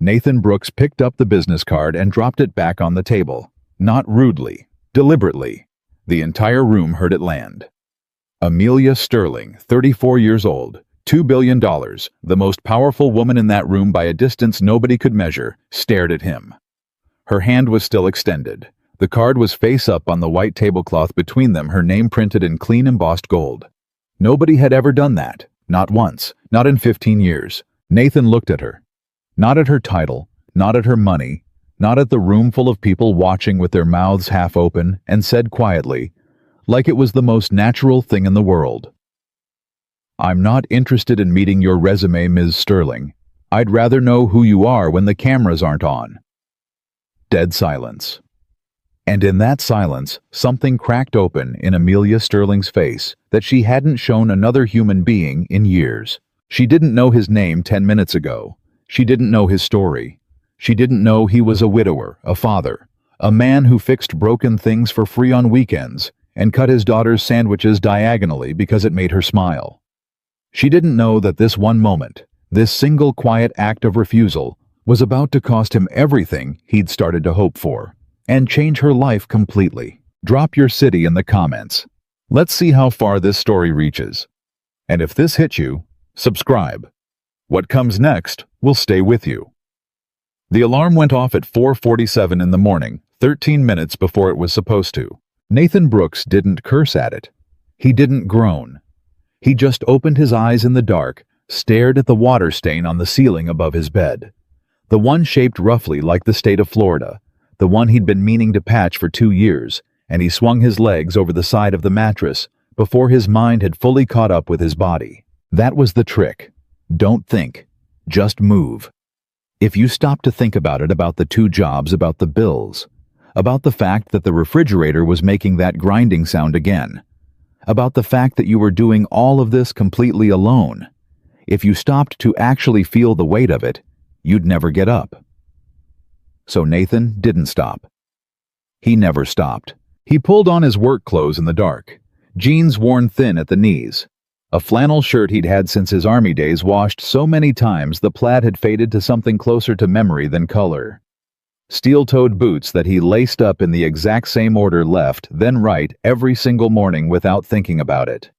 Nathan Brooks picked up the business card and dropped it back on the table. Not rudely, deliberately. The entire room heard it land. Amelia Sterling, 34 years old, $2 billion, the most powerful woman in that room by a distance nobody could measure, stared at him. Her hand was still extended. The card was face up on the white tablecloth between them, her name printed in clean embossed gold. Nobody had ever done that. Not once. Not in 15 years. Nathan looked at her. Not at her title, not at her money, not at the room full of people watching with their mouths half open, and said quietly, like it was the most natural thing in the world, "I'm not interested in meeting your resume, Ms. Sterling. I'd rather know who you are when the cameras aren't on." Dead silence. And in that silence, something cracked open in Amelia Sterling's face that she hadn't shown another human being in years. She didn't know his name 10 minutes ago. She didn't know his story. She didn't know he was a widower, a father, a man who fixed broken things for free on weekends and cut his daughter's sandwiches diagonally because it made her smile. She didn't know that this one moment, this single quiet act of refusal, was about to cost him everything he'd started to hope for, and change her life completely. Drop your city in the comments. Let's see how far this story reaches. And if this hit you, subscribe. What comes next will stay with you. The alarm went off at 4:47 in the morning, 13 minutes before it was supposed to. Nathan Brooks didn't curse at it. He didn't groan. He just opened his eyes in the dark, stared at the water stain on the ceiling above his bed. The one shaped roughly like the state of Florida, the one he'd been meaning to patch for 2 years, and he swung his legs over the side of the mattress before his mind had fully caught up with his body. That was the trick. Don't think. Just move. If you stop to think about it, about the 2 jobs, about the bills, about the fact that the refrigerator was making that grinding sound again, about the fact that you were doing all of this completely alone, if you stopped to actually feel the weight of it, you'd never get up. So Nathan didn't stop. He never stopped. He pulled on his work clothes in the dark, jeans worn thin at the knees, a flannel shirt he'd had since his army days, washed so many times the plaid had faded to something closer to memory than color. Steel-toed boots that he laced up in the exact same order, left, then right, every single morning without thinking about it.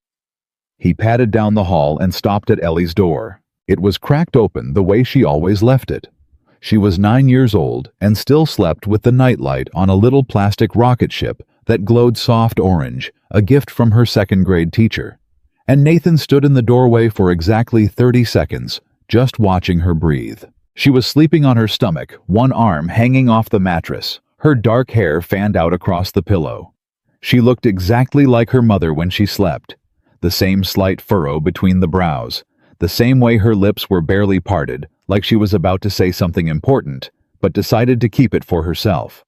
He padded down the hall and stopped at Ellie's door. It was cracked open the way she always left it. She was 9 years old and still slept with the nightlight on a little plastic rocket ship that glowed soft orange, a gift from her second-grade teacher. And Nathan stood in the doorway for exactly 30 seconds, just watching her breathe. She was sleeping on her stomach, one arm hanging off the mattress, her dark hair fanned out across the pillow. She looked exactly like her mother when she slept, the same slight furrow between the brows, the same way her lips were barely parted, like she was about to say something important, but decided to keep it for herself.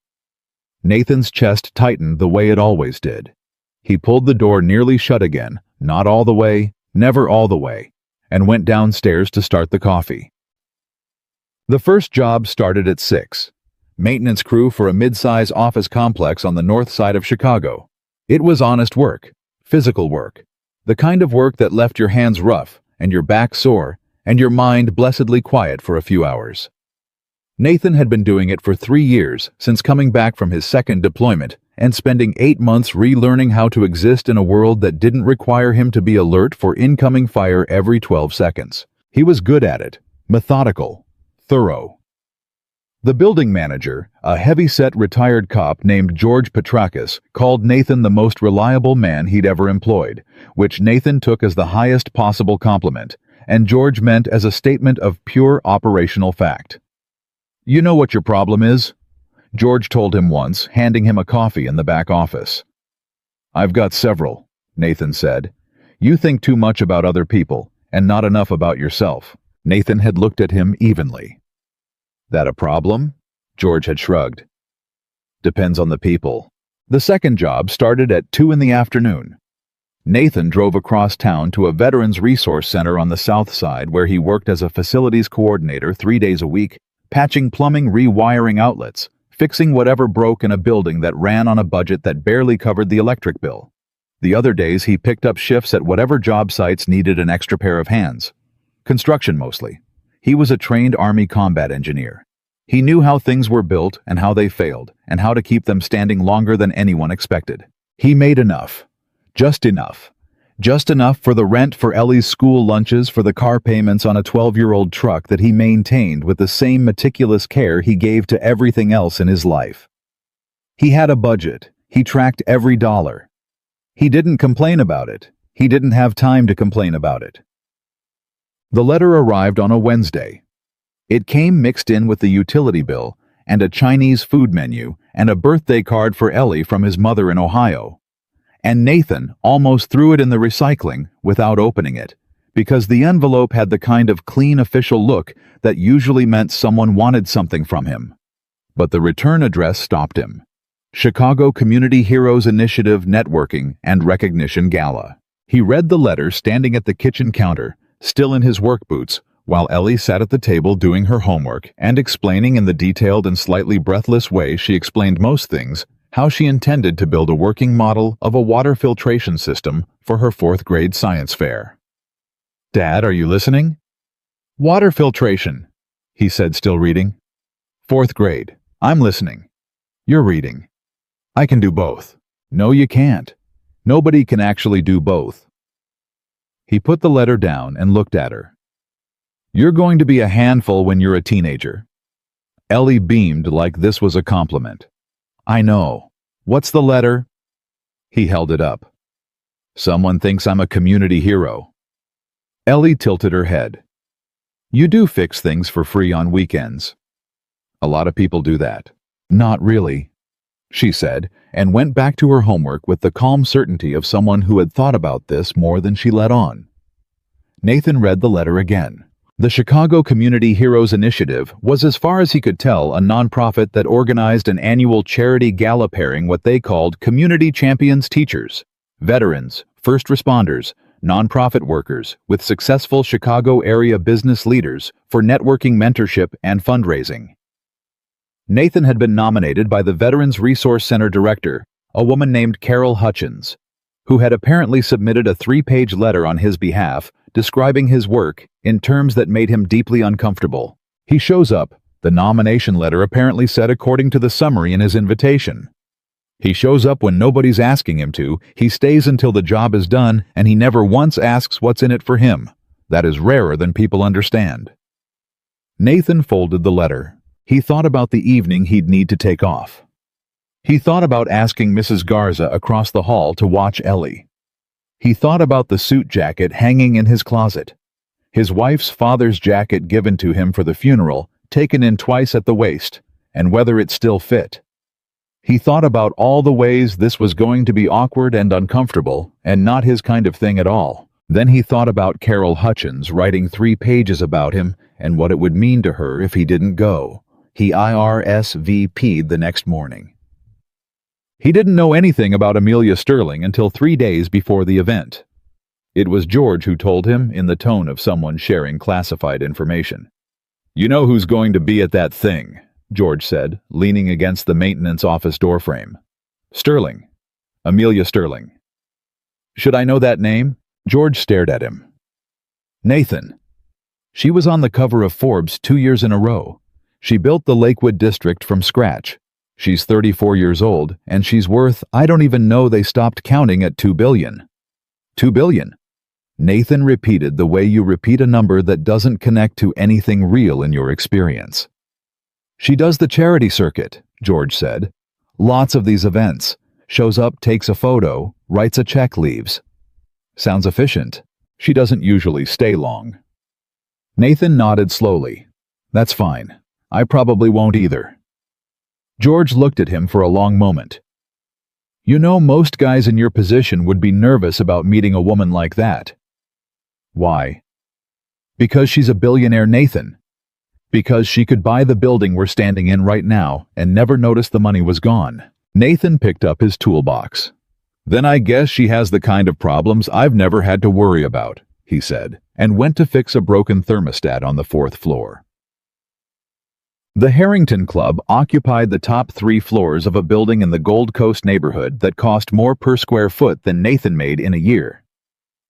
Nathan's chest tightened the way it always did. He pulled the door nearly shut again, not all the way, never all the way, and went downstairs to start the coffee. The first job started at 6. Maintenance crew for a mid-size office complex on the north side of Chicago. It was honest work, physical work, the kind of work that left your hands rough and your back sore and your mind blessedly quiet for a few hours. Nathan had been doing it for 3 years, since coming back from his second deployment and spending 8 months relearning how to exist in a world that didn't require him to be alert for incoming fire every 12 seconds. He was good at it, methodical, thorough. The building manager, a heavy-set retired cop named George Petrakis, called Nathan the most reliable man he'd ever employed, which Nathan took as the highest possible compliment, and George meant as a statement of pure operational fact. "You know what your problem is?" George told him once, handing him a coffee in the back office. "I've got several," Nathan said. "You think too much about other people, and not enough about yourself." Nathan had looked at him evenly. "That a problem?" George had shrugged. "Depends on the people." The second job started at 2 in the afternoon. Nathan drove across town to a Veterans Resource Center on the south side where he worked as a facilities coordinator 3 days a week, patching plumbing, rewiring outlets, fixing whatever broke in a building that ran on a budget that barely covered the electric bill. The other days he picked up shifts at whatever job sites needed an extra pair of hands. Construction mostly. He was a trained Army combat engineer. He knew how things were built and how they failed, and how to keep them standing longer than anyone expected. He made enough. Just enough. Just enough for the rent for Ellie's school lunches, for the car payments on a 12-year-old truck that he maintained with the same meticulous care he gave to everything else in his life. He had a budget. He tracked every dollar. He didn't complain about it. He didn't have time to complain about it. The letter arrived on a Wednesday. It came mixed in with the utility bill and a Chinese food menu and a birthday card for Ellie from his mother in Ohio. And Nathan almost threw it in the recycling without opening it, because the envelope had the kind of clean official look that usually meant someone wanted something from him. But the return address stopped him. Chicago Community Heroes Initiative Networking and Recognition Gala. He read the letter standing at the kitchen counter, still in his work boots, while Ellie sat at the table doing her homework and explaining in the detailed and slightly breathless way she explained most things, how she intended to build a working model of a water filtration system for her 4th grade science fair. "Dad, are you listening?" "Water filtration," he said, still reading. "4th grade. I'm listening. You're reading. I can do both." "No, you can't. Nobody can actually do both." He put the letter down and looked at her. "You're going to be a handful when you're a teenager." Ellie beamed like this was a compliment. "I know. What's the letter?" He held it up. "Someone thinks I'm a community hero." Ellie tilted her head. "You do fix things for free on weekends." "A lot of people do that." "Not really," she said, and went back to her homework with the calm certainty of someone who had thought about this more than she let on. Nathan read the letter again. The Chicago Community Heroes Initiative was, as far as he could tell, a nonprofit that organized an annual charity gala pairing what they called community champions teachers, veterans, first responders, nonprofit workers, with successful Chicago area business leaders for networking, mentorship, and fundraising. Nathan had been nominated by the Veterans Resource Center director, a woman named Carol Hutchins, who had apparently submitted a 3-page letter on his behalf describing his work in terms that made him deeply uncomfortable. He shows up, the nomination letter apparently said according to the summary in his invitation. He shows up when nobody's asking him to, he stays until the job is done, and he never once asks what's in it for him. That is rarer than people understand. Nathan folded the letter. He thought about the evening he'd need to take off. He thought about asking Mrs. Garza across the hall to watch Ellie. He thought about the suit jacket hanging in his closet, his wife's father's jacket given to him for the funeral, taken in twice at the waist, and whether it still fit. He thought about all the ways this was going to be awkward and uncomfortable, and not his kind of thing at all. Then he thought about Carol Hutchins writing 3 pages about him and what it would mean to her if he didn't go. He IRSVP'd the next morning. He didn't know anything about Amelia Sterling until 3 days before the event. It was George who told him in the tone of someone sharing classified information. "You know who's going to be at that thing," George said, leaning against the maintenance office doorframe. "Sterling. Amelia Sterling." "Should I know that name?" George stared at him. "Nathan. She was on the cover of Forbes 2 years in a row. She built the Lakewood district from scratch. She's 34 years old, and she's worth, I don't even know, they stopped counting at $2 billion. $2 billion. Nathan repeated the way you repeat a number that doesn't connect to anything real in your experience. "She does the charity circuit," George said. "Lots of these events. Shows up, takes a photo, writes a check, leaves. Sounds efficient. She doesn't usually stay long." Nathan nodded slowly. "That's fine. I probably won't either." George looked at him for a long moment. "You know, most guys in your position would be nervous about meeting a woman like that." "Why?" "Because she's a billionaire, Nathan. Because she could buy the building we're standing in right now and never notice the money was gone." Nathan picked up his toolbox. "Then I guess she has the kind of problems I've never had to worry about," he said, and went to fix a broken thermostat on the 4th floor. The Harrington Club occupied the top 3 floors of a building in the Gold Coast neighborhood that cost more per square foot than Nathan made in a year.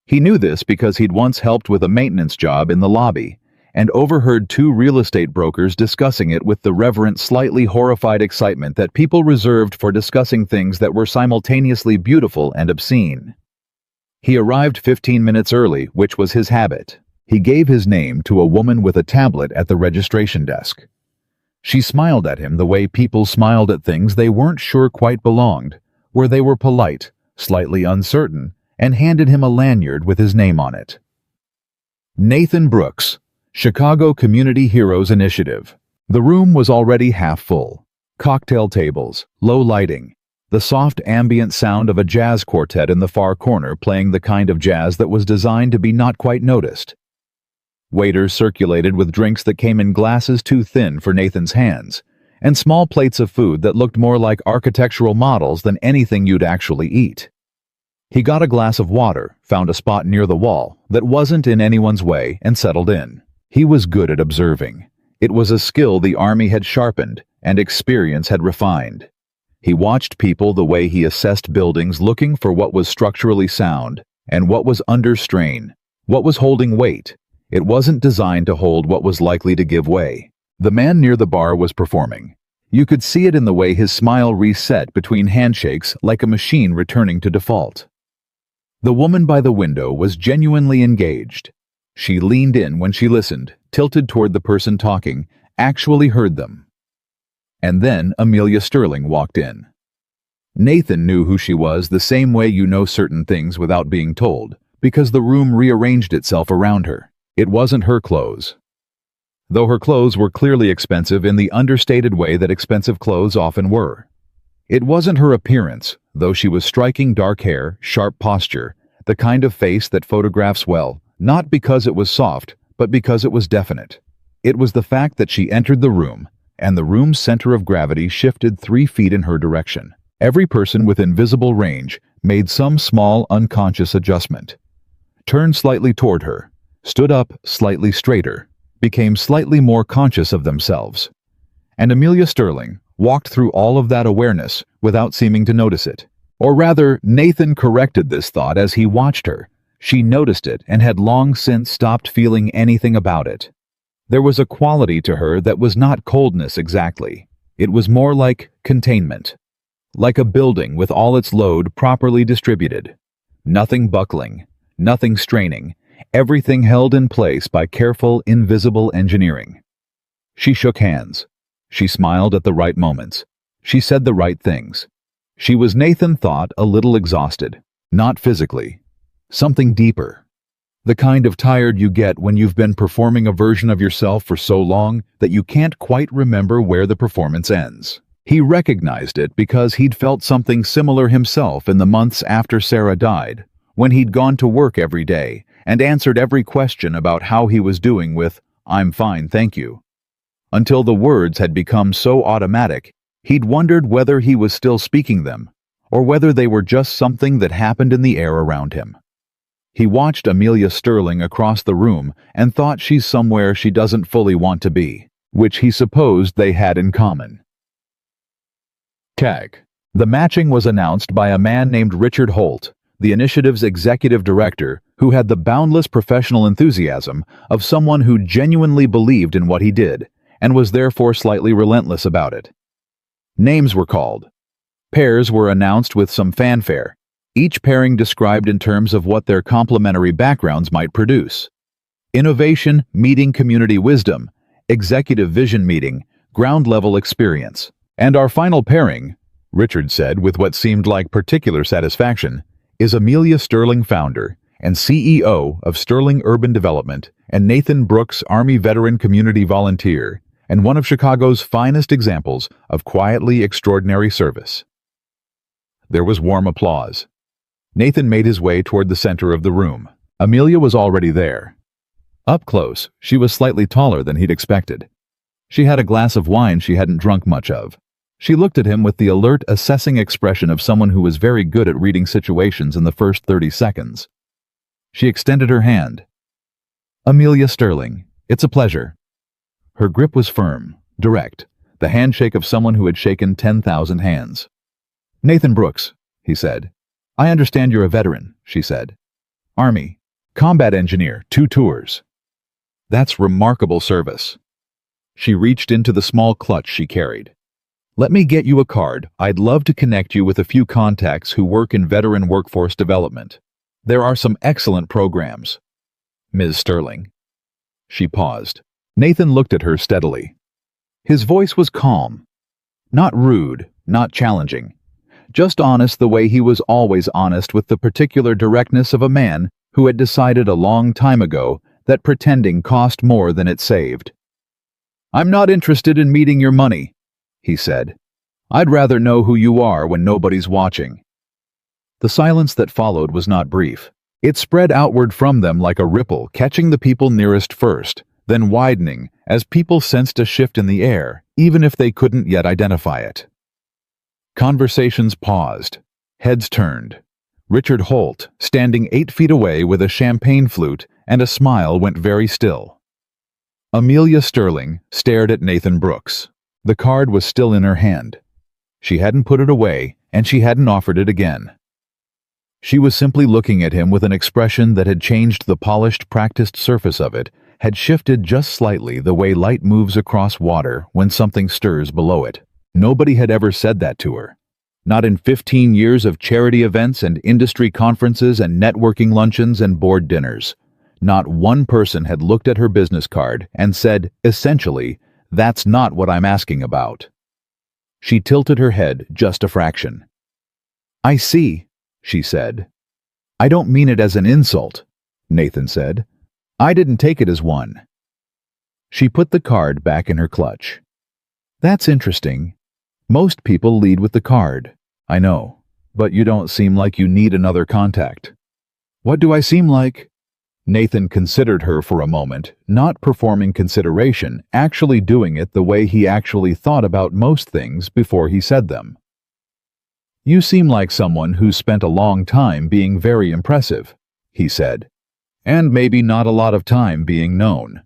He knew this because he'd once helped with a maintenance job in the lobby, and overheard two real estate brokers discussing it with the reverent, slightly horrified excitement that people reserved for discussing things that were simultaneously beautiful and obscene. He arrived 15 minutes early, which was his habit. He gave his name to a woman with a tablet at the registration desk. She smiled at him the way people smiled at things they weren't sure quite belonged, where they were polite, slightly uncertain, and handed him a lanyard with his name on it. Nathan Brooks, Chicago Community Heroes Initiative. The room was already half full. Cocktail tables, low lighting, the soft ambient sound of a jazz quartet in the far corner playing the kind of jazz that was designed to be not quite noticed. Waiters circulated with drinks that came in glasses too thin for Nathan's hands, and small plates of food that looked more like architectural models than anything you'd actually eat. He got a glass of water, found a spot near the wall that wasn't in anyone's way, and settled in. He was good at observing. It was a skill the Army had sharpened and experience had refined. He watched people the way he assessed buildings, looking for what was structurally sound and what was under strain, what was holding weight. It wasn't designed to hold what was likely to give way. The man near the bar was performing. You could see it in the way his smile reset between handshakes like a machine returning to default. The woman by the window was genuinely engaged. She leaned in when she listened, tilted toward the person talking, actually heard them. And then Amelia Sterling walked in. Nathan knew who she was the same way you know certain things without being told, because the room rearranged itself around her. It wasn't her clothes. Though her clothes were clearly expensive in the understated way that expensive clothes often were. It wasn't her appearance, though she was striking dark hair, sharp posture, the kind of face that photographs well, not because it was soft, but because it was definite. It was the fact that she entered the room, and the room's center of gravity shifted 3 feet in her direction. Every person within visible range made some small unconscious adjustment. Turned slightly toward her, stood up slightly straighter, became slightly more conscious of themselves. And Amelia Sterling walked through all of that awareness without seeming to notice it. Or rather, Nathan corrected this thought as he watched her. She noticed it and had long since stopped feeling anything about it. There was a quality to her that was not coldness exactly. It was more like containment. Like a building with all its load properly distributed. Nothing buckling, nothing straining, everything held in place by careful, invisible engineering. She shook hands. She smiled at the right moments. She said the right things. She was, Nathan thought, a little exhausted. Not physically. Something deeper. The kind of tired you get when you've been performing a version of yourself for so long that you can't quite remember where the performance ends. He recognized it because he'd felt something similar himself in the months after Sarah died, when he'd gone to work every day and answered every question about how he was doing with, "I'm fine, thank you." Until the words had become so automatic, he'd wondered whether he was still speaking them, or whether they were just something that happened in the air around him. He watched Amelia Sterling across the room and thought she's somewhere she doesn't fully want to be, which he supposed they had in common. CAG. The matching was announced by a man named Richard Holt, the initiative's executive director, who had the boundless professional enthusiasm of someone who genuinely believed in what he did, and was therefore slightly relentless about it. Names were called. Pairs were announced with some fanfare, each pairing described in terms of what their complementary backgrounds might produce. Innovation meeting community wisdom, executive vision meeting, ground-level experience. And our final pairing, Richard said with what seemed like particular satisfaction, is Amelia Sterling, founder and CEO of Sterling Urban Development, and Nathan Brooks, Army veteran community volunteer, and one of Chicago's finest examples of quietly extraordinary service. There was warm applause. Nathan made his way toward the center of the room. Amelia was already there. Up close, she was slightly taller than he'd expected. She had a glass of wine she hadn't drunk much of. She looked at him with the alert, assessing expression of someone who was very good at reading situations in the first 30 seconds. She extended her hand. "Amelia Sterling, it's a pleasure." Her grip was firm, direct, the handshake of someone who had shaken 10,000 hands. "Nathan Brooks," he said. "I understand you're a veteran," she said. "Army, combat engineer, 2 tours." That's remarkable service. She reached into the small clutch she carried. Let me get you a card. I'd love to connect you with a few contacts who work in veteran workforce development. There are some excellent programs. Ms. Sterling. She paused. Nathan looked at her steadily. His voice was calm. Not rude, not challenging. Just honest the way he was always honest, with the particular directness of a man who had decided a long time ago that pretending cost more than it saved. I'm not interested in meeting your money, he said. I'd rather know who you are when nobody's watching. The silence that followed was not brief. It spread outward from them like a ripple, catching the people nearest first, then widening as people sensed a shift in the air, even if they couldn't yet identify it. Conversations paused. Heads turned. Richard Holt, standing 8 feet away with a champagne flute and a smile, went very still. Amelia Sterling stared at Nathan Brooks. The card was still in her hand. She hadn't put it away, and she hadn't offered it again. She was simply looking at him with an expression that had changed. The polished, practiced surface of it had shifted just slightly, the way light moves across water when something stirs below it. Nobody had ever said that to her. Not in 15 years of charity events and industry conferences and networking luncheons and board dinners. Not one person had looked at her business card and said, essentially, that's not what I'm asking about. She tilted her head just a fraction. I see, she said. I don't mean it as an insult, Nathan said. I didn't take it as one. She put the card back in her clutch. That's interesting. Most people lead with the card. I know, but you don't seem like you need another contact. What do I seem like? Nathan considered her for a moment, not performing consideration, actually doing it the way he actually thought about most things before he said them. You seem like someone who's spent a long time being very impressive, he said, and maybe not a lot of time being known.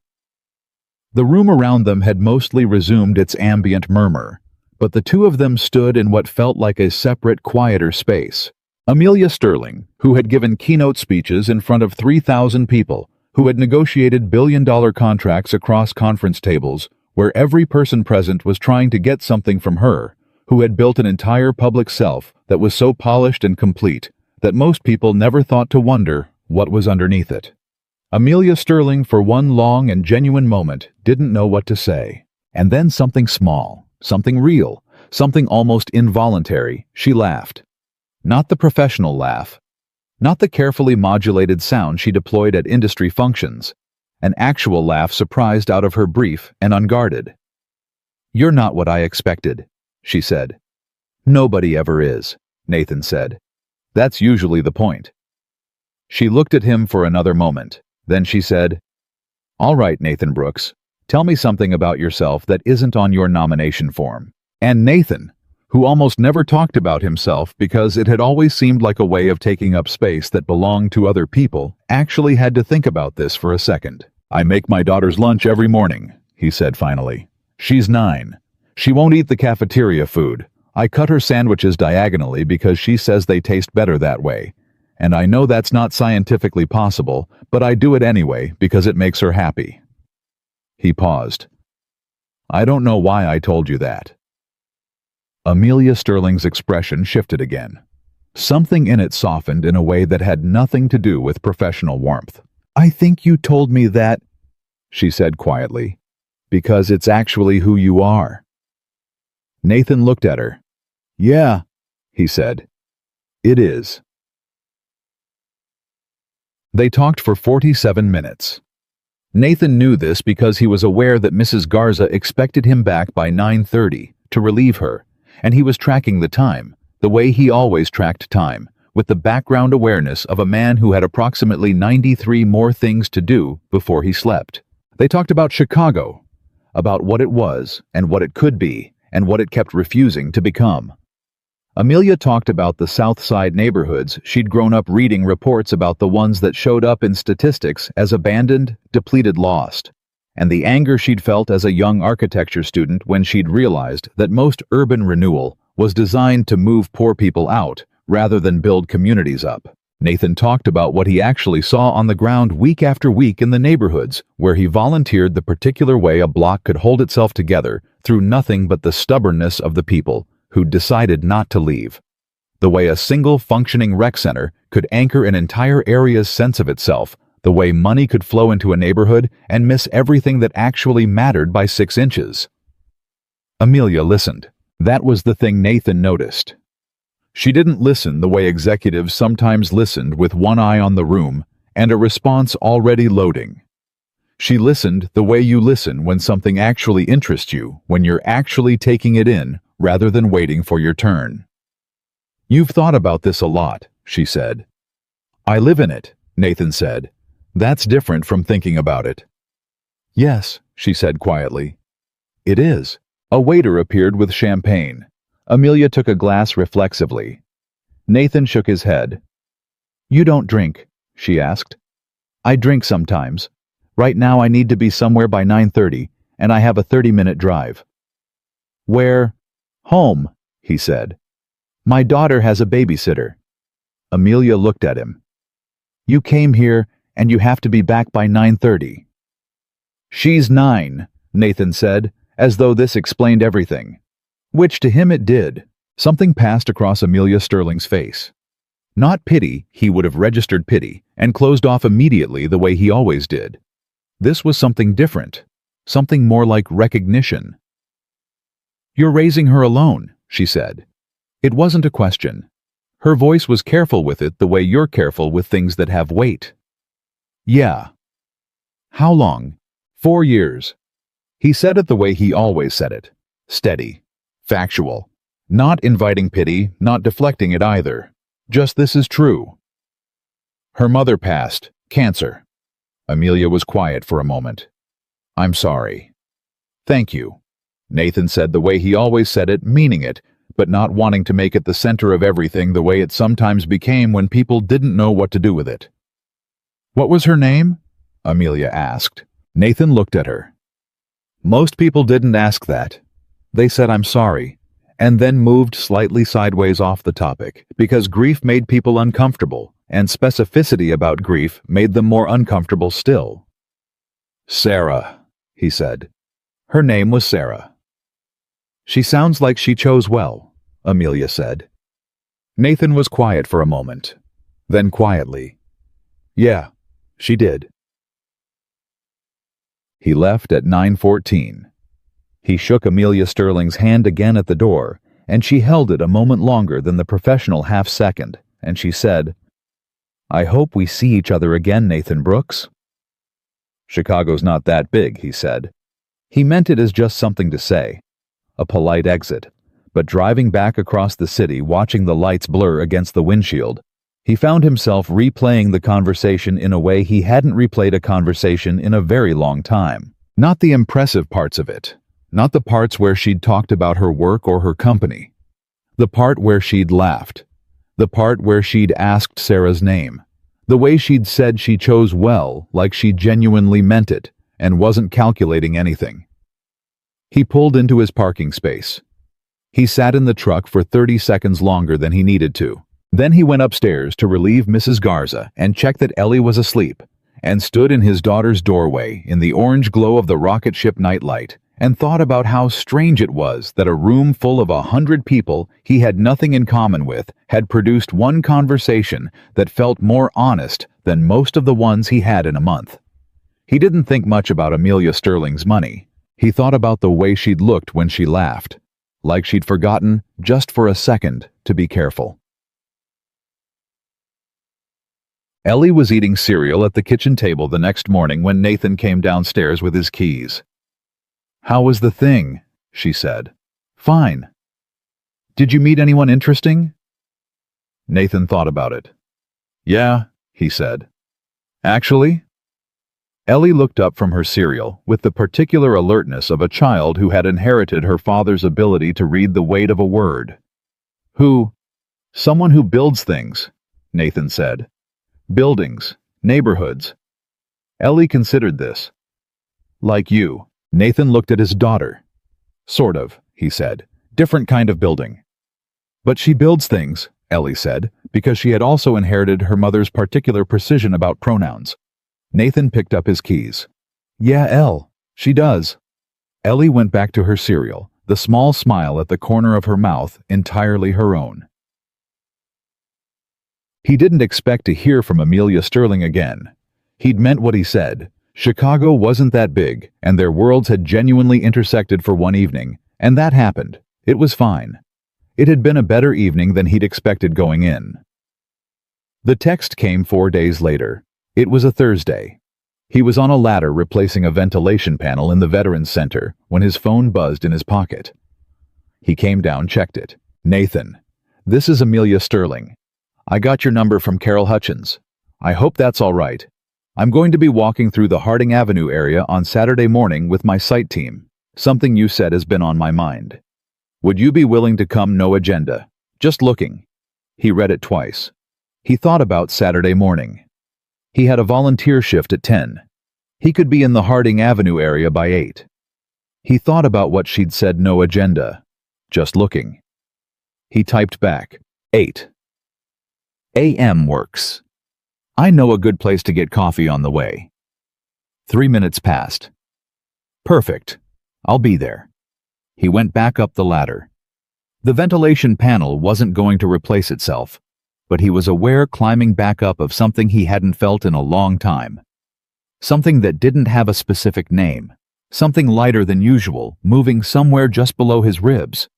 The room around them had mostly resumed its ambient murmur, but the two of them stood in what felt like a separate, quieter space. Amelia Sterling, who had given keynote speeches in front of 3,000 people, who had negotiated billion-dollar contracts across conference tables, where every person present was trying to get something from her, who had built an entire public self that was so polished and complete that most people never thought to wonder what was underneath it. Amelia Sterling, for one long and genuine moment, didn't know what to say. And then something small, something real, something almost involuntary, she laughed. Not the professional laugh, not the carefully modulated sound she deployed at industry functions. An actual laugh surprised out of her, brief and unguarded. You're not what I expected, she said. Nobody ever is, Nathan said. That's usually the point. She looked at him for another moment. Then she said, All right, Nathan Brooks, tell me something about yourself that isn't on your nomination form. And Nathan, who almost never talked about himself because it had always seemed like a way of taking up space that belonged to other people, actually had to think about this for a second. I make my daughter's lunch every morning, he said finally. She's 9. She won't eat the cafeteria food. I cut her sandwiches diagonally because she says they taste better that way. And I know that's not scientifically possible, but I do it anyway because it makes her happy. He paused. I don't know why I told you that. Amelia Sterling's expression shifted again. Something in it softened in a way that had nothing to do with professional warmth. I think you told me that, she said quietly, because it's actually who you are. Nathan looked at her. Yeah, he said. It is. They talked for 47 minutes. Nathan knew this because he was aware that Mrs. Garza expected him back by 9:30 to relieve her, and he was tracking the time, the way he always tracked time, with the background awareness of a man who had approximately 93 more things to do before he slept. They talked about Chicago, about what it was and what it could be and what it kept refusing to become. Amelia talked about the South Side neighborhoods she'd grown up reading reports about, the ones that showed up in statistics as abandoned, depleted, lost, and the anger she'd felt as a young architecture student when she'd realized that most urban renewal was designed to move poor people out rather than build communities up. Nathan talked about what he actually saw on the ground week after week in the neighborhoods where he volunteered the particular way a block could hold itself together through nothing but the stubbornness of the people who decided not to leave. The way a single functioning rec center could anchor an entire area's sense of itself, the way money could flow into a neighborhood and miss everything that actually mattered by 6 inches. Amelia listened. That was the thing Nathan noticed. She didn't listen the way executives sometimes listened, with one eye on the room and a response already loading. She listened the way you listen when something actually interests you, when you're actually taking it in rather than waiting for your turn. "You've thought about this a lot," she said. "I live in it," Nathan said. "That's different from thinking about it." "Yes," she said quietly. "It is." A waiter appeared with champagne. Amelia took a glass reflexively. Nathan shook his head. "You don't drink?" she asked. "I drink sometimes. Right now I need to be somewhere by 9:30, and I have a 30-minute drive." "Where?" "Home," he said. "My daughter has a babysitter." Amelia looked at him. "You came here, and you have to be back by 9:30. "She's 9, Nathan said, as though this explained everything. Which to him it did. Something passed across Amelia Sterling's face. Not pity, he would have registered pity, and closed off immediately the way he always did. This was something different, something more like recognition. "You're raising her alone," she said. It wasn't a question. Her voice was careful with it the way you're careful with things that have weight. "Yeah." "How long?" 4 years. He said it the way he always said it. Steady. Factual. Not inviting pity, not deflecting it either. Just this is true. "Her mother passed. Cancer." Amelia was quiet for a moment. "I'm sorry." "Thank you." Nathan said the way he always said it, meaning it, but not wanting to make it the center of everything the way it sometimes became when people didn't know what to do with it. "What was her name?" Amelia asked. Nathan looked at her. "Most people didn't ask that. They said I'm sorry, and then moved slightly sideways off the topic, because grief made people uncomfortable, and specificity about grief made them more uncomfortable still." "Sarah," he said. "Her name was Sarah." "She sounds like she chose well," Amelia said. Nathan was quiet for a moment. Then quietly, "Yeah, she did." He left at 9:14. He shook Amelia Sterling's hand again at the door, and she held it a moment longer than the professional half-second, and she said, "I hope we see each other again, Nathan Brooks." "Chicago's not that big," he said. He meant it as just something to say, a polite exit, but driving back across the city, watching the lights blur against the windshield, he found himself replaying the conversation in a way he hadn't replayed a conversation in a very long time. Not the impressive parts of it. Not the parts where she'd talked about her work or her company. The part where she'd laughed. The part where she'd asked Sarah's name. The way she'd said she chose well, like she genuinely meant it, and wasn't calculating anything. He pulled into his parking space. He sat in the truck for 30 seconds longer than he needed to. Then he went upstairs to relieve Mrs. Garza and check that Ellie was asleep, and stood in his daughter's doorway in the orange glow of the rocket ship nightlight, and thought about how strange it was that a room full of 100 people he had nothing in common with had produced one conversation that felt more honest than most of the ones he had in a month. He didn't think much about Amelia Sterling's money. He thought about the way she'd looked when she laughed, like she'd forgotten, just for a second, to be careful. Ellie was eating cereal at the kitchen table the next morning when Nathan came downstairs with his keys. "How was the thing?" she said. "Fine." "Did you meet anyone interesting?" Nathan thought about it. "Yeah," he said. "Actually?" Ellie looked up from her cereal with the particular alertness of a child who had inherited her father's ability to read the weight of a word. "Who?" "Someone who builds things," Nathan said. "Buildings, neighborhoods." Ellie considered this. "Like you." Nathan looked at his daughter. "Sort of," he said. "Different kind of building." "But she builds things," Ellie said, because she had also inherited her mother's particular precision about pronouns. Nathan picked up his keys. Yeah, Elle, she does. Ellie went back to her cereal, the small smile at the corner of her mouth entirely her own. He didn't expect to hear from Amelia Sterling again. He'd meant what he said. Chicago wasn't that big, and their worlds had genuinely intersected for one evening, and that happened. It was fine. It had been a better evening than he'd expected going in. The text came 4 days later. It was a Thursday. He was on a ladder replacing a ventilation panel in the Veterans Center when his phone buzzed in his pocket. He came down, checked it. Nathan, this is Amelia Sterling. I got your number from Carol Hutchins. I hope that's all right. I'm going to be walking through the Harding Avenue area on Saturday morning with my site team. Something you said has been on my mind. Would you be willing to come? No agenda. Just looking. He read it twice. He thought about Saturday morning. He had a volunteer shift at 10. He could be in the Harding Avenue area by 8. He thought about what she'd said, no agenda. Just looking. He typed back, 8 a.m. works. I know a good place to get coffee on the way. 3 minutes passed. Perfect. I'll be there. He went back up the ladder. The ventilation panel wasn't going to replace itself, but he was aware climbing back up of something he hadn't felt in a long time. Something that didn't have a specific name. Something lighter than usual, moving somewhere just below his ribs.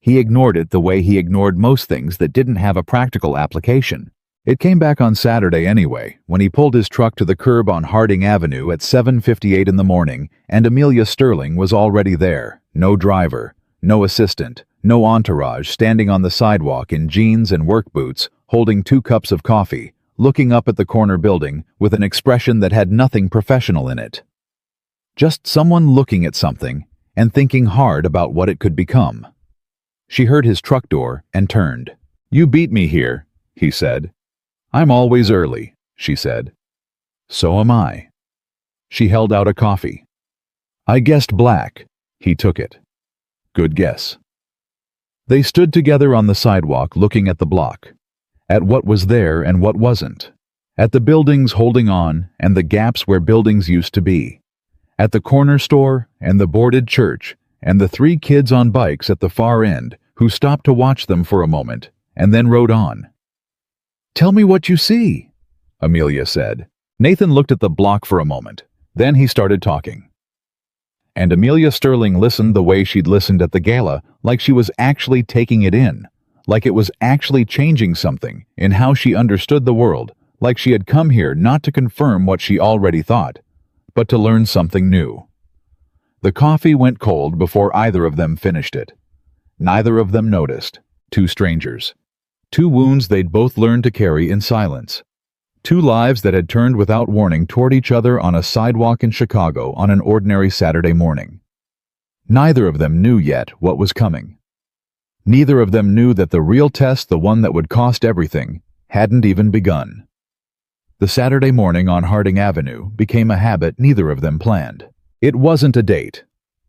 He ignored it the way he ignored most things that didn't have a practical application. It came back on Saturday anyway, when he pulled his truck to the curb on Harding Avenue at 7:58 in the morning, and Amelia Sterling was already there. No driver, no assistant, no entourage, standing on the sidewalk in jeans and work boots, holding 2 cups of coffee, looking up at the corner building with an expression that had nothing professional in it. Just someone looking at something and thinking hard about what it could become. She heard his truck door and turned. You beat me here, he said. I'm always early, she said. So am I. She held out a coffee. I guessed black. He took it. Good guess. They stood together on the sidewalk looking at the block, at what was there and what wasn't, at the buildings holding on and the gaps where buildings used to be, at the corner store and the boarded church and the 3 kids on bikes at the far end who stopped to watch them for a moment and then rode on. Tell me what you see, Amelia said. Nathan looked at the block for a moment. Then he started talking. And Amelia Sterling listened the way she'd listened at the gala, like she was actually taking it in, like it was actually changing something in how she understood the world, like she had come here not to confirm what she already thought, but to learn something new. The coffee went cold before either of them finished it. Neither of them noticed. 2 strangers. 2 wounds they'd both learned to carry in silence. 2 lives that had turned without warning toward each other on a sidewalk in Chicago on an ordinary Saturday morning. Neither of them knew yet what was coming. Neither of them knew that the real test, the one that would cost everything, hadn't even begun. The Saturday morning on Harding Avenue became a habit neither of them planned. It wasn't a date.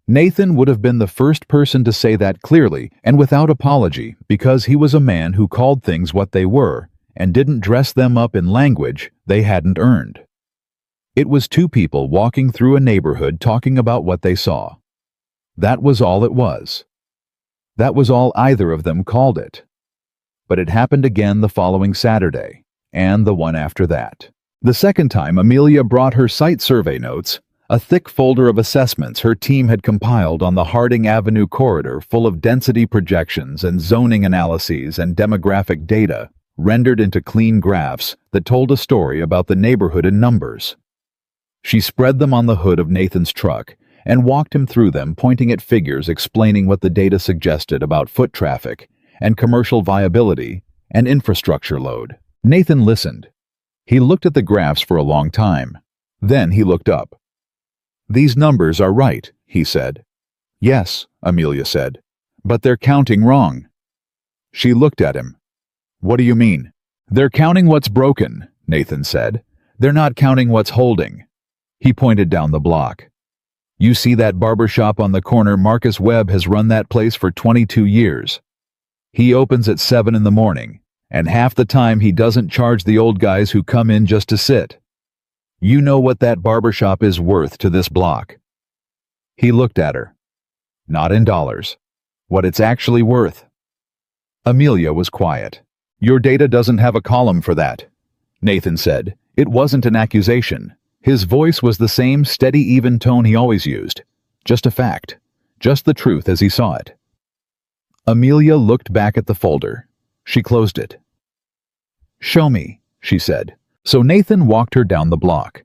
Nathan would have been the first person to say that clearly and without apology, because he was a man who called things what they were and didn't dress them up in language they hadn't earned. It was 2 people walking through a neighborhood talking about what they saw. That was all it was. That was all either of them called it. But it happened again the following Saturday, and the one after that. The second time Amelia brought her site survey notes, a thick folder of assessments her team had compiled on the Harding Avenue corridor full of density projections and zoning analyses and demographic data, rendered into clean graphs that told a story about the neighborhood in numbers. She spread them on the hood of Nathan's truck and walked him through them, pointing at figures explaining what the data suggested about foot traffic and commercial viability and infrastructure load. Nathan listened. He looked at the graphs for a long time. Then he looked up. These numbers are right, he said. Yes, Amelia said, but they're counting wrong. She looked at him. What do you mean? They're counting what's broken, Nathan said. They're not counting what's holding. He pointed down the block. You see that barber shop on the corner? Marcus Webb has run that place for 22 years. He opens at 7 in the morning, And half the time he doesn't charge the old guys who come in just to sit. You know what that barbershop is worth to this block." He looked at her. "Not in dollars. What it's actually worth." Amelia was quiet. "Your data doesn't have a column for that," Nathan said. It wasn't an accusation. His voice was the same steady, even tone he always used. Just a fact. Just the truth as he saw it. Amelia looked back at the folder. She closed it. "Show me," she said. So Nathan walked her down the block.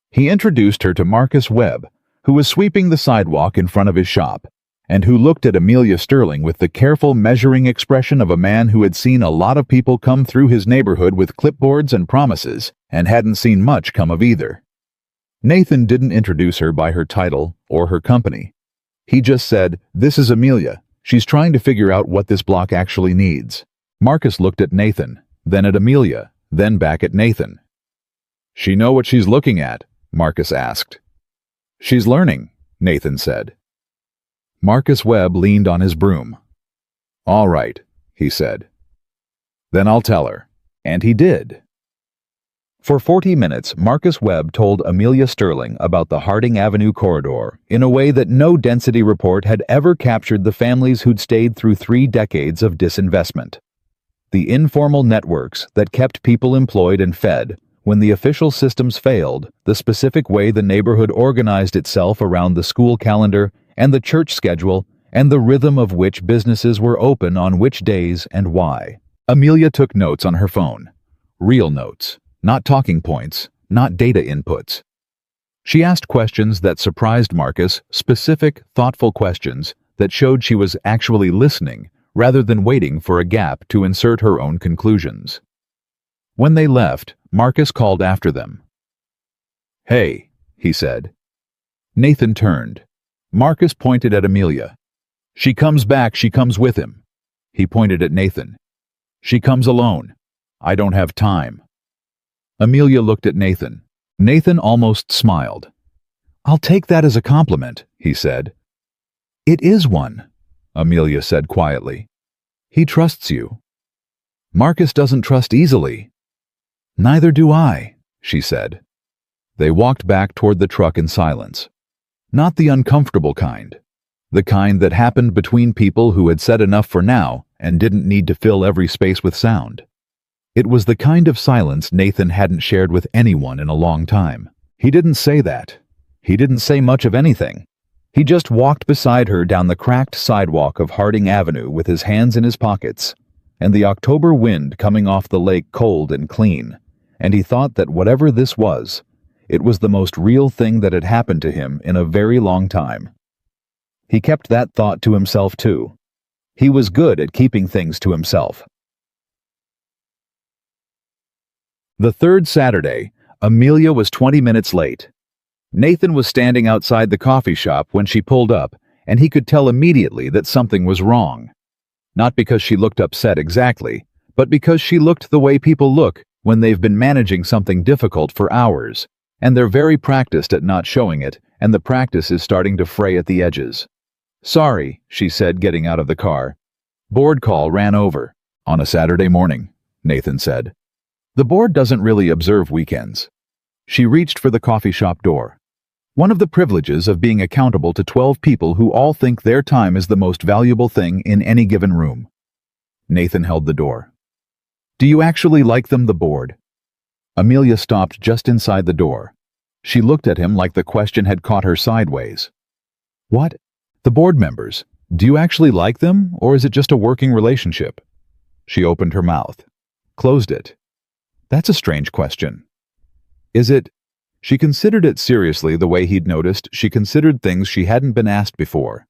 He introduced her to Marcus Webb, who was sweeping the sidewalk in front of his shop, and who looked at Amelia Sterling with the careful, measuring expression of a man who had seen a lot of people come through his neighborhood with clipboards and promises, and hadn't seen much come of either. Nathan didn't introduce her by her title or her company. He just said, "This is Amelia. She's trying to figure out what this block actually needs." Marcus looked at Nathan, then at Amelia, then back at Nathan. "She know what she's looking at?" Marcus asked. "She's learning," Nathan said. Marcus Webb leaned on his broom. "All right," he said. "Then I'll tell her." And he did. For 40 minutes, Marcus Webb told Amelia Sterling about the Harding Avenue corridor in a way that no density report had ever captured the families who'd stayed through 3 decades of disinvestment. The informal networks that kept people employed and fed when the official systems failed, the specific way the neighborhood organized itself around the school calendar and the church schedule, and the rhythm of which businesses were open on which days and why. Amelia took notes on her phone. Real notes. Not talking points, not data inputs. She asked questions that surprised Marcus, specific, thoughtful questions that showed she was actually listening rather than waiting for a gap to insert her own conclusions. When they left, Marcus called after them. "Hey," he said. Nathan turned. Marcus pointed at Amelia. "She comes back, she comes with him." He pointed at Nathan. "She comes alone. I don't have time." Amelia looked at Nathan. Nathan almost smiled. "I'll take that as a compliment," he said. "It is one," Amelia said quietly. "He trusts you." "Marcus doesn't trust easily." "Neither do I," she said. They walked back toward the truck in silence. Not the uncomfortable kind. The kind that happened between people who had said enough for now and didn't need to fill every space with sound. It was the kind of silence Nathan hadn't shared with anyone in a long time. He didn't say that. He didn't say much of anything. He just walked beside her down the cracked sidewalk of Harding Avenue with his hands in his pockets, and the October wind coming off the lake cold and clean, and he thought that whatever this was, it was the most real thing that had happened to him in a very long time. He kept that thought to himself too. He was good at keeping things to himself. The third Saturday, Amelia was 20 minutes late. Nathan was standing outside the coffee shop when she pulled up, and he could tell immediately that something was wrong. Not because she looked upset exactly, but because she looked the way people look when they've been managing something difficult for hours, and they're very practiced at not showing it, and the practice is starting to fray at the edges. "Sorry," she said, getting out of the car. "Board call ran over." "On a Saturday morning," Nathan said. "The board doesn't really observe weekends." She reached for the coffee shop door. One of the privileges of being accountable to 12 people who all think their time is the most valuable thing in any given room. Nathan held the door. "Do you actually like them, the board?" Amelia stopped just inside the door. She looked at him like the question had caught her sideways. "What? The board members. Do you actually like them, or is it just a working relationship?" She opened her mouth. Closed it. "That's a strange question." "Is it?" She considered it seriously the way he'd noticed she considered things she hadn't been asked before.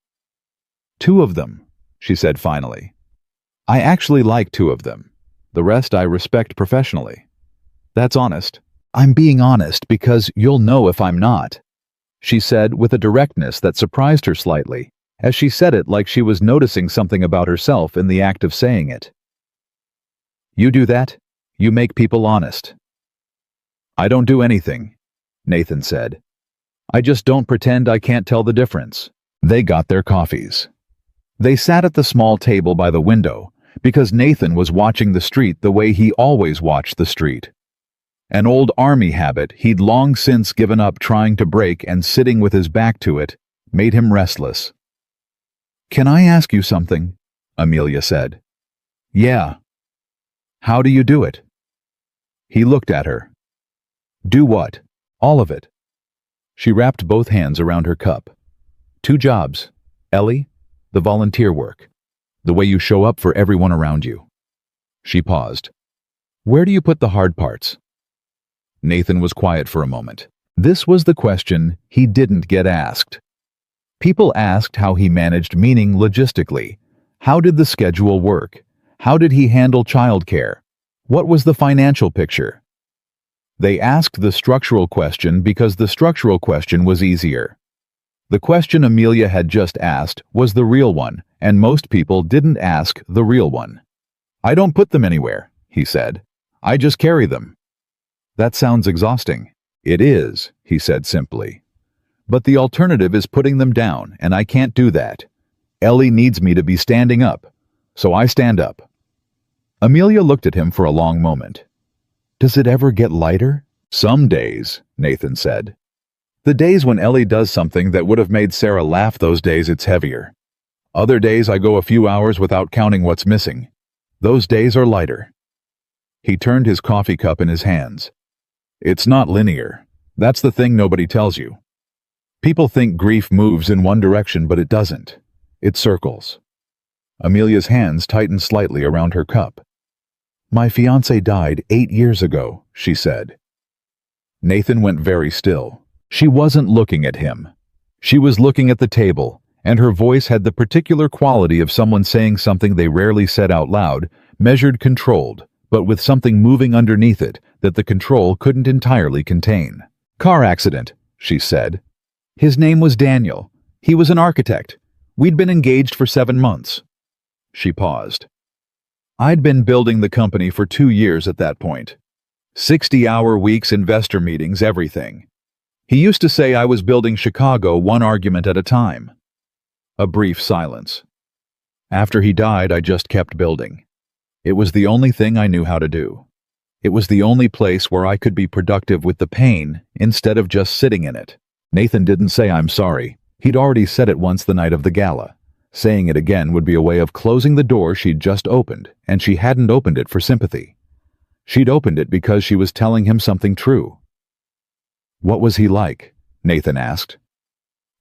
"2 of them," she said finally. "I actually like 2 of them. The rest I respect professionally." "That's honest." "I'm being honest because you'll know if I'm not," she said with a directness that surprised her slightly, as she said it like she was noticing something about herself in the act of saying it. "You do that? You make people honest." "I don't do anything," Nathan said. "I just don't pretend I can't tell the difference." They got their coffees. They sat at the small table by the window, because Nathan was watching the street the way he always watched the street. An old army habit he'd long since given up trying to break, and sitting with his back to it made him restless. "Can I ask you something?" Amelia said. "Yeah." "How do you do it?" He looked at her. "Do what?" "All of it." She wrapped both hands around her cup. "2 jobs. Ellie, the volunteer work. The way you show up for everyone around you." She paused. "Where do you put the hard parts?" Nathan was quiet for a moment. This was the question he didn't get asked. People asked how he managed meaning logistically. How did the schedule work? How did he handle childcare? What was the financial picture? They asked the structural question because the structural question was easier. The question Amelia had just asked was the real one, and most people didn't ask the real one. "I don't put them anywhere," he said. "I just carry them." "That sounds exhausting." "It is," he said simply. "But the alternative is putting them down, and I can't do that. Ellie needs me to be standing up, so I stand up." Amelia looked at him for a long moment. "Does it ever get lighter?" "Some days," Nathan said. "The days when Ellie does something that would have made Sarah laugh, those days it's heavier. Other days I go a few hours without counting what's missing. Those days are lighter." He turned his coffee cup in his hands. "It's not linear. That's the thing nobody tells you. People think grief moves in one direction, but it doesn't. It circles." Amelia's hands tightened slightly around her cup. "My fiancé died 8 years ago," she said. Nathan went very still. She wasn't looking at him. She was looking at the table, and her voice had the particular quality of someone saying something they rarely said out loud, measured, controlled, but with something moving underneath it that the control couldn't entirely contain. "Car accident," she said. "His name was Daniel. He was an architect. We'd been engaged for 7 months. She paused. I'd been building the company for 2 years at that point. 60-hour weeks, investor meetings, everything. He used to say I was building Chicago one argument at a time. A brief silence. After he died, I just kept building. It was the only thing I knew how to do. It was the only place where I could be productive with the pain instead of just sitting in it. Nathan didn't say I'm sorry. He'd already said it once the night of the gala. Saying it again would be a way of closing the door she'd just opened, and she hadn't opened it for sympathy. She'd opened it because she was telling him something true. What was he like? Nathan asked.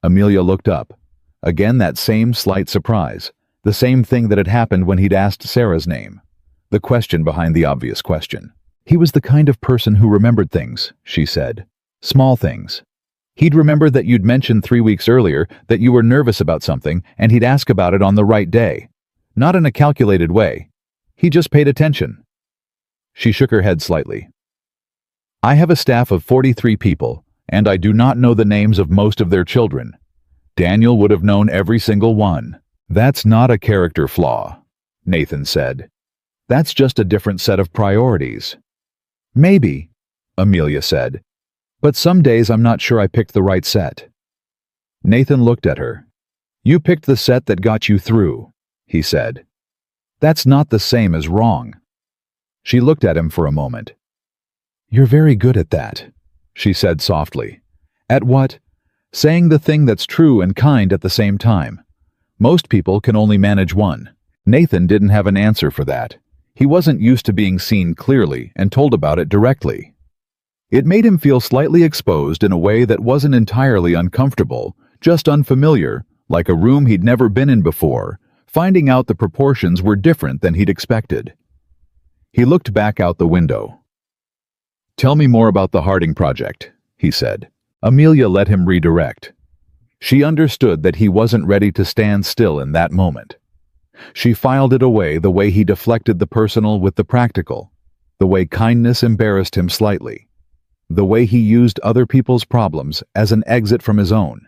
Amelia looked up. Again that same slight surprise, the same thing that had happened when he'd asked Sarah's name. The question behind the obvious question. He was the kind of person who remembered things, she said. Small things. He'd remember that you'd mentioned 3 weeks earlier that you were nervous about something, and he'd ask about it on the right day. Not in a calculated way. He just paid attention. She shook her head slightly. I have a staff of 43 people, and I do not know the names of most of their children. Daniel would have known every single one. That's not a character flaw, Nathan said. That's just a different set of priorities. Maybe, Amelia said, but some days I'm not sure I picked the right set. Nathan looked at her. You picked the set that got you through, he said. That's not the same as wrong. She looked at him for a moment. You're very good at that, she said softly. At what? Saying the thing that's true and kind at the same time. Most people can only manage one. Nathan didn't have an answer for that. He wasn't used to being seen clearly and told about it directly. It made him feel slightly exposed in a way that wasn't entirely uncomfortable, just unfamiliar, like a room he'd never been in before, finding out the proportions were different than he'd expected. He looked back out the window. Tell me more about the Harding project, he said. Amelia let him redirect. She understood that he wasn't ready to stand still in that moment. She filed it away the way he deflected the personal with the practical, the way kindness embarrassed him slightly, the way he used other people's problems as an exit from his own,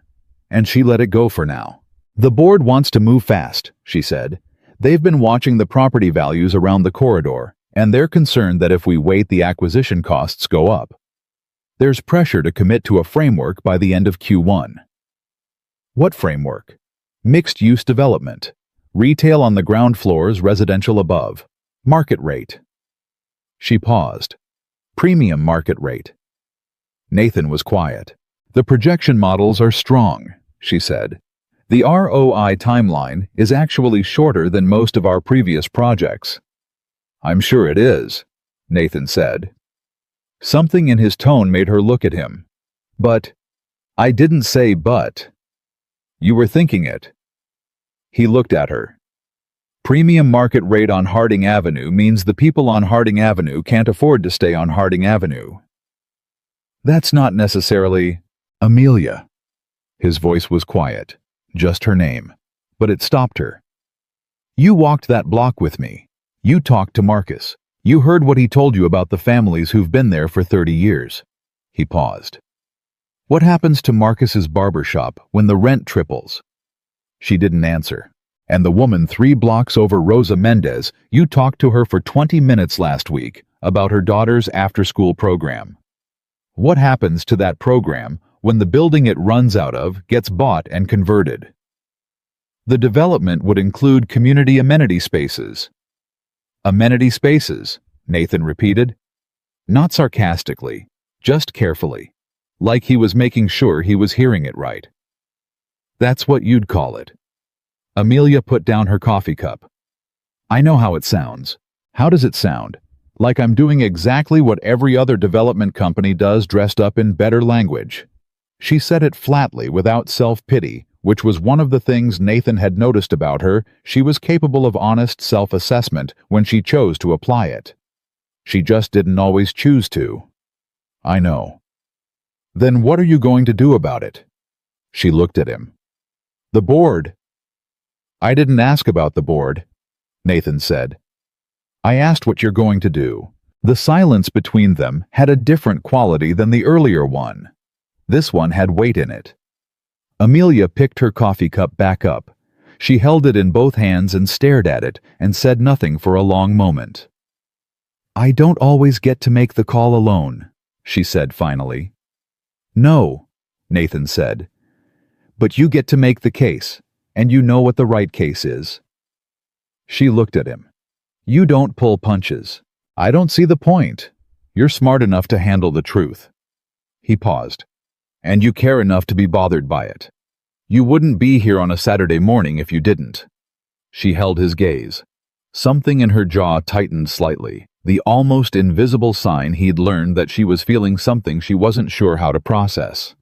and she let it go for now. The board wants to move fast, she said. They've been watching the property values around the corridor, and they're concerned that if we wait, the acquisition costs go up. There's pressure to commit to a framework by the end of Q1. What framework? Mixed-use development. Retail on the ground floors, residential above. Market rate. She paused. Premium market rate. Nathan was quiet. The projection models are strong, she said. The ROI timeline is actually shorter than most of our previous projects. I'm sure it is, Nathan said. Something in his tone made her look at him. But, I didn't say but. You were thinking it. He looked at her. Premium market rate on Harding Avenue means the people on Harding Avenue can't afford to stay on Harding Avenue. That's not necessarily Amelia. His voice was quiet, just her name, but it stopped her. You walked that block with me. You talked to Marcus. You heard what he told you about the families who've been there for 30 years. He paused. What happens to Marcus's barber shop when the rent triples? She didn't answer. And the woman 3 blocks over, Rosa Mendez, you talked to her for 20 minutes last week about her daughter's after-school program. What happens to that program when the building it runs out of gets bought and converted? The development would include community amenity spaces. Amenity spaces, Nathan repeated. Not sarcastically, just carefully, like he was making sure he was hearing it right. That's what you'd call it. Amelia put down her coffee cup. I know how it sounds. How does it sound? Like I'm doing exactly what every other development company does, dressed up in better language. She said it flatly, without self-pity, which was one of the things Nathan had noticed about her. She was capable of honest self-assessment when she chose to apply it. She just didn't always choose to. I know. Then what are you going to do about it? She looked at him. The board. I didn't ask about the board, Nathan said. I asked what you're going to do. The silence between them had a different quality than the earlier one. This one had weight in it. Amelia picked her coffee cup back up. She held it in both hands and stared at it and said nothing for a long moment. I don't always get to make the call alone, she said finally. No, Nathan said. But you get to make the case, and you know what the right case is. She looked at him. You don't pull punches. I don't see the point. You're smart enough to handle the truth. He paused. And you care enough to be bothered by it. You wouldn't be here on a Saturday morning if you didn't. She held his gaze. Something in her jaw tightened slightly, the almost invisible sign he'd learned that she was feeling something she wasn't sure how to process.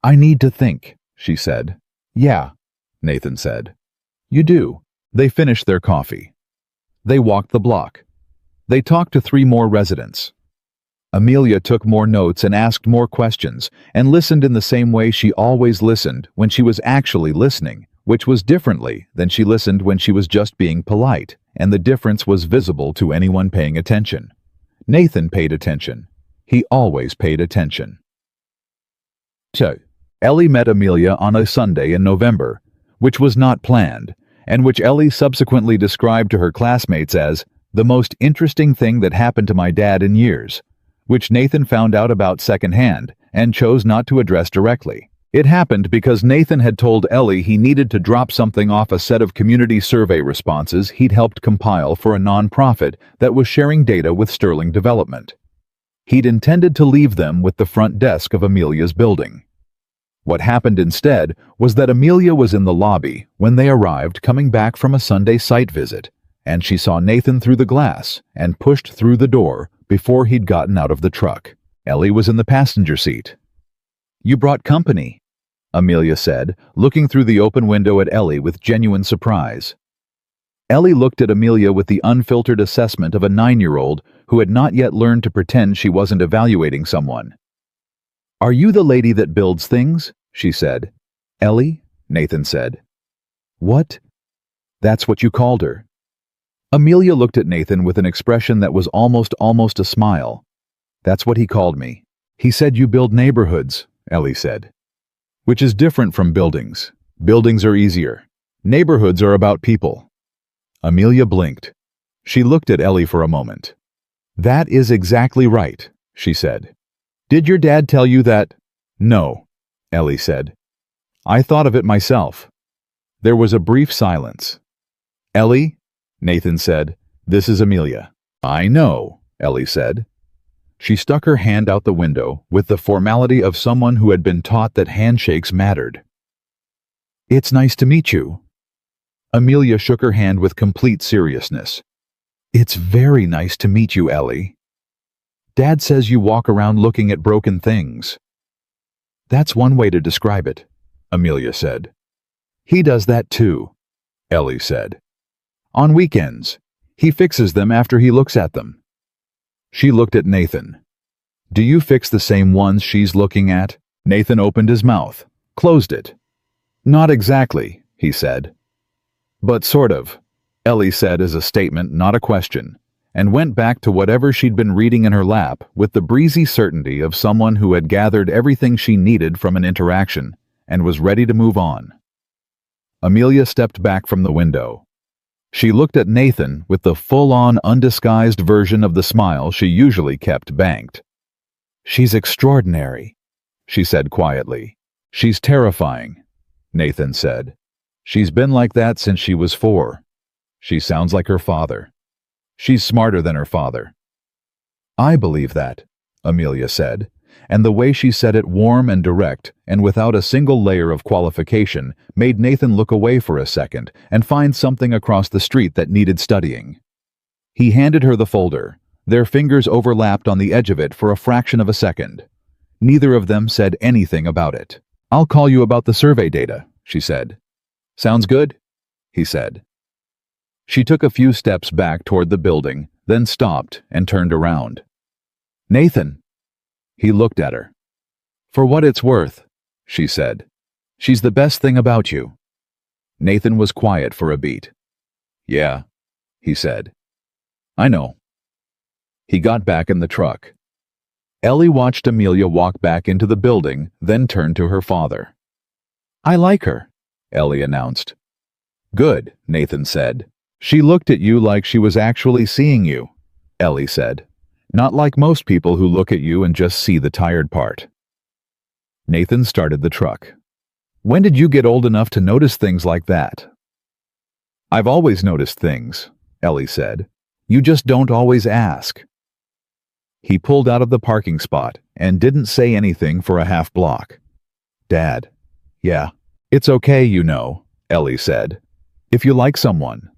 I need to think, she said. Yeah, Nathan said. You do. They finished their coffee. They walked the block. They talked to 3 more residents. Amelia took more notes and asked more questions and listened in the same way she always listened when she was actually listening, which was differently than she listened when she was just being polite, and the difference was visible to anyone paying attention. Nathan paid attention. He always paid attention. 2. Ellie met Amelia on a Sunday in November, which was not planned, and which Ellie subsequently described to her classmates as the most interesting thing that happened to my dad in years, which Nathan found out about secondhand and chose not to address directly. It happened because Nathan had told Ellie he needed to drop something off a set of community survey responses he'd helped compile for a nonprofit that was sharing data with Sterling Development. He'd intended to leave them with the front desk of Amelia's building. What happened instead was that Amelia was in the lobby when they arrived, coming back from a Sunday site visit, and she saw Nathan through the glass and pushed through the door before he'd gotten out of the truck. Ellie was in the passenger seat. You brought company, Amelia said, looking through the open window at Ellie with genuine surprise. Ellie looked at Amelia with the unfiltered assessment of a 9-year-old who had not yet learned to pretend she wasn't evaluating someone. Are you the lady that builds things? She said. Ellie? Nathan said. What? That's what you called her. Amelia looked at Nathan with an expression that was almost a smile. That's what he called me. He said you build neighborhoods, Ellie said. Which is different from buildings. Buildings are easier. Neighborhoods are about people. Amelia blinked. She looked at Ellie for a moment. That is exactly right, she said. Did your dad tell you that? No, Ellie said. I thought of it myself. There was a brief silence. Ellie, Nathan said, this is Amelia. I know, Ellie said. She stuck her hand out the window with the formality of someone who had been taught that handshakes mattered. It's nice to meet you. Amelia shook her hand with complete seriousness. It's very nice to meet you, Ellie. Dad says you walk around looking at broken things. That's one way to describe it, Amelia said. He does that too, Ellie said. On weekends, he fixes them after he looks at them. She looked at Nathan. Do you fix the same ones she's looking at? Nathan opened his mouth, closed it. Not exactly, he said. But sort of, Ellie said as a statement, not a question, and went back to whatever she'd been reading in her lap with the breezy certainty of someone who had gathered everything she needed from an interaction and was ready to move on. Amelia stepped back from the window. She looked at Nathan with the full-on, undisguised version of the smile she usually kept banked. She's extraordinary, she said quietly. She's terrifying, Nathan said. She's been like that since she was 4. She sounds like her father. She's smarter than her father. I believe that, Amelia said, and the way she said it, warm and direct and without a single layer of qualification, made Nathan look away for a second and find something across the street that needed studying. He handed her the folder. Their fingers overlapped on the edge of it for a fraction of a second. Neither of them said anything about it. I'll call you about the survey data, she said. Sounds good? He said. She took a few steps back toward the building, then stopped and turned around. Nathan. He looked at her. For what it's worth, she said. She's the best thing about you. Nathan was quiet for a beat. Yeah, he said. I know. He got back in the truck. Ellie watched Amelia walk back into the building, then turned to her father. I like her, Ellie announced. Good, Nathan said. She looked at you like she was actually seeing you, Ellie said. Not like most people who look at you and just see the tired part. Nathan started the truck. When did you get old enough to notice things like that? I've always noticed things, Ellie said. You just don't always ask. He pulled out of the parking spot and didn't say anything for a half block. Dad. Yeah. It's okay, you know, Ellie said. If you like someone.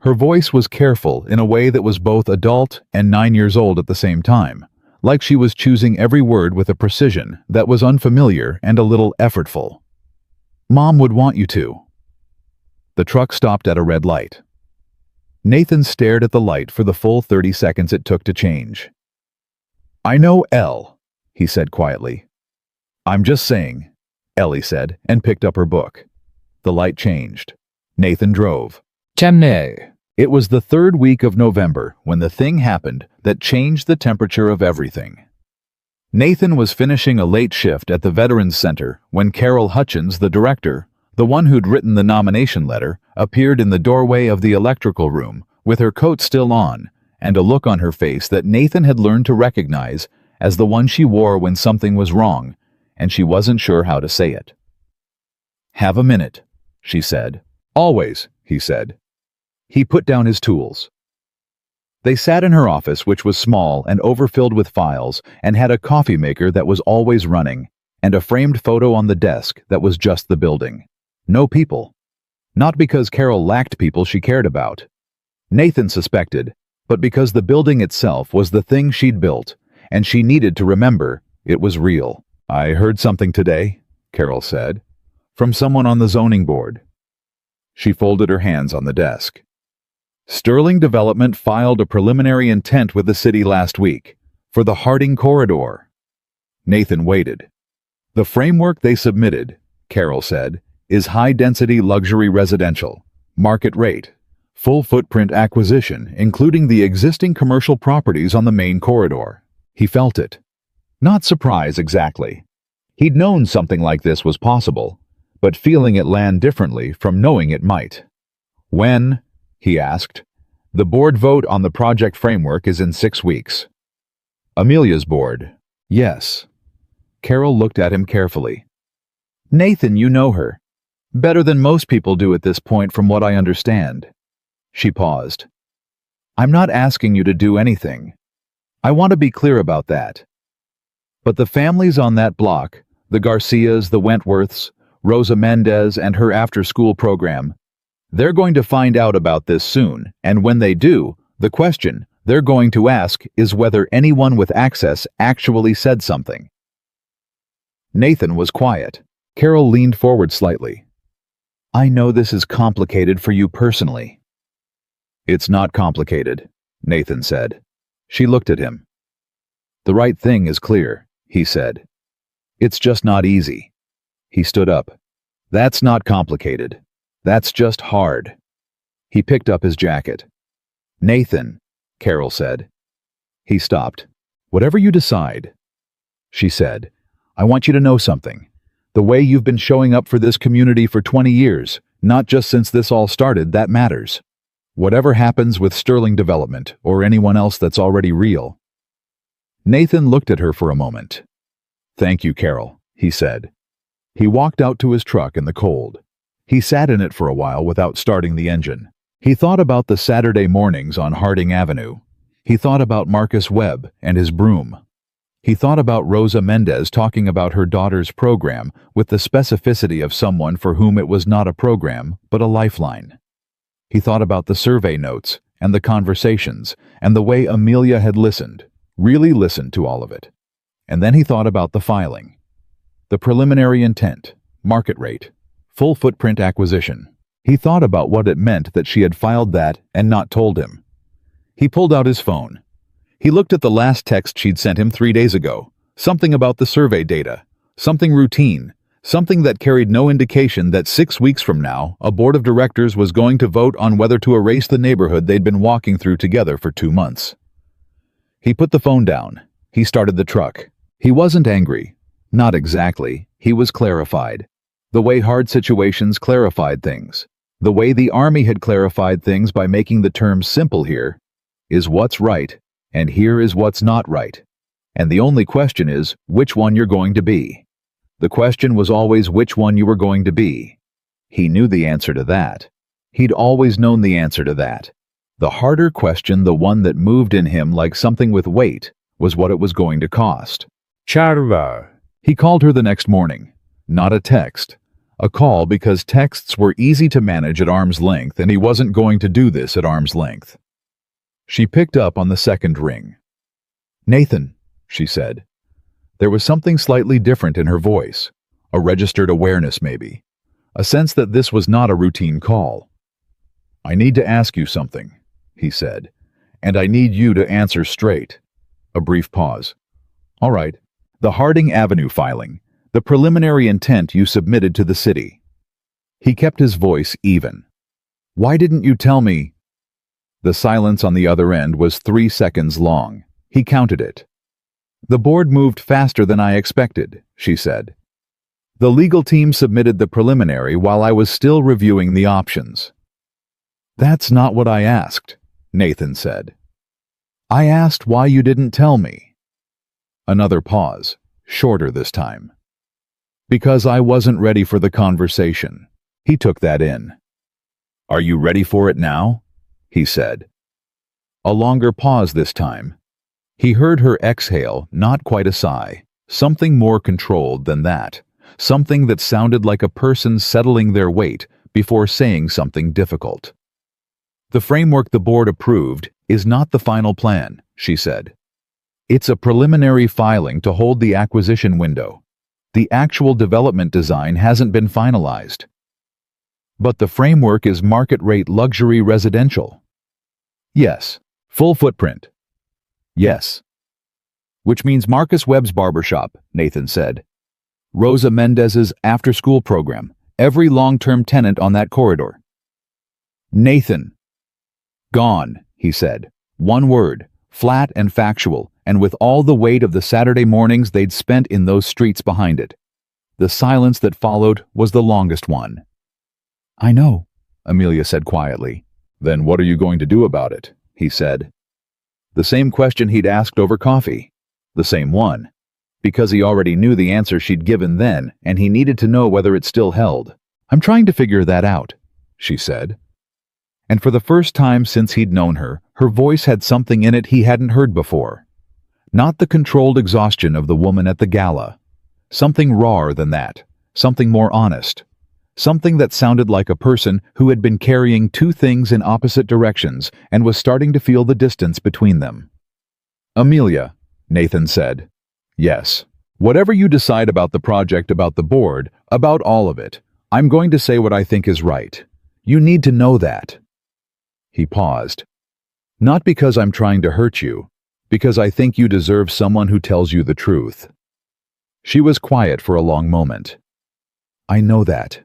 Her voice was careful in a way that was both adult and 9 years old at the same time, like she was choosing every word with a precision that was unfamiliar and a little effortful. Mom would want you to. The truck stopped at a red light. Nathan stared at the light for the full 30 seconds it took to change. I know Elle, he said quietly. I'm just saying, Ellie said, and picked up her book. The light changed. Nathan drove. Temne. It was the 3rd week of November when the thing happened that changed the temperature of everything. Nathan was finishing a late shift at the Veterans Center when Carol Hutchins, the director, the one who'd written the nomination letter, appeared in the doorway of the electrical room with her coat still on and a look on her face that Nathan had learned to recognize as the one she wore when something was wrong and she wasn't sure how to say it. Have a minute, she said. Always, he said. He put down his tools. They sat in her office, which was small and overfilled with files, and had a coffee maker that was always running, and a framed photo on the desk that was just the building. No people. Not because Carol lacked people she cared about. Nathan suspected, but because the building itself was the thing she'd built, and she needed to remember it was real. I heard something today, Carol said, from someone on the zoning board. She folded her hands on the desk. Sterling Development filed a preliminary intent with the city last week for the Harding Corridor. Nathan waited. The framework they submitted, Carol said, is high-density luxury residential, market rate, full footprint acquisition, including the existing commercial properties on the main corridor. He felt it. Not surprise exactly. He'd known something like this was possible, but feeling it land differently from knowing it might. When, he asked, the board vote on the project framework is in 6 weeks. Amelia's board. Yes. Carol looked at him carefully. Nathan, you know her. Better than most people do at this point from what I understand. She paused. I'm not asking you to do anything. I want to be clear about that. But the families on that block, the Garcias, the Wentworths, Rosa Mendez and her after-school program, they're going to find out about this soon, and when they do, the question they're going to ask is whether anyone with access actually said something. Nathan was quiet. Carol leaned forward slightly. I know this is complicated for you personally. It's not complicated, Nathan said. She looked at him. The right thing is clear, he said. It's just not easy. He stood up. That's not complicated. That's just hard. He picked up his jacket. Nathan, Carol said. He stopped. Whatever you decide, she said. I want you to know something. The way you've been showing up for this community for 20 years, not just since this all started, that matters. Whatever happens with Sterling Development or anyone else that's already real. Nathan looked at her for a moment. Thank you, Carol, he said. He walked out to his truck in the cold. He sat in it for a while without starting the engine. He thought about the Saturday mornings on Harding Avenue. He thought about Marcus Webb and his broom. He thought about Rosa Mendez talking about her daughter's program with the specificity of someone for whom it was not a program, but a lifeline. He thought about the survey notes and the conversations and the way Amelia had listened, really listened to all of it. And then he thought about the filing. The preliminary intent, market rate, full footprint acquisition. He thought about what it meant that she had filed that and not told him. He pulled out his phone. He looked at the last text she'd sent him 3 days ago, something about the survey data, something routine, something that carried no indication that 6 weeks from now, a board of directors was going to vote on whether to erase the neighborhood they'd been walking through together for 2 months. He put the phone down. He started the truck. He wasn't angry. Not exactly. He was clarified. The way hard situations clarified things. The way the Army had clarified things by making the terms simple here is what's right, and here is what's not right. And the only question is which one you're going to be. The question was always which one you were going to be. He knew the answer to that. He'd always known the answer to that. The harder question, the one that moved in him like something with weight, was what it was going to cost. Charva. He called her the next morning. Not a text. A call because texts were easy to manage at arm's length, and he wasn't going to do this at arm's length. She picked up on the second ring. Nathan, she said. There was something slightly different in her voice. A registered awareness, maybe. A sense that this was not a routine call. I need to ask you something, he said, and I need you to answer straight. A brief pause. All right. The Harding Avenue filing. The preliminary intent you submitted to the city. He kept his voice even. Why didn't you tell me? The silence on the other end was 3 seconds long. He counted it. The board moved faster than I expected, she said. The legal team submitted the preliminary while I was still reviewing the options. That's not what I asked, Nathan said. I asked why you didn't tell me. Another pause, shorter this time. Because I wasn't ready for the conversation. He took that in. Are you ready for it now? He said. A longer pause this time. He heard her exhale, not quite a sigh, something more controlled than that, something that sounded like a person settling their weight before saying something difficult. The framework the board approved is not the final plan, she said. It's a preliminary filing to hold the acquisition window. The actual development design hasn't been finalized. But the framework is market-rate luxury residential. Yes. Full footprint. Yes. Which means Marcus Webb's barbershop, Nathan said. Rosa Mendez's after-school program. Every long-term tenant on that corridor. Nathan. Gone, he said. One word, flat and factual, and with all the weight of the Saturday mornings they'd spent in those streets behind it. The silence that followed was the longest one. I know, Amelia said quietly. Then what are you going to do about it? He said. The same question he'd asked over coffee. The same one. Because he already knew the answer she'd given then, and he needed to know whether it still held. I'm trying to figure that out, she said. And for the first time since he'd known her, her voice had something in it he hadn't heard before. Not the controlled exhaustion of the woman at the gala. Something rawer than that. Something more honest. Something that sounded like a person who had been carrying two things in opposite directions and was starting to feel the distance between them. "Amelia," Nathan said. "Yes. Whatever you decide about the project, about the board, about all of it, I'm going to say what I think is right. You need to know that." He paused. "Not because I'm trying to hurt you, because I think you deserve someone who tells you the truth." She was quiet for a long moment. "I know that,"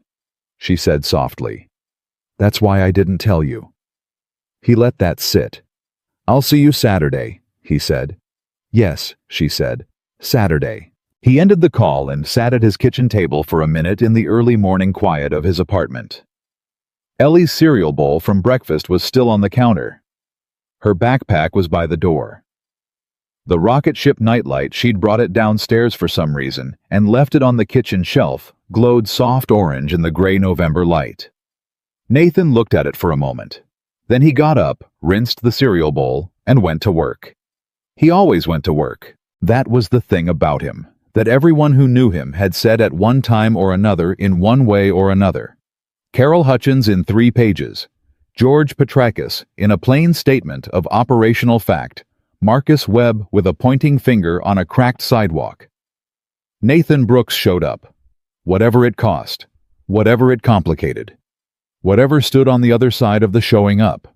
she said softly. "That's why I didn't tell you." He let that sit. "I'll see you Saturday," he said. "Yes," she said. "Saturday." He ended the call and sat at his kitchen table for a minute in the early morning quiet of his apartment. Ellie's cereal bowl from breakfast was still on the counter. Her backpack was by the door. The rocket ship nightlight, she'd brought it downstairs for some reason and left it on the kitchen shelf, glowed soft orange in the gray November light. Nathan looked at it for a moment. Then he got up, rinsed the cereal bowl, and went to work. He always went to work. That was the thing about him, that everyone who knew him had said at one time or another in one way or another. Carol Hutchins in 3 pages. George Petrakis in a plain statement of operational fact. Marcus Webb with a pointing finger on a cracked sidewalk. Nathan Brooks showed up. Whatever it cost. Whatever it complicated. Whatever stood on the other side of the showing up.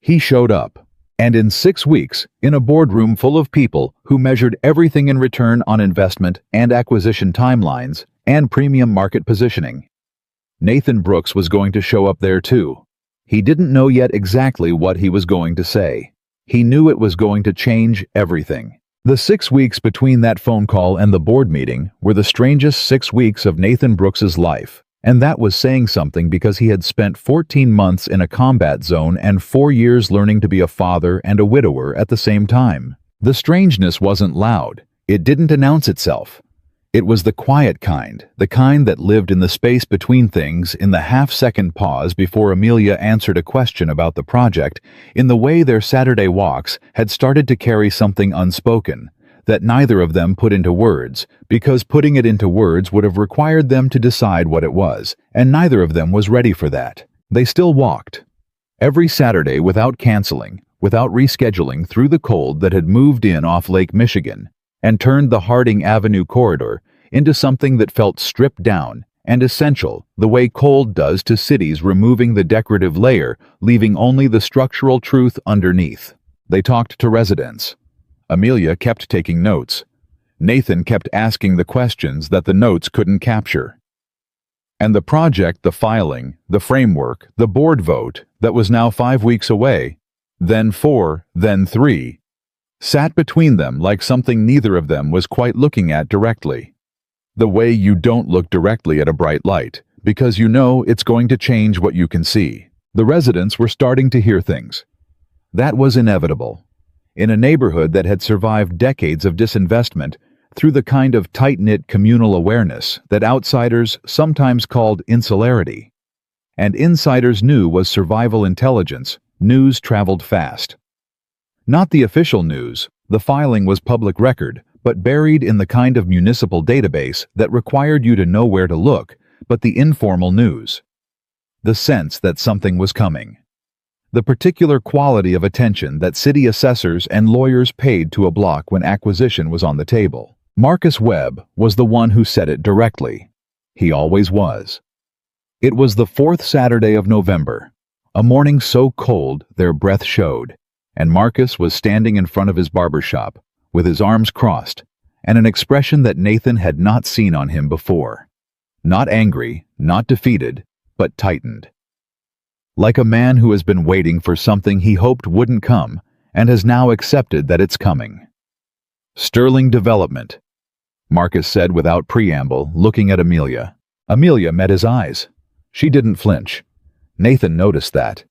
He showed up. And in 6 weeks, in a boardroom full of people who measured everything in return on investment and acquisition timelines and premium market positioning. Nathan Brooks was going to show up there too. He didn't know yet exactly what he was going to say. He knew it was going to change everything. The 6 weeks between that phone call and the board meeting were the strangest 6 weeks of Nathan Brooks's life. And that was saying something because he had spent 14 months in a combat zone and 4 years learning to be a father and a widower at the same time. The strangeness wasn't loud. It didn't announce itself. It was the quiet kind, the kind that lived in the space between things, in the half-second pause before Amelia answered a question about the project, in the way their Saturday walks had started to carry something unspoken, that neither of them put into words, because putting it into words would have required them to decide what it was, and neither of them was ready for that. They still walked. Every Saturday without canceling, without rescheduling, through the cold that had moved in off Lake Michigan, and turned the Harding Avenue corridor into something that felt stripped down and essential, the way cold does to cities, removing the decorative layer, leaving only the structural truth underneath. They talked to residents. Amelia kept taking notes. Nathan kept asking the questions that the notes couldn't capture. And the project, the filing, the framework, the board vote that was now 5 weeks away, then 4, then 3, sat between them like something neither of them was quite looking at directly. The way you don't look directly at a bright light, because you know it's going to change what you can see. The residents were starting to hear things. That was inevitable. In a neighborhood that had survived decades of disinvestment through the kind of tight-knit communal awareness that outsiders sometimes called insularity. And insiders knew was survival intelligence, news traveled fast. Not the official news, the filing was public record, but buried in the kind of municipal database that required you to know where to look, but the informal news. The sense that something was coming. The particular quality of attention that city assessors and lawyers paid to a block when acquisition was on the table. Marcus Webb was the one who said it directly. He always was. It was the 4th Saturday of November, a morning so cold their breath showed, and Marcus was standing in front of his barber shop, with his arms crossed, and an expression that Nathan had not seen on him before. Not angry, not defeated, but tightened. Like a man who has been waiting for something he hoped wouldn't come, and has now accepted that it's coming. "Sterling development," Marcus said without preamble, looking at Amelia. Amelia met his eyes. She didn't flinch. Nathan noticed that.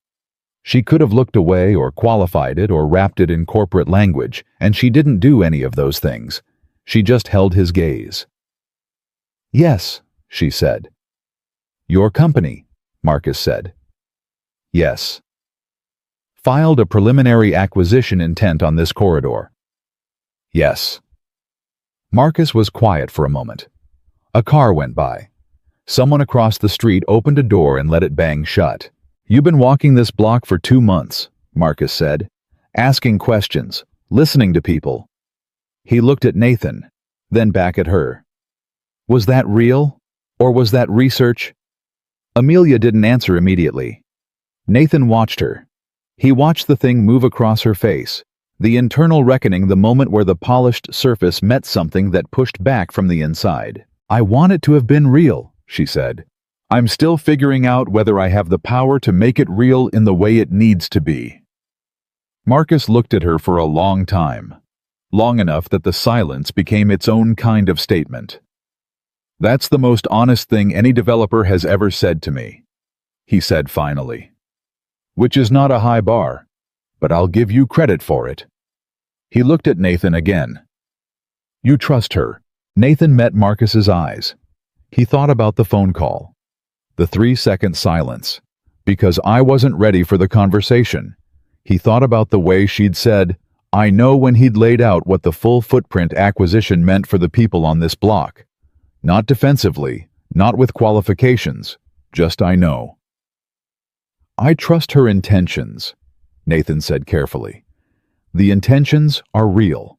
She could have looked away or qualified it or wrapped it in corporate language, and she didn't do any of those things. She just held his gaze. "Yes," she said. "Your company," Marcus said. "Yes." Filed a preliminary acquisition intent on this corridor. Yes. Marcus was quiet for a moment. A car went by. Someone across the street opened a door and let it bang shut. You've been walking this block for 2 months, Marcus said, asking questions, listening to people. He looked at Nathan, then back at her. Was that real? Or was that research? Amelia didn't answer immediately. Nathan watched her. He watched the thing move across her face, the internal reckoning, the moment where the polished surface met something that pushed back from the inside. I want it to have been real, she said. I'm still figuring out whether I have the power to make it real in the way it needs to be. Marcus looked at her for a long time, long enough that the silence became its own kind of statement. That's the most honest thing any developer has ever said to me, he said finally. Which is not a high bar, but I'll give you credit for it. He looked at Nathan again. You trust her. Nathan met Marcus's eyes. He thought about the phone call. The 3-second silence. Because I wasn't ready for the conversation. He thought about the way she'd said, I know, when he'd laid out what the full footprint acquisition meant for the people on this block. Not defensively, not with qualifications, just I know. I trust her intentions, Nathan said carefully. The intentions are real.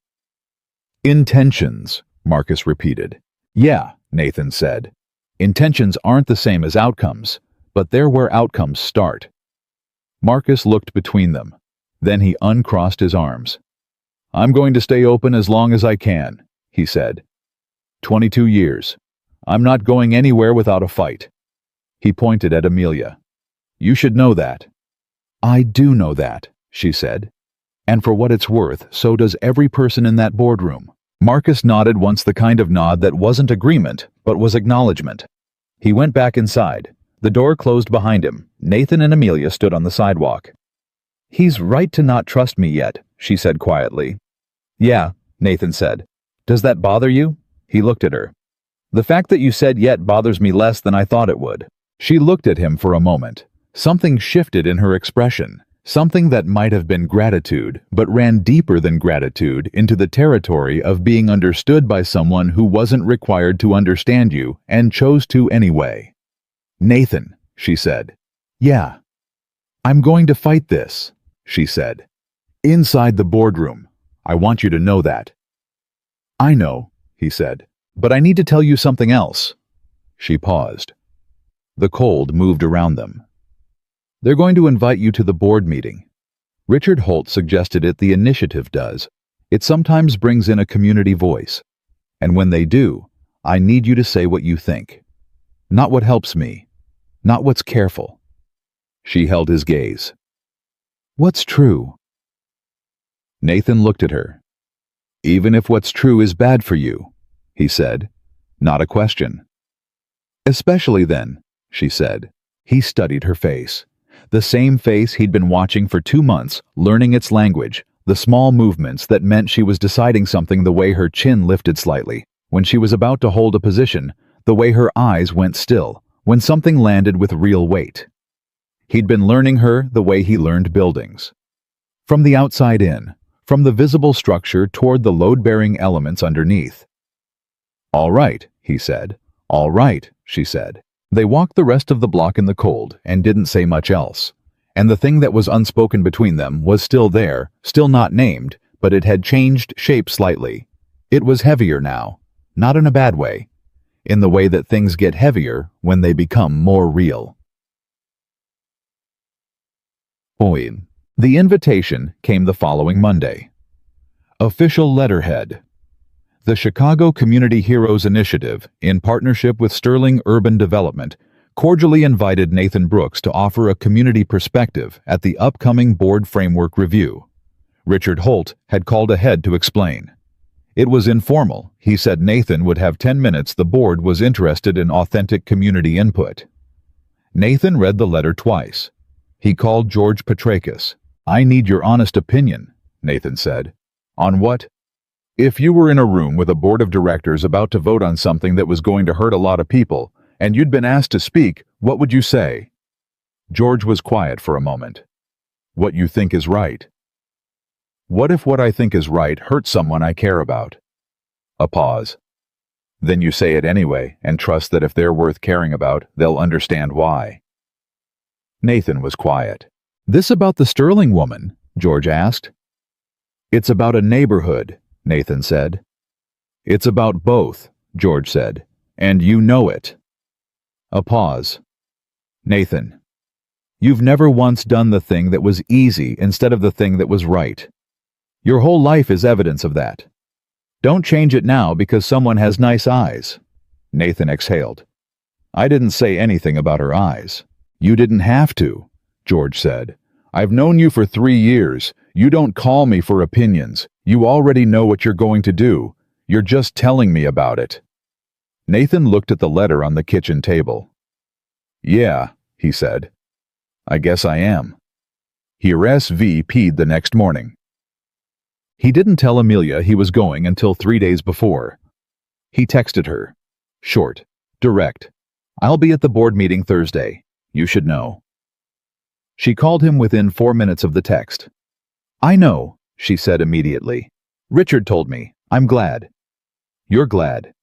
Intentions, Marcus repeated. Yeah, Nathan said. Intentions aren't the same as outcomes, but they're where outcomes start. Marcus looked between them. Then he uncrossed his arms. I'm going to stay open as long as I can, he said. 22 years. I'm not going anywhere without a fight. He pointed at Amelia. You should know that. I do know that, she said. And for what it's worth, so does every person in that boardroom. Marcus nodded once, the kind of nod that wasn't agreement, but was acknowledgement. He went back inside. The door closed behind him. Nathan and Amelia stood on the sidewalk. He's right to not trust me yet, she said quietly. Yeah, Nathan said. Does that bother you? He looked at her. The fact that you said yet bothers me less than I thought it would. She looked at him for a moment. Something shifted in her expression. Something that might have been gratitude, but ran deeper than gratitude into the territory of being understood by someone who wasn't required to understand you and chose to anyway. Nathan, she said. Yeah. I'm going to fight this, she said. Inside the boardroom. I want you to know that. I know, he said, but I need to tell you something else. She paused. The cold moved around them. They're going to invite you to the board meeting. Richard Holt suggested it. The initiative does. It sometimes brings in a community voice. And when they do, I need you to say what you think. Not what helps me. Not what's careful. She held his gaze. What's true? Nathan looked at her. Even if what's true is bad for you, he said. Not a question. Especially then, she said. He studied her face. The same face he'd been watching for 2 months, learning its language, the small movements that meant she was deciding something, the way her chin lifted slightly when she was about to hold a position, the way her eyes went still when something landed with real weight. He'd been learning her the way he learned buildings. From the outside in, from the visible structure toward the load-bearing elements underneath. All right, he said. All right, she said. They walked the rest of the block in the cold and didn't say much else. And the thing that was unspoken between them was still there, still not named, but it had changed shape slightly. It was heavier now, not in a bad way, in the way that things get heavier when they become more real. Poem. The invitation came the following Monday. Official letterhead. The Chicago Community Heroes Initiative, in partnership with Sterling Urban Development, cordially invited Nathan Brooks to offer a community perspective at the upcoming board framework review. Richard Holt had called ahead to explain. It was informal. He said Nathan would have 10 minutes. The board was interested in authentic community input. Nathan read the letter twice. He called George Petrakis. I need your honest opinion, Nathan said. On what? If you were in a room with a board of directors about to vote on something that was going to hurt a lot of people, and you'd been asked to speak, what would you say? George was quiet for a moment. What you think is right. What if what I think is right hurts someone I care about? A pause. Then you say it anyway and trust that if they're worth caring about, they'll understand why. Nathan was quiet. This about the Sterling woman? George asked. It's about a neighborhood, Nathan said. It's about both, George said, and you know it. A pause. Nathan, you've never once done the thing that was easy instead of the thing that was right. Your whole life is evidence of that. Don't change it now because someone has nice eyes. Nathan exhaled. I didn't say anything about her eyes. You didn't have to, George said. I've known you for 3 years. You don't call me for opinions. You already know what you're going to do. You're just telling me about it. Nathan looked at the letter on the kitchen table. Yeah, he said. I guess I am. He RSVP'd the next morning. He didn't tell Amelia he was going until 3 days before. He texted her. Short, direct. I'll be at the board meeting Thursday. You should know. She called him within 4 minutes of the text. I know, she said immediately. Richard told me. I'm glad. You're glad.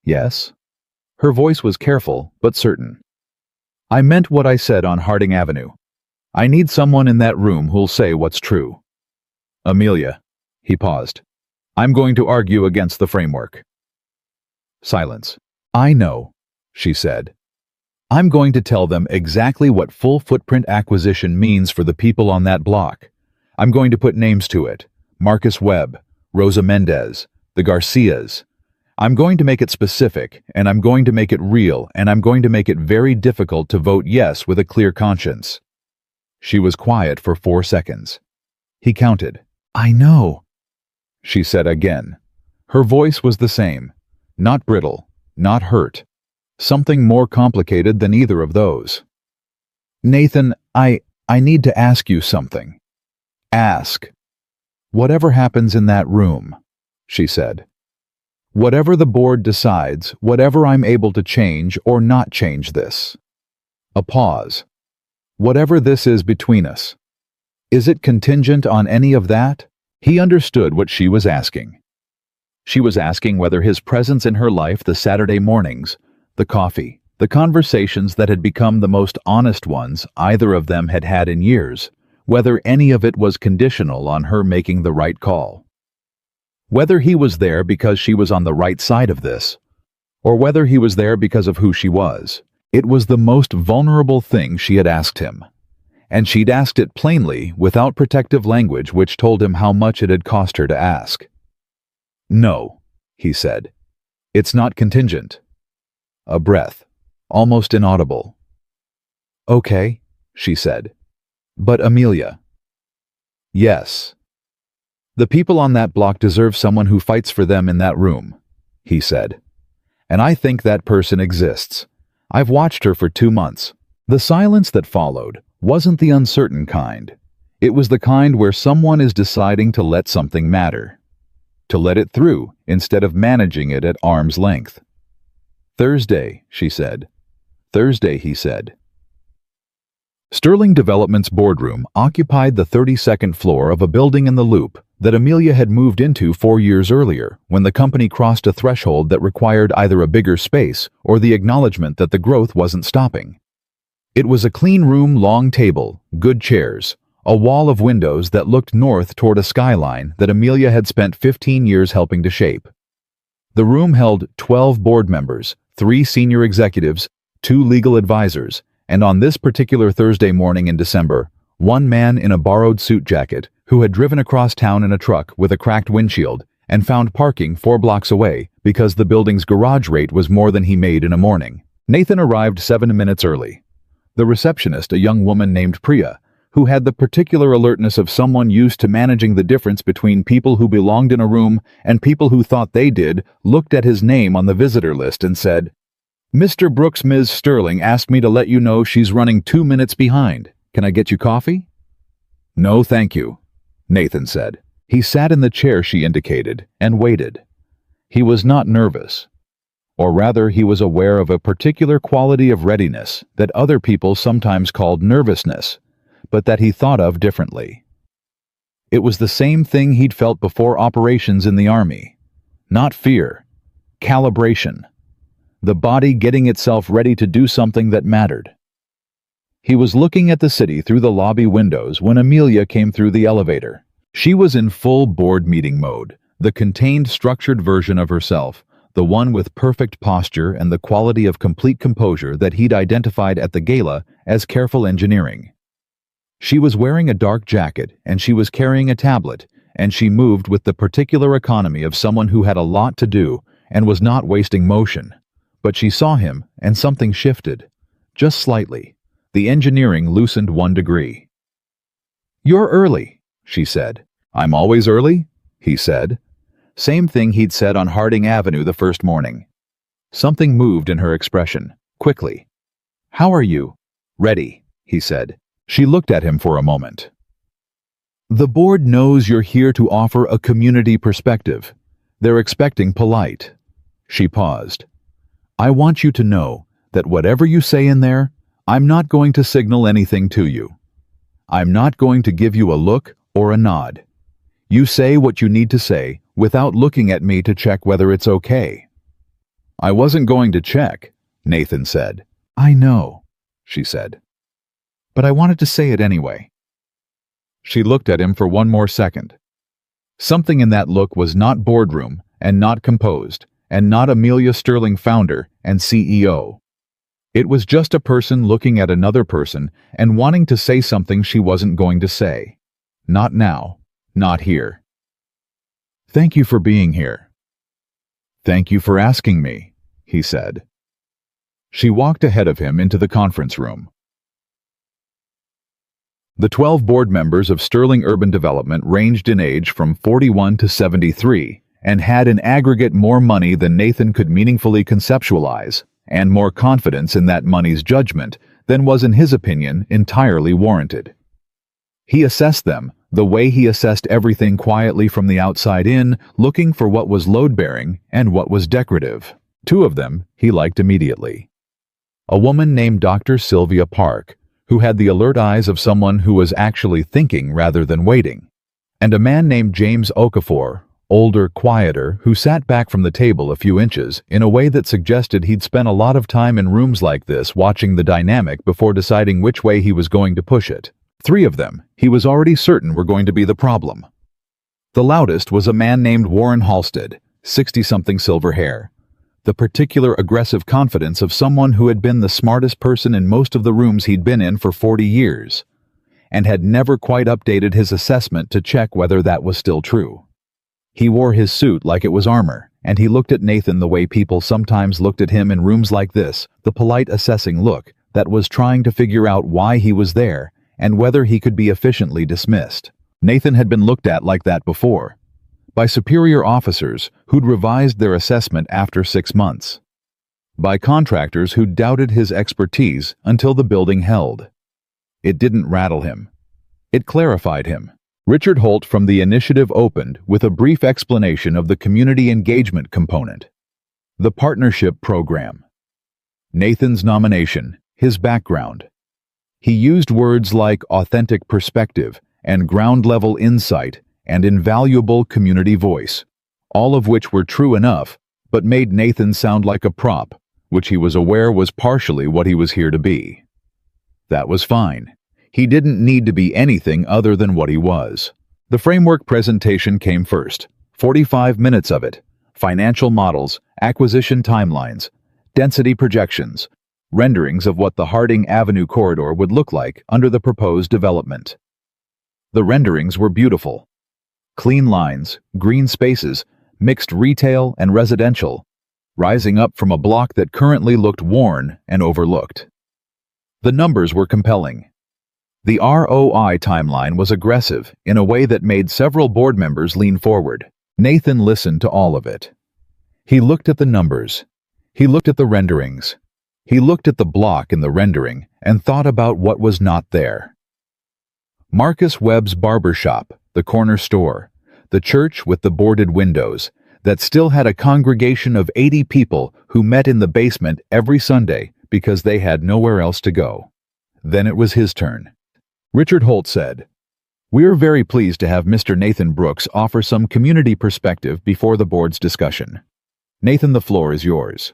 Yes. Her voice was careful, but certain. I meant what I said on Harding Avenue. I need someone in that room who'll say what's true. Amelia. He paused. I'm going to argue against the framework. Silence. I know, she said. I'm going to tell them exactly what full footprint acquisition means for the people on that block. I'm going to put names to it. Marcus Webb, Rosa Mendez, the Garcias. I'm going to make it specific, and I'm going to make it real, and I'm going to make it very difficult to vote yes with a clear conscience. She was quiet for 4 seconds. He counted. I know, she said again. Her voice was the same. Not brittle, not hurt. Something more complicated than either of those. Nathan, I need to ask you something. Ask. Whatever happens in that room, she said. Whatever the board decides, whatever I'm able to change or not change this. A pause. Whatever this is between us. Is it contingent on any of that? He understood what she was asking. She was asking whether his presence in her life the Saturday mornings, the coffee, the conversations that had become the most honest ones either of them had had in years, whether any of it was conditional on her making the right call. Whether he was there because she was on the right side of this, or whether he was there because of who she was, it was the most vulnerable thing she had asked him. And she'd asked it plainly, without protective language which told him how much it had cost her to ask. No, he said. It's not contingent. A breath, almost inaudible. Okay, she said. But Amelia. Yes. The people on that block deserve someone who fights for them in that room, he said. And I think that person exists. I've watched her for 2 months. The silence that followed wasn't the uncertain kind. It was the kind where someone is deciding to let something matter. To let it through instead of managing it at arm's length. Thursday, she said. Thursday, he said. Sterling Development's boardroom occupied the 32nd floor of a building in the Loop that Amelia had moved into 4 years earlier when the company crossed a threshold that required either a bigger space or the acknowledgement that the growth wasn't stopping. It was a clean room, long table, good chairs, a wall of windows that looked north toward a skyline that Amelia had spent 15 years helping to shape. The room held 12 board members, 3 senior executives, 2 legal advisors, and on this particular Thursday morning in December, 1 man in a borrowed suit jacket who had driven across town in a truck with a cracked windshield and found parking 4 blocks away because the building's garage rate was more than he made in a morning. Nathan arrived 7 minutes early. The receptionist, a young woman named Priya, who had the particular alertness of someone used to managing the difference between people who belonged in a room and people who thought they did, looked at his name on the visitor list and said, Mr. Brooks, Ms. Sterling asked me to let you know she's running 2 minutes behind. Can I get you coffee? No, thank you, Nathan said. He sat in the chair she indicated and waited. He was not nervous. Or rather, he was aware of a particular quality of readiness that other people sometimes called nervousness, but that he thought of differently. It was the same thing he'd felt before operations in the army. Not fear, calibration. The body getting itself ready to do something that mattered. He was looking at the city through the lobby windows when Amelia came through the elevator. She was in full board meeting mode, the contained, structured version of herself, the one with perfect posture and the quality of complete composure that he'd identified at the gala as careful engineering. She was wearing a dark jacket, and she was carrying a tablet, and she moved with the particular economy of someone who had a lot to do and was not wasting motion. But she saw him, and something shifted. Just slightly. The engineering loosened 1 degree. "You're early," she said. "I'm always early," he said. Same thing he'd said on Harding Avenue the first morning. Something moved in her expression, quickly. "How are you?" "Ready," he said. She looked at him for a moment. "The board knows you're here to offer a community perspective. They're expecting polite." She paused. "I want you to know that whatever you say in there, I'm not going to signal anything to you. I'm not going to give you a look or a nod. You say what you need to say without looking at me to check whether it's okay." "I wasn't going to check," Nathan said. "I know," she said. "But I wanted to say it anyway." She looked at him for one more second. Something in that look was not boardroom and not composed and not Amelia Sterling, founder and CEO. It was just a person looking at another person and wanting to say something she wasn't going to say. Not now. Not here. "Thank you for being here." "Thank you for asking me," he said. She walked ahead of him into the conference room. The 12 board members of Sterling Urban Development ranged in age from 41 to 73 and had in aggregate more money than Nathan could meaningfully conceptualize, and more confidence in that money's judgment than was, in his opinion, entirely warranted. He assessed them the way he assessed everything, quietly from the outside in, looking for what was load-bearing and what was decorative. 2 of them he liked immediately. A woman named Dr. Sylvia Park, who had the alert eyes of someone who was actually thinking rather than waiting, and a man named James Okafor, older, quieter, who sat back from the table a few inches in a way that suggested he'd spent a lot of time in rooms like this watching the dynamic before deciding which way he was going to push it. 3 of them he was already certain were going to be the problem. The loudest was a man named Warren Halstead, 60-something, silver hair. The particular aggressive confidence of someone who had been the smartest person in most of the rooms he'd been in for 40 years, and had never quite updated his assessment to check whether that was still true. He wore his suit like it was armor, and he looked at Nathan the way people sometimes looked at him in rooms like this, the polite, assessing look that was trying to figure out why he was there and whether he could be efficiently dismissed. Nathan had been looked at like that before, by superior officers who'd revised their assessment after 6 months, by contractors who doubted his expertise until the building held. It didn't rattle him. It clarified him. Richard Holt from the initiative opened with a brief explanation of the community engagement component, the partnership program, Nathan's nomination, his background. He used words like authentic perspective and ground-level insight and invaluable community voice, all of which were true enough, but made Nathan sound like a prop, which he was aware was partially what he was here to be. That was fine. He didn't need to be anything other than what he was. The framework presentation came first, 45 minutes of it, financial models, acquisition timelines, density projections, renderings of what the Harding Avenue corridor would look like under the proposed development. The renderings were beautiful. Clean lines, green spaces, mixed retail and residential, rising up from a block that currently looked worn and overlooked. The numbers were compelling. The ROI timeline was aggressive in a way that made several board members lean forward. Nathan listened to all of it. He looked at the numbers. He looked at the renderings. He looked at the block in the rendering and thought about what was not there. Marcus Webb's barber shop, the corner store, the church with the boarded windows, that still had a congregation of 80 people who met in the basement every Sunday because they had nowhere else to go. Then it was his turn. Richard Holt said, "We're very pleased to have Mr. Nathan Brooks offer some community perspective before the board's discussion. Nathan, the floor is yours."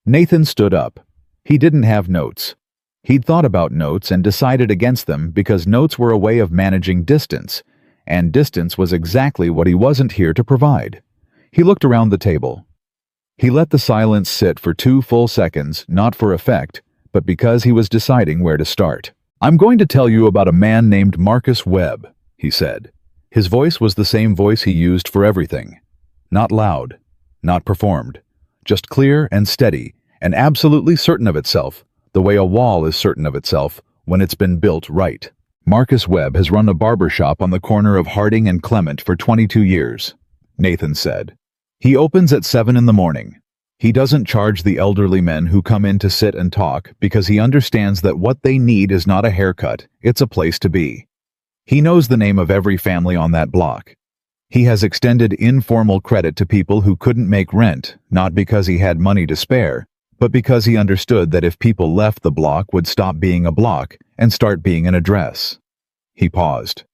Nathan stood up. He didn't have notes. He'd thought about notes and decided against them because notes were a way of managing distance, and distance was exactly what he wasn't here to provide. He looked around the table. He let the silence sit for 2 full seconds, not for effect, but because he was deciding where to start. "I'm going to tell you about a man named Marcus Webb," he said. His voice was the same voice he used for everything. Not loud, not performed, just clear and steady and absolutely certain of itself, the way a wall is certain of itself when it's been built right. "Marcus Webb has run a barber shop on the corner of Harding and Clement for 22 years, Nathan said. "He opens at 7 in the morning. He doesn't charge the elderly men who come in to sit and talk because he understands that what they need is not a haircut, it's a place to be. He knows the name of every family on that block. He has extended informal credit to people who couldn't make rent, not because he had money to spare, but because he understood that if people left, the block would stop being a block and start being an address." He paused.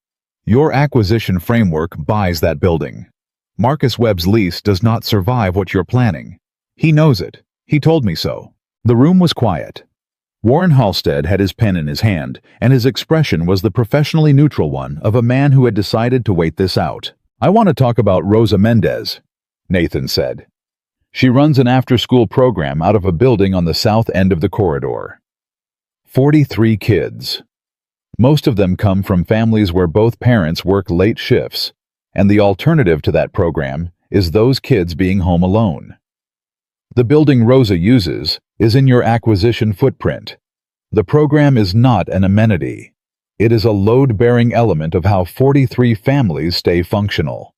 "Your acquisition framework buys that building. Marcus Webb's lease does not survive what you're planning. He knows it. He told me so." The room was quiet. Warren Halstead had his pen in his hand, and his expression was the professionally neutral one of a man who had decided to wait this out. "I want to talk about Rosa Mendez," Nathan said. "She runs an after-school program out of a building on the south end of the corridor. 43 kids. Most of them come from families where both parents work late shifts, and the alternative to that program is those kids being home alone. The building Rosa uses is in your acquisition footprint. The program is not an amenity. It is a load-bearing element of how 43 families stay functional."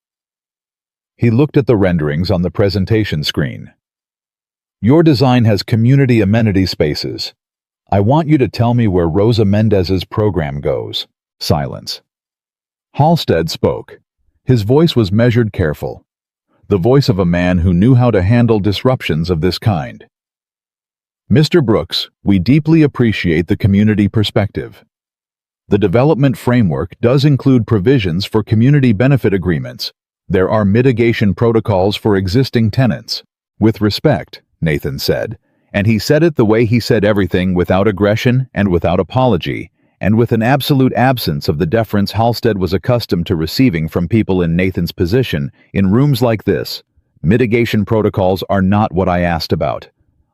He looked at the renderings on the presentation screen. "Your design has community amenity spaces. I want you to tell me where Rosa Mendez's program goes." Silence. Halstead spoke. His voice was measured, careful. The voice of a man who knew how to handle disruptions of this kind. "Mr. Brooks, we deeply appreciate the community perspective. The development framework does include provisions for community benefit agreements. There are mitigation protocols for existing tenants. With respect," Nathan said, and he said it the way he said everything, without aggression and without apology, and with an absolute absence of the deference Halstead was accustomed to receiving from people in Nathan's position in rooms like this. "Mitigation protocols are not what I asked about.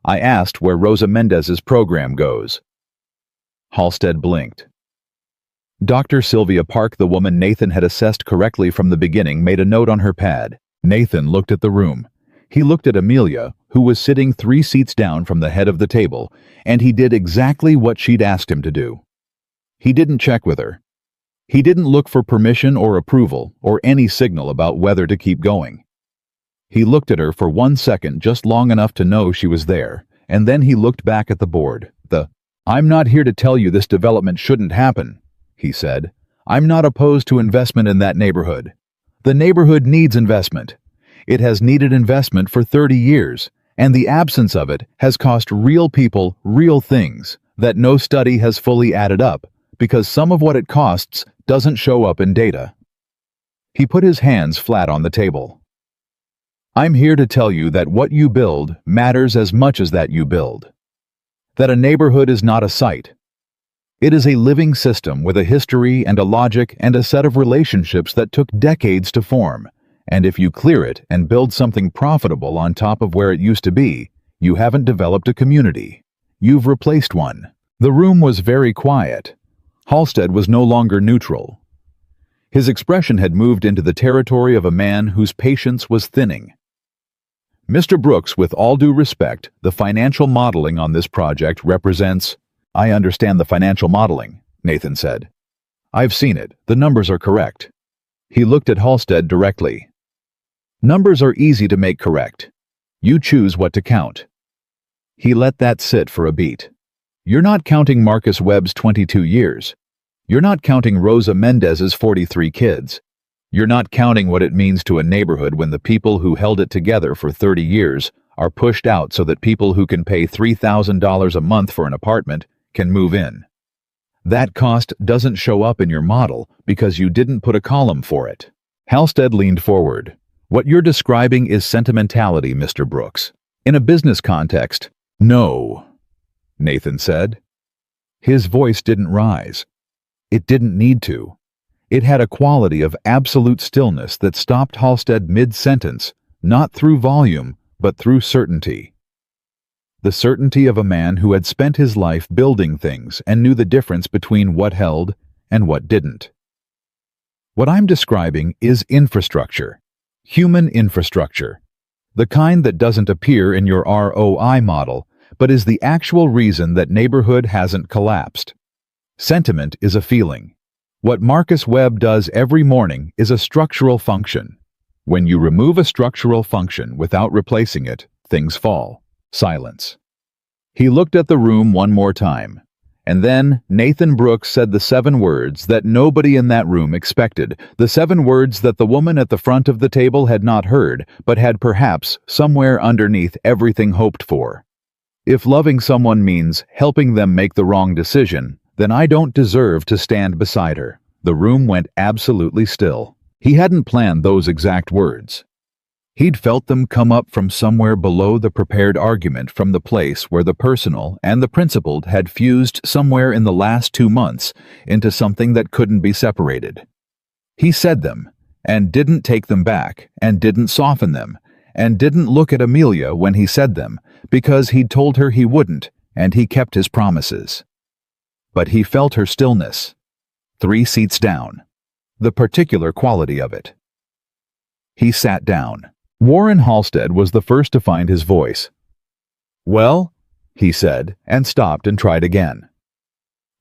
I asked where Rosa Mendez's program goes." Halstead blinked. Dr. Sylvia Park, the woman Nathan had assessed correctly from the beginning, made a note on her pad. Nathan looked at the room. He looked at Amelia, who was sitting 3 seats down from the head of the table, and he did exactly what she'd asked him to do. He didn't check with her. He didn't look for permission or approval or any signal about whether to keep going. He looked at her for 1 second, just long enough to know she was there, and then he looked back at the board. "I'm not here to tell you this development shouldn't happen," he said. "I'm not opposed to investment in that neighborhood. The neighborhood needs investment. It has needed investment for 30 years, and the absence of it has cost real people real things that no study has fully added up, because some of what it costs doesn't show up in data." He put his hands flat on the table. "I'm here to tell you that what you build matters as much as that you build. That a neighborhood is not a site. It is a living system with a history and a logic and a set of relationships that took decades to form, and if you clear it and build something profitable on top of where it used to be, you haven't developed a community. You've replaced one." The room was very quiet. Halstead was no longer neutral. His expression had moved into the territory of a man whose patience was thinning. "Mr. Brooks, with all due respect, the financial modeling on this project represents—" "I understand the financial modeling," Nathan said. "I've seen it. The numbers are correct." He looked at Halstead directly. "Numbers are easy to make correct. You choose what to count." He let that sit for a beat. "You're not counting Marcus Webb's 22 years. You're not counting Rosa Mendez's 43 kids. You're not counting what it means to a neighborhood when the people who held it together for 30 years are pushed out so that people who can pay $3,000 a month for an apartment can move in. That cost doesn't show up in your model because you didn't put a column for it. Halstead leaned forward. What you're describing is sentimentality, Mr. Brooks. In a business context, no, Nathan said. His voice didn't rise. It didn't need to. It had a quality of absolute stillness that stopped Halstead mid-sentence, not through volume, but through certainty. The certainty of a man who had spent his life building things and knew the difference between what held and what didn't. What I'm describing is infrastructure, human infrastructure, the kind that doesn't appear in your ROI model, but is the actual reason that neighborhood hasn't collapsed. Sentiment is a feeling. What Marcus Webb does every morning is a structural function. When you remove a structural function without replacing it, things fall. Silence. He looked at the room one more time, and then Nathan Brooks said the 7 words that nobody in that room expected, the 7 words that the woman at the front of the table had not heard, but had perhaps somewhere underneath everything hoped for. If loving someone means helping them make the wrong decision, then I don't deserve to stand beside her. The room went absolutely still. He hadn't planned those exact words. He'd felt them come up from somewhere below the prepared argument from the place where the personal and the principled had fused somewhere in the last 2 months into something that couldn't be separated. He said them, and didn't take them back, and didn't soften them, and didn't look at Amelia when he said them, because he'd told her he wouldn't, and he kept his promises. But he felt her stillness, 3 seats down, the particular quality of it. He sat down. Warren Halstead was the first to find his voice. "Well," he said, and stopped and tried again.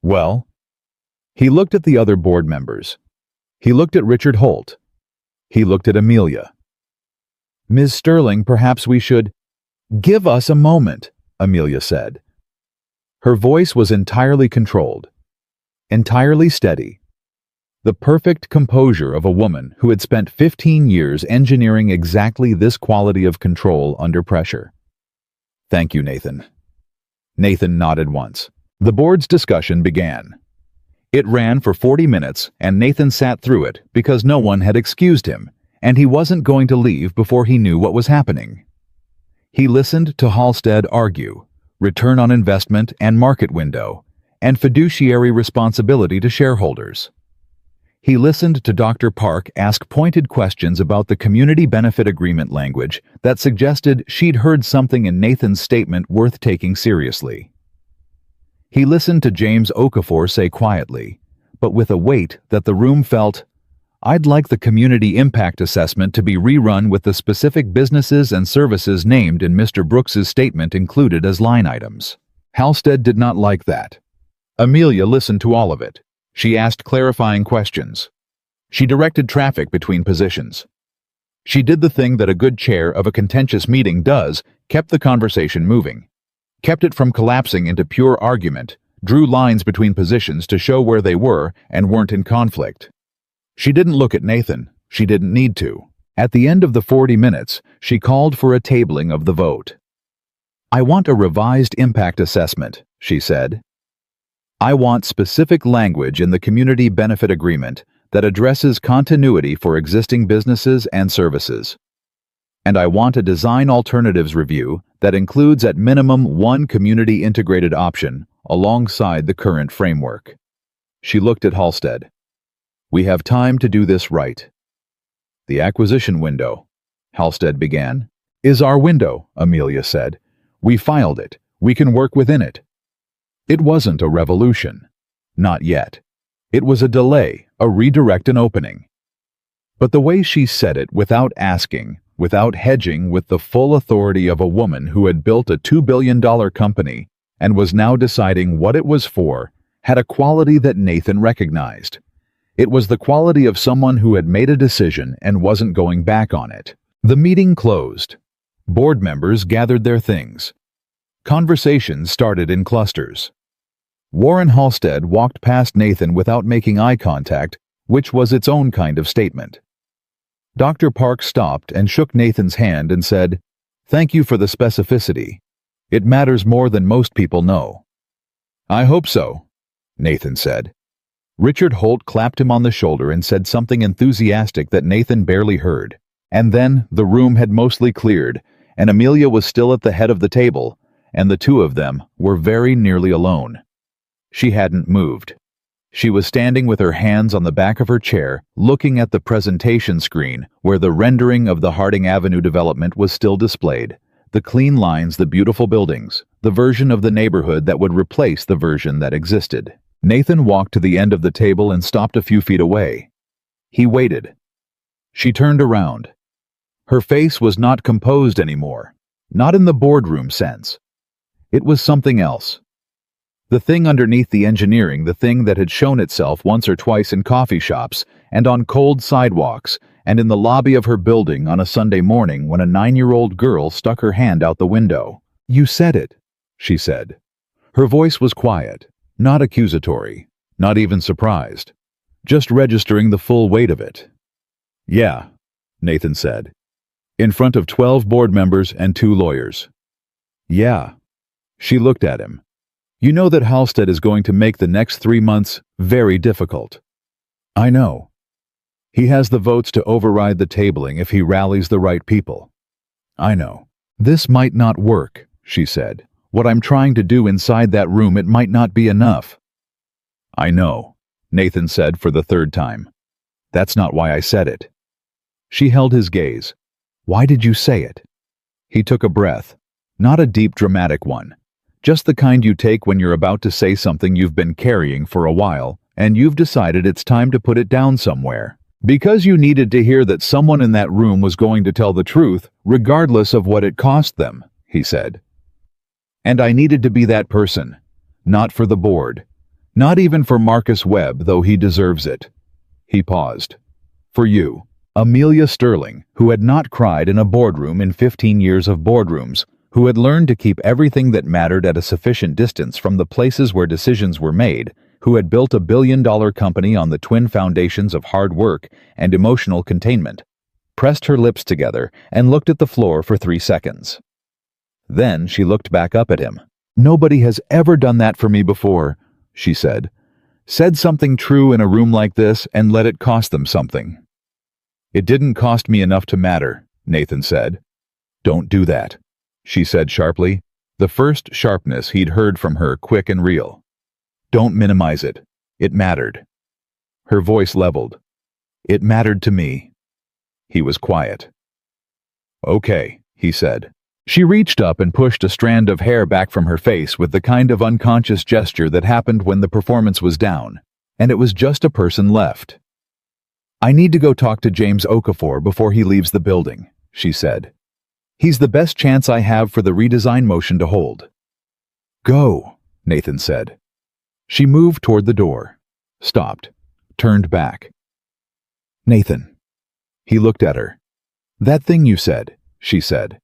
"Well?" He looked at the other board members. He looked at Richard Holt. He looked at Amelia. "Ms. Sterling, perhaps we should—" "Give us a moment," Amelia said. Her voice was entirely controlled, entirely steady. The perfect composure of a woman who had spent 15 years engineering exactly this quality of control under pressure. "Thank you, Nathan." Nathan nodded once. The board's discussion began. It ran for 40 minutes, and Nathan sat through it because no one had excused him, and he wasn't going to leave before he knew what was happening. He listened to Halstead argue, return on investment and market window, and fiduciary responsibility to shareholders. He listened to Dr. Park ask pointed questions about the community benefit agreement language that suggested she'd heard something in Nathan's statement worth taking seriously. He listened to James Okafor say quietly, but with a weight that the room felt, "I'd like the community impact assessment to be rerun with the specific businesses and services named in Mr. Brooks's statement included as line items." Halstead did not like that. Amelia listened to all of it. She asked clarifying questions. She directed traffic between positions. She did the thing that a good chair of a contentious meeting does, kept the conversation moving, kept it from collapsing into pure argument, drew lines between positions to show where they were and weren't in conflict. She didn't look at Nathan. She didn't need to. At the end of the 40 minutes, she called for a tabling of the vote. "I want a revised impact assessment," she said. "I want specific language in the community benefit agreement that addresses continuity for existing businesses and services. And I want a design alternatives review that includes at minimum 1 community integrated option alongside the current framework." She looked at Halstead. "We have time to do this right." "The acquisition window," Halstead began. "Is our window," Amelia said. "We filed it. We can work within it." It wasn't a revolution. Not yet. It was a delay, a redirect and opening. But the way she said it without asking, without hedging with the full authority of a woman who had built a $2 billion company and was now deciding what it was for, had a quality that Nathan recognized. It was the quality of someone who had made a decision and wasn't going back on it. The meeting closed. Board members gathered their things. Conversations started in clusters. Warren Halstead walked past Nathan without making eye contact, which was its own kind of statement. Dr. Park stopped and shook Nathan's hand and said, "Thank you for the specificity. It matters more than most people know." "I hope so." Nathan said. Richard Holt clapped him on the shoulder and said something enthusiastic that Nathan barely heard. And then the room had mostly cleared, and Amelia was still at the head of the table, and the two of them were very nearly alone. She hadn't moved. She was standing with her hands on the back of her chair, looking at the presentation screen where the rendering of the Harding Avenue development was still displayed. The clean lines, the beautiful buildings, the version of the neighborhood that would replace the version that existed. Nathan walked to the end of the table and stopped a few feet away. He waited. She turned around. Her face was not composed anymore, not in the boardroom sense. It was something else. The thing underneath the engineering, the thing that had shown itself once or twice in coffee shops and on cold sidewalks and in the lobby of her building on a Sunday morning when a 9-year-old girl stuck her hand out the window. "You said it," she said. Her voice was quiet, not accusatory, not even surprised, just registering the full weight of it. "Yeah," Nathan said, in front of 12 board members and 2 lawyers. "Yeah." She looked at him. "You know that Halstead is going to make the next 3 months very difficult." "I know. He has the votes to override the tabling if he rallies the right people." "I know." "This might not work," she said. "What I'm trying to do inside that room, it might not be enough." "I know," Nathan said for the 3rd time. "That's not why I said it." She held his gaze. "Why did you say it?" He took a breath. Not a deep, dramatic one. Just the kind you take when you're about to say something you've been carrying for a while, and you've decided it's time to put it down somewhere. Because you needed to hear that someone in that room was going to tell the truth, regardless of what it cost them, he said. And I needed to be that person. Not for the board. Not even for Marcus Webb, though he deserves it. He paused. For you. Amelia Sterling, who had not cried in a boardroom in 15 years of boardrooms, who had learned to keep everything that mattered at a sufficient distance from the places where decisions were made, who had built a billion-dollar company on the twin foundations of hard work and emotional containment, pressed her lips together and looked at the floor for 3 seconds. Then she looked back up at him. "Nobody has ever done that for me before," she said. "Said something true in a room like this and let it cost them something." "It didn't cost me enough to matter," Nathan said. "Don't do that," she said sharply, the first sharpness he'd heard from her, quick and real. "Don't minimize it. It mattered." Her voice leveled. "It mattered to me." He was quiet. "Okay," he said. She reached up and pushed a strand of hair back from her face with the kind of unconscious gesture that happened when the performance was down, and it was just a person left. "I need to go talk to James Okafor before he leaves the building," she said. "He's the best chance I have for the redesign motion to hold." "Go," Nathan said. She moved toward the door, stopped, turned back. "Nathan." He looked at her. "That thing you said," she said.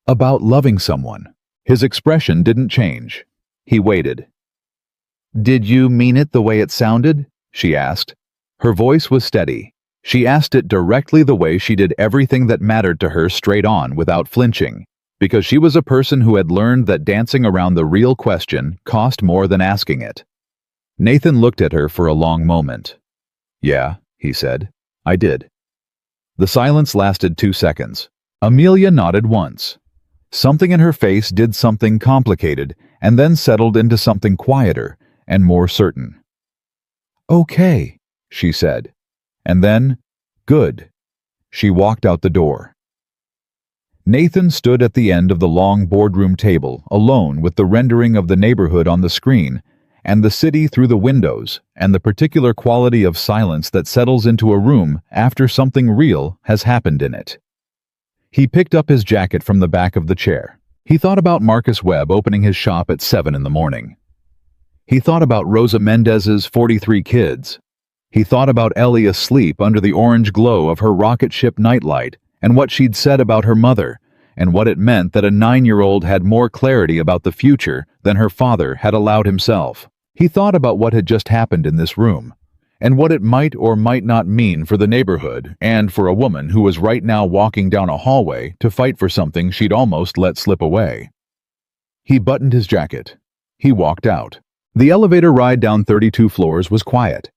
"About loving someone." His expression didn't change. He waited. "Did you mean it the way it sounded?" she asked. Her voice was steady. She asked it directly the way she did everything that mattered to her, straight on, without flinching, because she was a person who had learned that dancing around the real question cost more than asking it. Nathan looked at her for a long moment. "Yeah," he said. "I did." The silence lasted 2 seconds. Amelia nodded once. Something in her face did something complicated and then settled into something quieter and more certain. "Okay," she said. And then, "Good." She walked out the door. Nathan stood at the end of the long boardroom table, alone with the rendering of the neighborhood on the screen, and the city through the windows, and the particular quality of silence that settles into a room after something real has happened in it. He picked up his jacket from the back of the chair. He thought about Marcus Webb opening his shop at 7 in the morning. He thought about Rosa Mendez's 43 kids. He thought about Ellie asleep under the orange glow of her rocket ship nightlight and what she'd said about her mother, and what it meant that a 9-year-old had more clarity about the future than her father had allowed himself. He thought about what had just happened in this room, and what it might or might not mean for the neighborhood and for a woman who was right now walking down a hallway to fight for something she'd almost let slip away. He buttoned his jacket. He walked out. The elevator ride down 32 floors was quiet.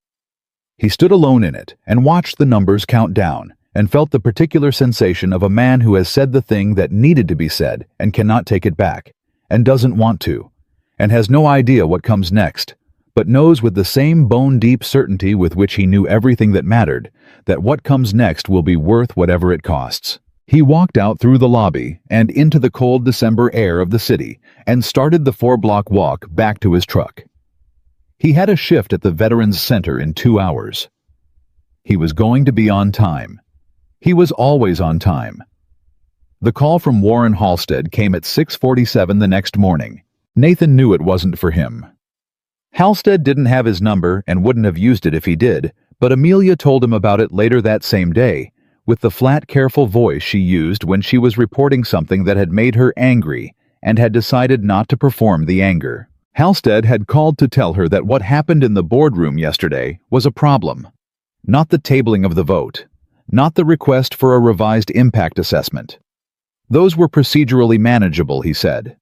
He stood alone in it and watched the numbers count down and felt the particular sensation of a man who has said the thing that needed to be said and cannot take it back, and doesn't want to, and has no idea what comes next, but knows with the same bone-deep certainty with which he knew everything that mattered, that what comes next will be worth whatever it costs. He walked out through the lobby and into the cold December air of the city and started the 4-block walk back to his truck. He had a shift at the Veterans Center in 2 hours. He was going to be on time. He was always on time. The call from Warren Halstead came at 6:47 the next morning. Nathan knew it wasn't for him. Halstead didn't have his number and wouldn't have used it if he did, but Amelia told him about it later that same day, with the flat, careful voice she used when she was reporting something that had made her angry and had decided not to perform the anger. Halstead had called to tell her that what happened in the boardroom yesterday was a problem. Not the tabling of the vote. Not the request for a revised impact assessment. Those were procedurally manageable, he said.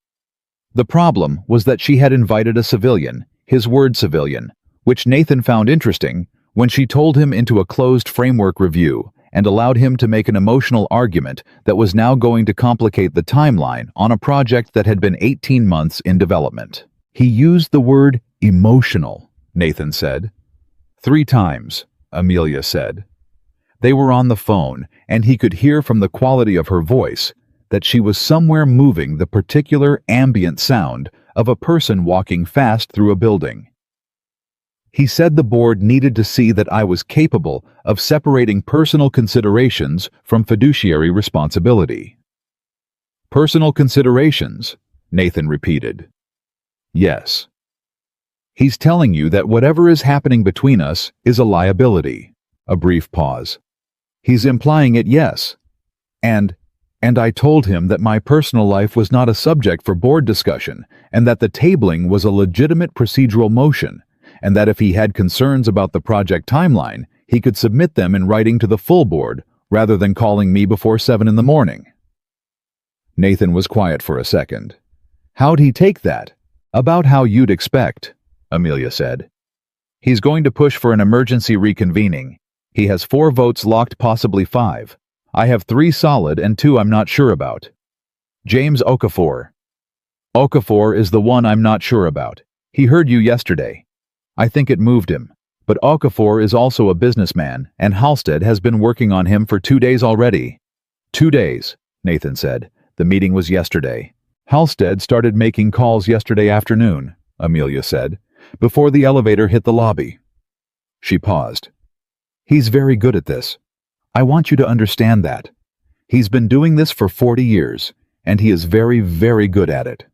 The problem was that she had invited a civilian, his word civilian, which Nathan found interesting, when she told him into a closed framework review and allowed him to make an emotional argument that was now going to complicate the timeline on a project that had been 18 months in development. He used the word emotional, Nathan said. 3 times, Amelia said. They were on the phone, and he could hear from the quality of her voice that she was somewhere moving the particular ambient sound of a person walking fast through a building. He said the board needed to see that I was capable of separating personal considerations from fiduciary responsibility. Personal considerations, Nathan repeated. Yes. He's telling you that whatever is happening between us is a liability. A brief pause. He's implying it, yes. And I told him that my personal life was not a subject for board discussion, and that the tabling was a legitimate procedural motion, and that if he had concerns about the project timeline, he could submit them in writing to the full board, rather than calling me before 7 in the morning. Nathan was quiet for a second. How'd he take that? About how you'd expect, Amelia said. He's going to push for an emergency reconvening. He has 4 votes locked, possibly 5. I have 3 solid and 2 I'm not sure about. James Okafor. Okafor is the one I'm not sure about. He heard you yesterday. I think it moved him. But Okafor is also a businessman, and Halstead has been working on him for 2 days already. 2 days, Nathan said. The meeting was yesterday. Halstead started making calls yesterday afternoon, Amelia said, before the elevator hit the lobby. She paused. He's very good at this. I want you to understand that. He's been doing this for 40 years, and he is very, very good at it.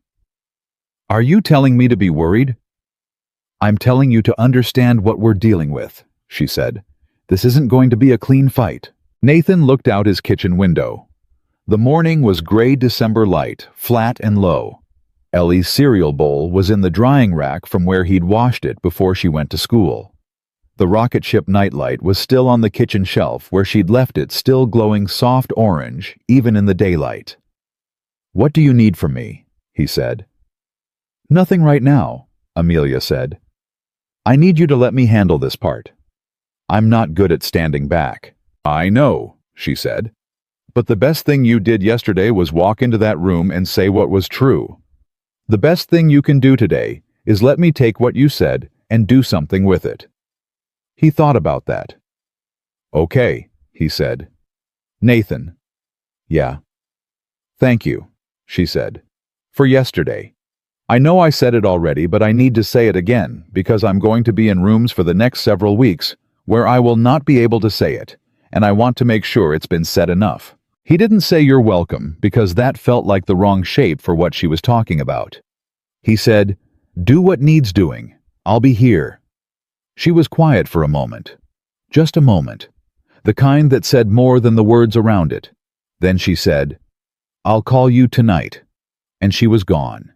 Are you telling me to be worried? I'm telling you to understand what we're dealing with, she said. This isn't going to be a clean fight. Nathan looked out his kitchen window. The morning was gray December light, flat and low. Ellie's cereal bowl was in the drying rack from where he'd washed it before she went to school. The rocket ship nightlight was still on the kitchen shelf where she'd left it, still glowing soft orange, even in the daylight. What do you need from me? He said. Nothing right now, Amelia said. I need you to let me handle this part. I'm not good at standing back. I know, she said. But the best thing you did yesterday was walk into that room and say what was true. The best thing you can do today is let me take what you said and do something with it. He thought about that. Okay, he said. Nathan. Yeah. Thank you, she said. For yesterday. I know I said it already, but I need to say it again because I'm going to be in rooms for the next several weeks where I will not be able to say it, and I want to make sure it's been said enough. He didn't say you're welcome because that felt like the wrong shape for what she was talking about. He said, do what needs doing. I'll be here. She was quiet for a moment. Just a moment. The kind that said more than the words around it. Then she said, I'll call you tonight. And she was gone.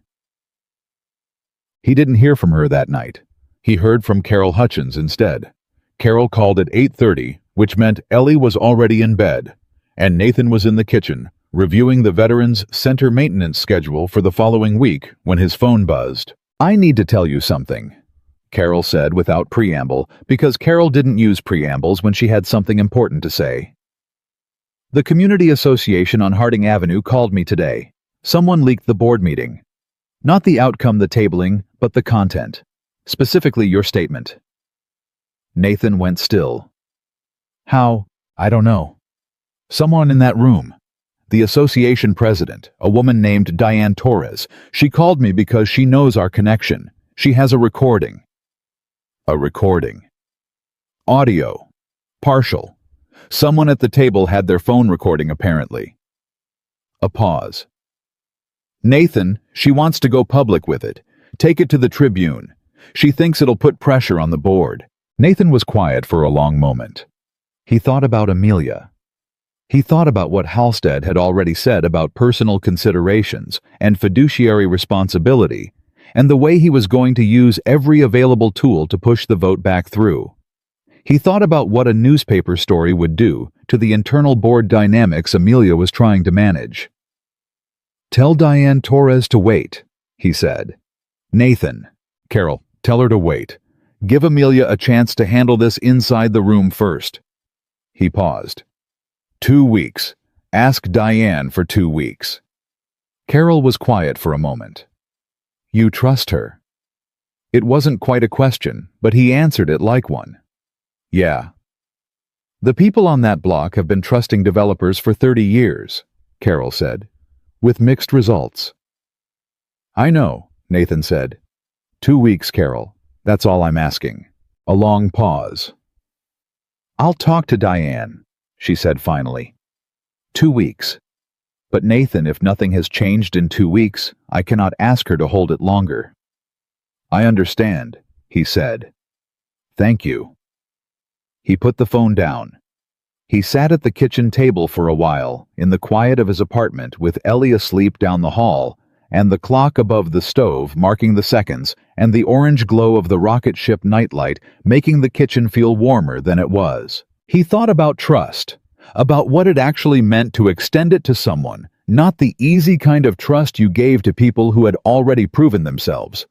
He didn't hear from her that night. He heard from Carol Hutchins instead. Carol called at 8:30, which meant Ellie was already in bed, and Nathan was in the kitchen, reviewing the Veterans Center maintenance schedule for the following week when his phone buzzed. I need to tell you something, Carol said without preamble, because Carol didn't use preambles when she had something important to say. The Community Association on Harding Avenue called me today. Someone leaked the board meeting. Not the outcome, the tabling, but the content. Specifically your statement. Nathan went still. How? I don't know. Someone in that room. The association president, a woman named Diane Torres. She called me because she knows our connection. She has a recording. A recording. Audio. Partial. Someone at the table had their phone recording apparently. A pause. Nathan, she wants to go public with it. Take it to the Tribune. She thinks it'll put pressure on the board. Nathan was quiet for a long moment. He thought about Amelia. He thought about what Halstead had already said about personal considerations and fiduciary responsibility, and the way he was going to use every available tool to push the vote back through. He thought about what a newspaper story would do to the internal board dynamics Amelia was trying to manage. Tell Diane Torres to wait, he said. Nathan, Carol, tell her to wait. Give Amelia a chance to handle this inside the room first. He paused. 2 weeks. Ask Diane for 2 weeks. Carol was quiet for a moment. You trust her? It wasn't quite a question, but he answered it like one. Yeah. The people on that block have been trusting developers for 30 years, Carol said, with mixed results. I know, Nathan said. 2 weeks, Carol. That's all I'm asking. A long pause. I'll talk to Diane, she said finally. 2 weeks. But Nathan, if nothing has changed in 2 weeks, I cannot ask her to hold it longer. I understand, he said. Thank you. He put the phone down. He sat at the kitchen table for a while, in the quiet of his apartment with Ellie asleep down the hall, and the clock above the stove marking the seconds, and the orange glow of the rocket ship nightlight making the kitchen feel warmer than it was. He thought about trust, about what it actually meant to extend it to someone, not the easy kind of trust you gave to people who had already proven themselves,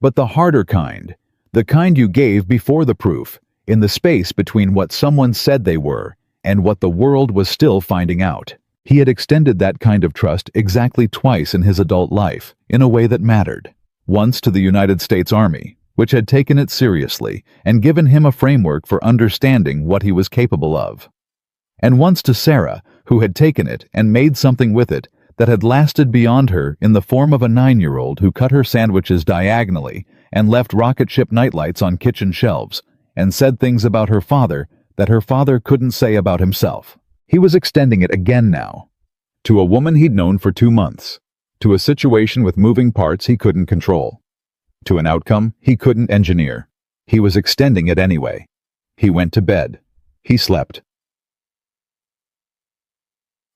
but the harder kind, the kind you gave before the proof, in the space between what someone said they were and what the world was still finding out. He had extended that kind of trust exactly twice in his adult life, in a way that mattered. Once to the United States Army, which had taken it seriously and given him a framework for understanding what he was capable of. And once to Sarah, who had taken it and made something with it that had lasted beyond her in the form of a 9-year-old who cut her sandwiches diagonally and left rocket ship nightlights on kitchen shelves and said things about her father that her father couldn't say about himself. He was extending it again now. To a woman he'd known for 2 months. To a situation with moving parts he couldn't control. To an outcome he couldn't engineer. He was extending it anyway. He went to bed. He slept.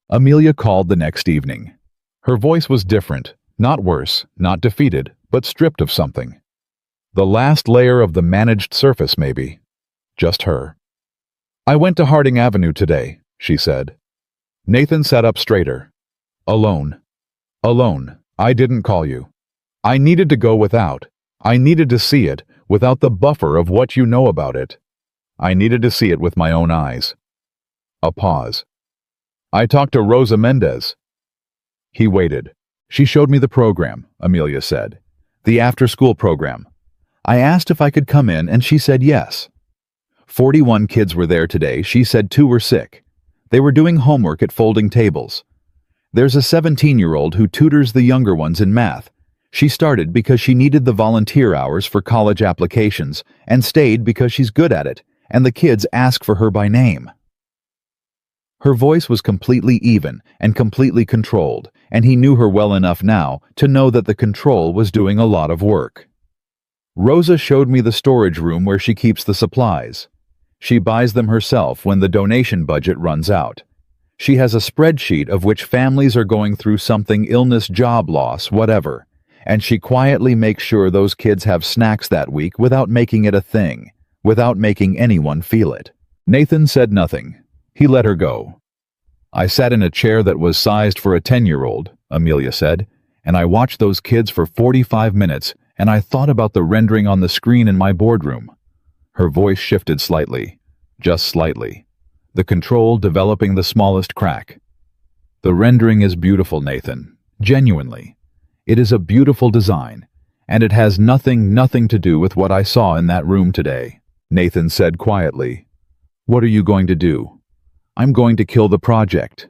Amelia called the next evening. Her voice was different, not worse, not defeated, but stripped of something. The last layer of the managed surface, maybe. Just her. I went to Harding Avenue today, she said. Nathan sat up straighter. Alone. Alone. I didn't call you. I needed to go without. I needed to see it without the buffer of what you know about it. I needed to see it with my own eyes. A pause. I talked to Rosa Mendez. He waited. She showed me the program, Amelia said. The after-school program. I asked if I could come in and she said yes. 41 kids were there today. She said 2 were sick. They were doing homework at folding tables. There's a 17-year-old who tutors the younger ones in math. She started because she needed the volunteer hours for college applications and stayed because she's good at it, and the kids ask for her by name. Her voice was completely even and completely controlled, and he knew her well enough now to know that the control was doing a lot of work. Rosa showed me the storage room where she keeps the supplies. She buys them herself when the donation budget runs out. She has a spreadsheet of which families are going through something, illness, job loss, whatever, and she quietly makes sure those kids have snacks that week without making it a thing, without making anyone feel it. Nathan said nothing. He let her go. I sat in a chair that was sized for a 10-year-old, Amelia said, and I watched those kids for 45 minutes and I thought about the rendering on the screen in my boardroom. Her voice shifted slightly, just slightly, the control developing the smallest crack. The rendering is beautiful, Nathan. Genuinely. It is a beautiful design, and it has nothing to do with what I saw in that room today. Nathan said quietly. What are you going to do? I'm going to kill the project,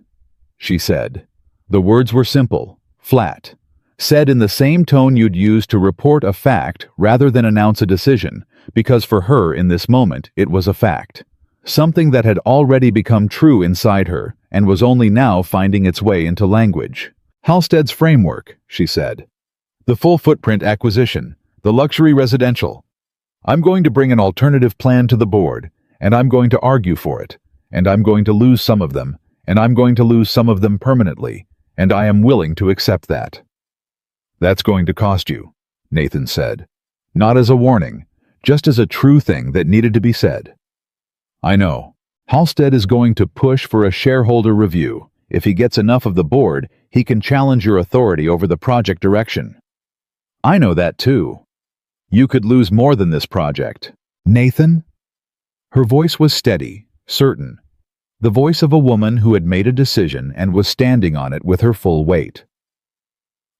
she said. The words were simple, flat, said in the same tone you'd use to report a fact rather than announce a decision, because for her in this moment it was a fact. Something that had already become true inside her and was only now finding its way into language. Halstead's framework, she said. The full footprint acquisition, the luxury residential. I'm going to bring an alternative plan to the board, and I'm going to argue for it, and I'm going to lose some of them, and I'm going to lose some of them permanently, and I am willing to accept that. That's going to cost you, Nathan said. Not as a warning, just as a true thing that needed to be said. I know. Halstead is going to push for a shareholder review. If he gets enough of the board, he can challenge your authority over the project direction. I know that too. You could lose more than this project. Nathan? Her voice was steady, certain. The voice of a woman who had made a decision and was standing on it with her full weight.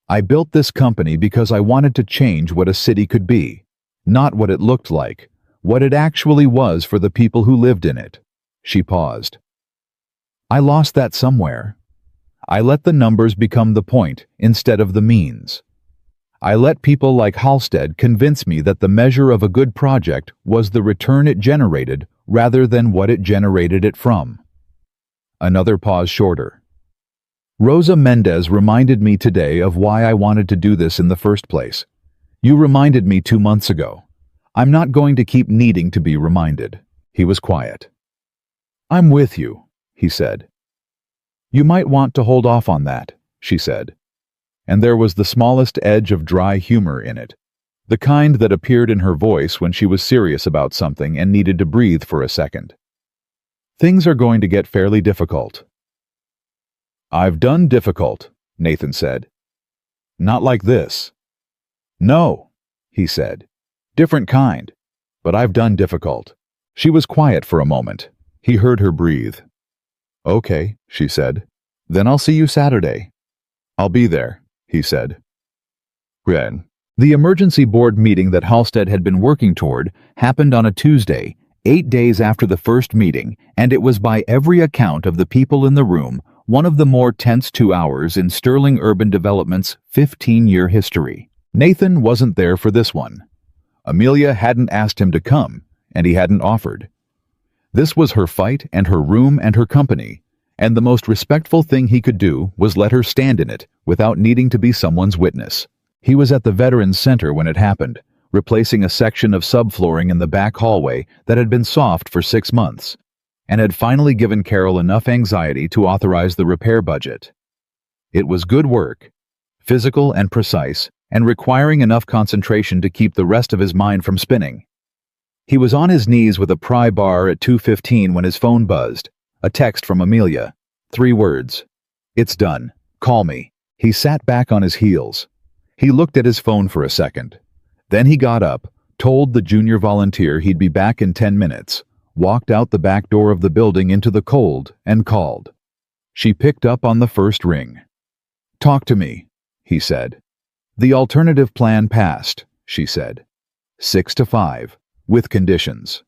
I built this company because I wanted to change what a city could be, not what it looked like, what it actually was for the people who lived in it. She paused. I lost that somewhere. I let the numbers become the point instead of the means. I let people like Halstead convince me that the measure of a good project was the return it generated rather than what it generated it from. Another pause shorter. Rosa Mendez reminded me today of why I wanted to do this in the first place. You reminded me 2 months ago. I'm not going to keep needing to be reminded. He was quiet. I'm with you, he said. You might want to hold off on that, she said. And there was the smallest edge of dry humor in it, the kind that appeared in her voice when she was serious about something and needed to breathe for a second. Things are going to get fairly difficult. I've done difficult, Nathan said. Not like this. No, he said. Different kind, but I've done difficult. She was quiet for a moment. He heard her breathe. Okay, she said. Then I'll see you Saturday. I'll be there, he said. Good. The emergency board meeting that Halstead had been working toward happened on a Tuesday, 8 days after the first meeting, and it was by every account of the people in the room one of the more tense 2 hours in Sterling Urban Development's 15-year history. Nathan wasn't there for this one. Amelia hadn't asked him to come, and he hadn't offered. This was her fight and her room and her company, and the most respectful thing he could do was let her stand in it without needing to be someone's witness. He was at the Veterans Center when it happened, replacing a section of subflooring in the back hallway that had been soft for 6 months, and had finally given Carol enough anxiety to authorize the repair budget. It was good work, physical and precise, and requiring enough concentration to keep the rest of his mind from spinning. He was on his knees with a pry bar at 2:15 when his phone buzzed. A text from Amelia. 3 words. It's done. Call me. He sat back on his heels. He looked at his phone for a second. Then he got up, told the junior volunteer he'd be back in 10 minutes, walked out the back door of the building into the cold, and called. She picked up on the first ring. Talk to me, he said. The alternative plan passed, she said. 6-5, with conditions.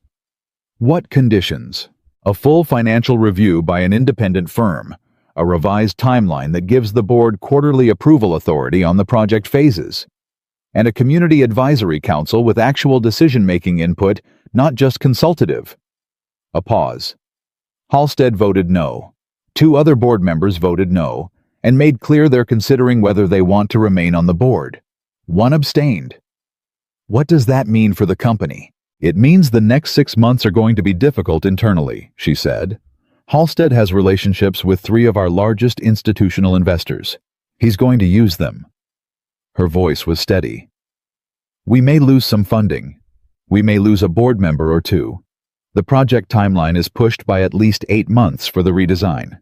What conditions? A full financial review by an independent firm, a revised timeline that gives the board quarterly approval authority on the project phases, and a community advisory council with actual decision-making input, not just consultative. A pause. Halstead voted no. 2 other board members voted no, and made clear they're considering whether they want to remain on the board. 1 abstained. What does that mean for the company? It means the next 6 months are going to be difficult internally, she said. Halstead has relationships with 3 of our largest institutional investors. He's going to use them. Her voice was steady. We may lose some funding. We may lose a board member or 2. The project timeline is pushed by at least 8 months for the redesign.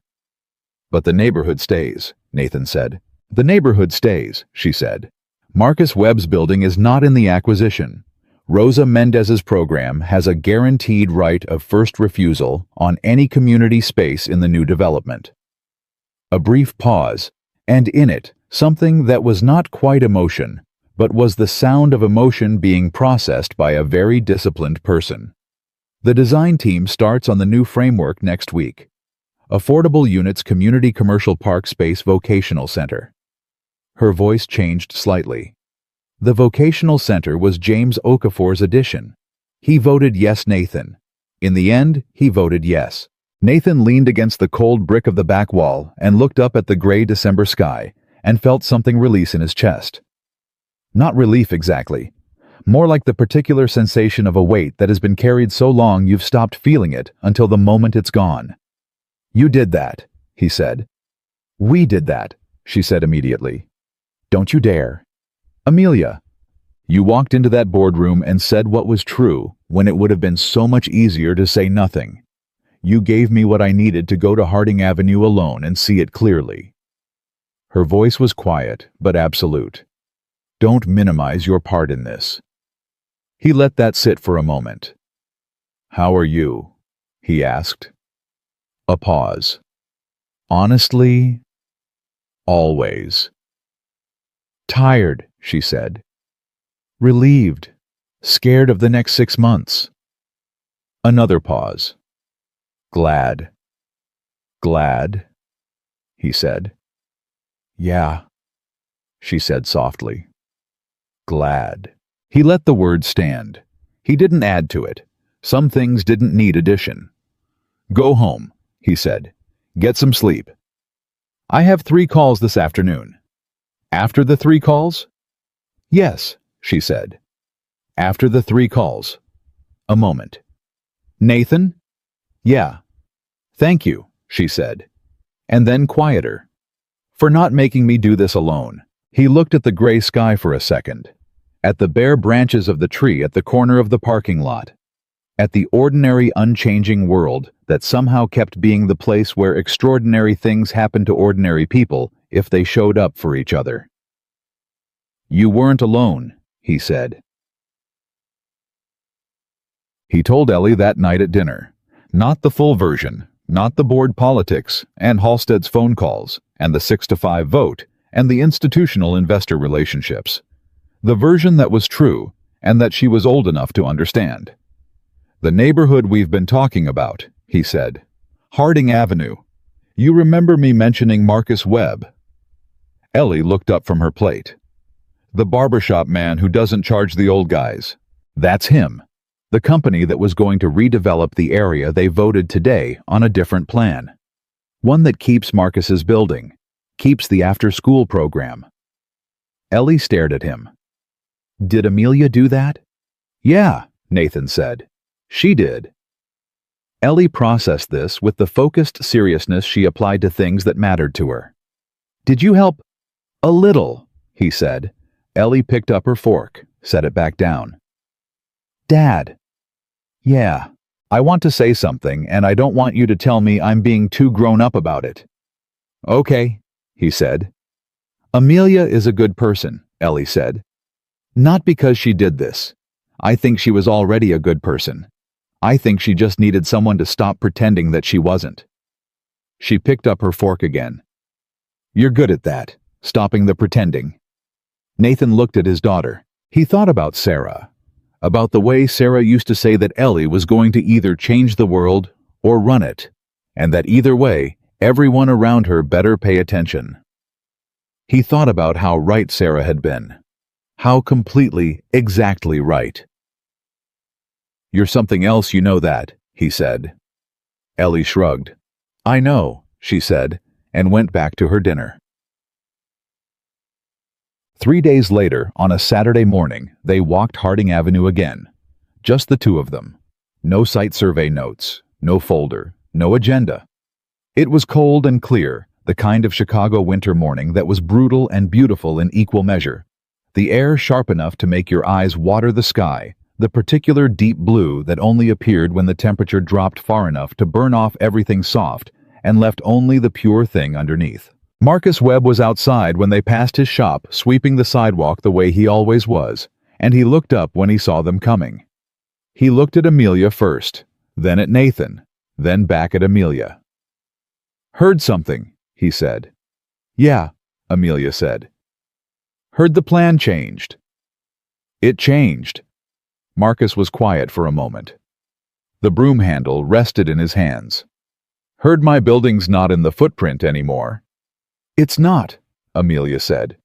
But the neighborhood stays, Nathan said. The neighborhood stays, she said. Marcus Webb's building is not in the acquisition. Rosa Mendez's program has a guaranteed right of first refusal on any community space in the new development. A brief pause, and in it, something that was not quite emotion, but was the sound of emotion being processed by a very disciplined person. The design team starts on the new framework next week. Affordable Units Community Commercial Park Space Vocational Center. Her voice changed slightly. The vocational center was James Okafor's addition. He voted yes, Nathan. In the end, he voted yes. Nathan leaned against the cold brick of the back wall and looked up at the gray December sky and felt something release in his chest. Not relief exactly. More like the particular sensation of a weight that has been carried so long you've stopped feeling it until the moment it's gone. You did that, he said. We did that, she said immediately. Don't you dare. Amelia, you walked into that boardroom and said what was true when it would have been so much easier to say nothing. You gave me what I needed to go to Harding Avenue alone and see it clearly. Her voice was quiet, but absolute. Don't minimize your part in this. He let that sit for a moment. How are you? He asked. A pause. Honestly, always. Tired, she said. Relieved. Scared of the next 6 months. Another pause. Glad. Glad, he said. Yeah, she said softly. Glad. He let the word stand. He didn't add to it. Some things didn't need addition. Go home, he said. Get some sleep. I have 3 calls this afternoon. After the 3 calls? Yes, she said. After the 3 calls. A moment. Nathan? Yeah. Thank you, she said. And then quieter. For not making me do this alone. He looked at the gray sky for a second. At the bare branches of the tree at the corner of the parking lot. At the ordinary, unchanging world that somehow kept being the place where extraordinary things happened to ordinary people if they showed up for each other. You weren't alone, he said. He told Ellie that night at dinner. Not the full version, not the board politics, and Halstead's phone calls, and the 6-5 vote, and the institutional investor relationships. The version that was true, and that she was old enough to understand. The neighborhood we've been talking about, he said. Harding Avenue. You remember me mentioning Marcus Webb? Ellie looked up from her plate. The barbershop man who doesn't charge the old guys. That's him. The company that was going to redevelop the area they voted today on a different plan. One that keeps Marcus's building, keeps the after-school program. Ellie stared at him. Did Amelia do that? Yeah, Nathan said. She did. Ellie processed this with the focused seriousness she applied to things that mattered to her. Did you help? A little, he said. Ellie picked up her fork, set it back down. Dad. Yeah, I want to say something, and I don't want you to tell me I'm being too grown up about it. Okay, he said. Amelia is a good person, Ellie said. Not because she did this. I think she was already a good person. I think she just needed someone to stop pretending that she wasn't. She picked up her fork again. You're good at that, stopping the pretending. Nathan looked at his daughter. He thought about Sarah. About the way Sarah used to say that Ellie was going to either change the world or run it, and that either way, everyone around her better pay attention. He thought about how right Sarah had been. How completely, exactly right. You're something else, you know that, he said. Ellie shrugged. I know, she said, and went back to her dinner. 3 days later, on a Saturday morning, they walked Harding Avenue again. Just the 2 of them. No site survey notes, no folder, no agenda. It was cold and clear, the kind of Chicago winter morning that was brutal and beautiful in equal measure. The air sharp enough to make your eyes water the sky, the particular deep blue that only appeared when the temperature dropped far enough to burn off everything soft and left only the pure thing underneath. Marcus Webb was outside when they passed his shop, sweeping the sidewalk the way he always was, and he looked up when he saw them coming. He looked at Amelia first, then at Nathan, then back at Amelia. "Heard something," he said. "Yeah," Amelia said. "Heard the plan changed." "It changed." Marcus was quiet for a moment. The broom handle rested in his hands. "Heard my building's not in the footprint anymore." "It's not," Amelia said.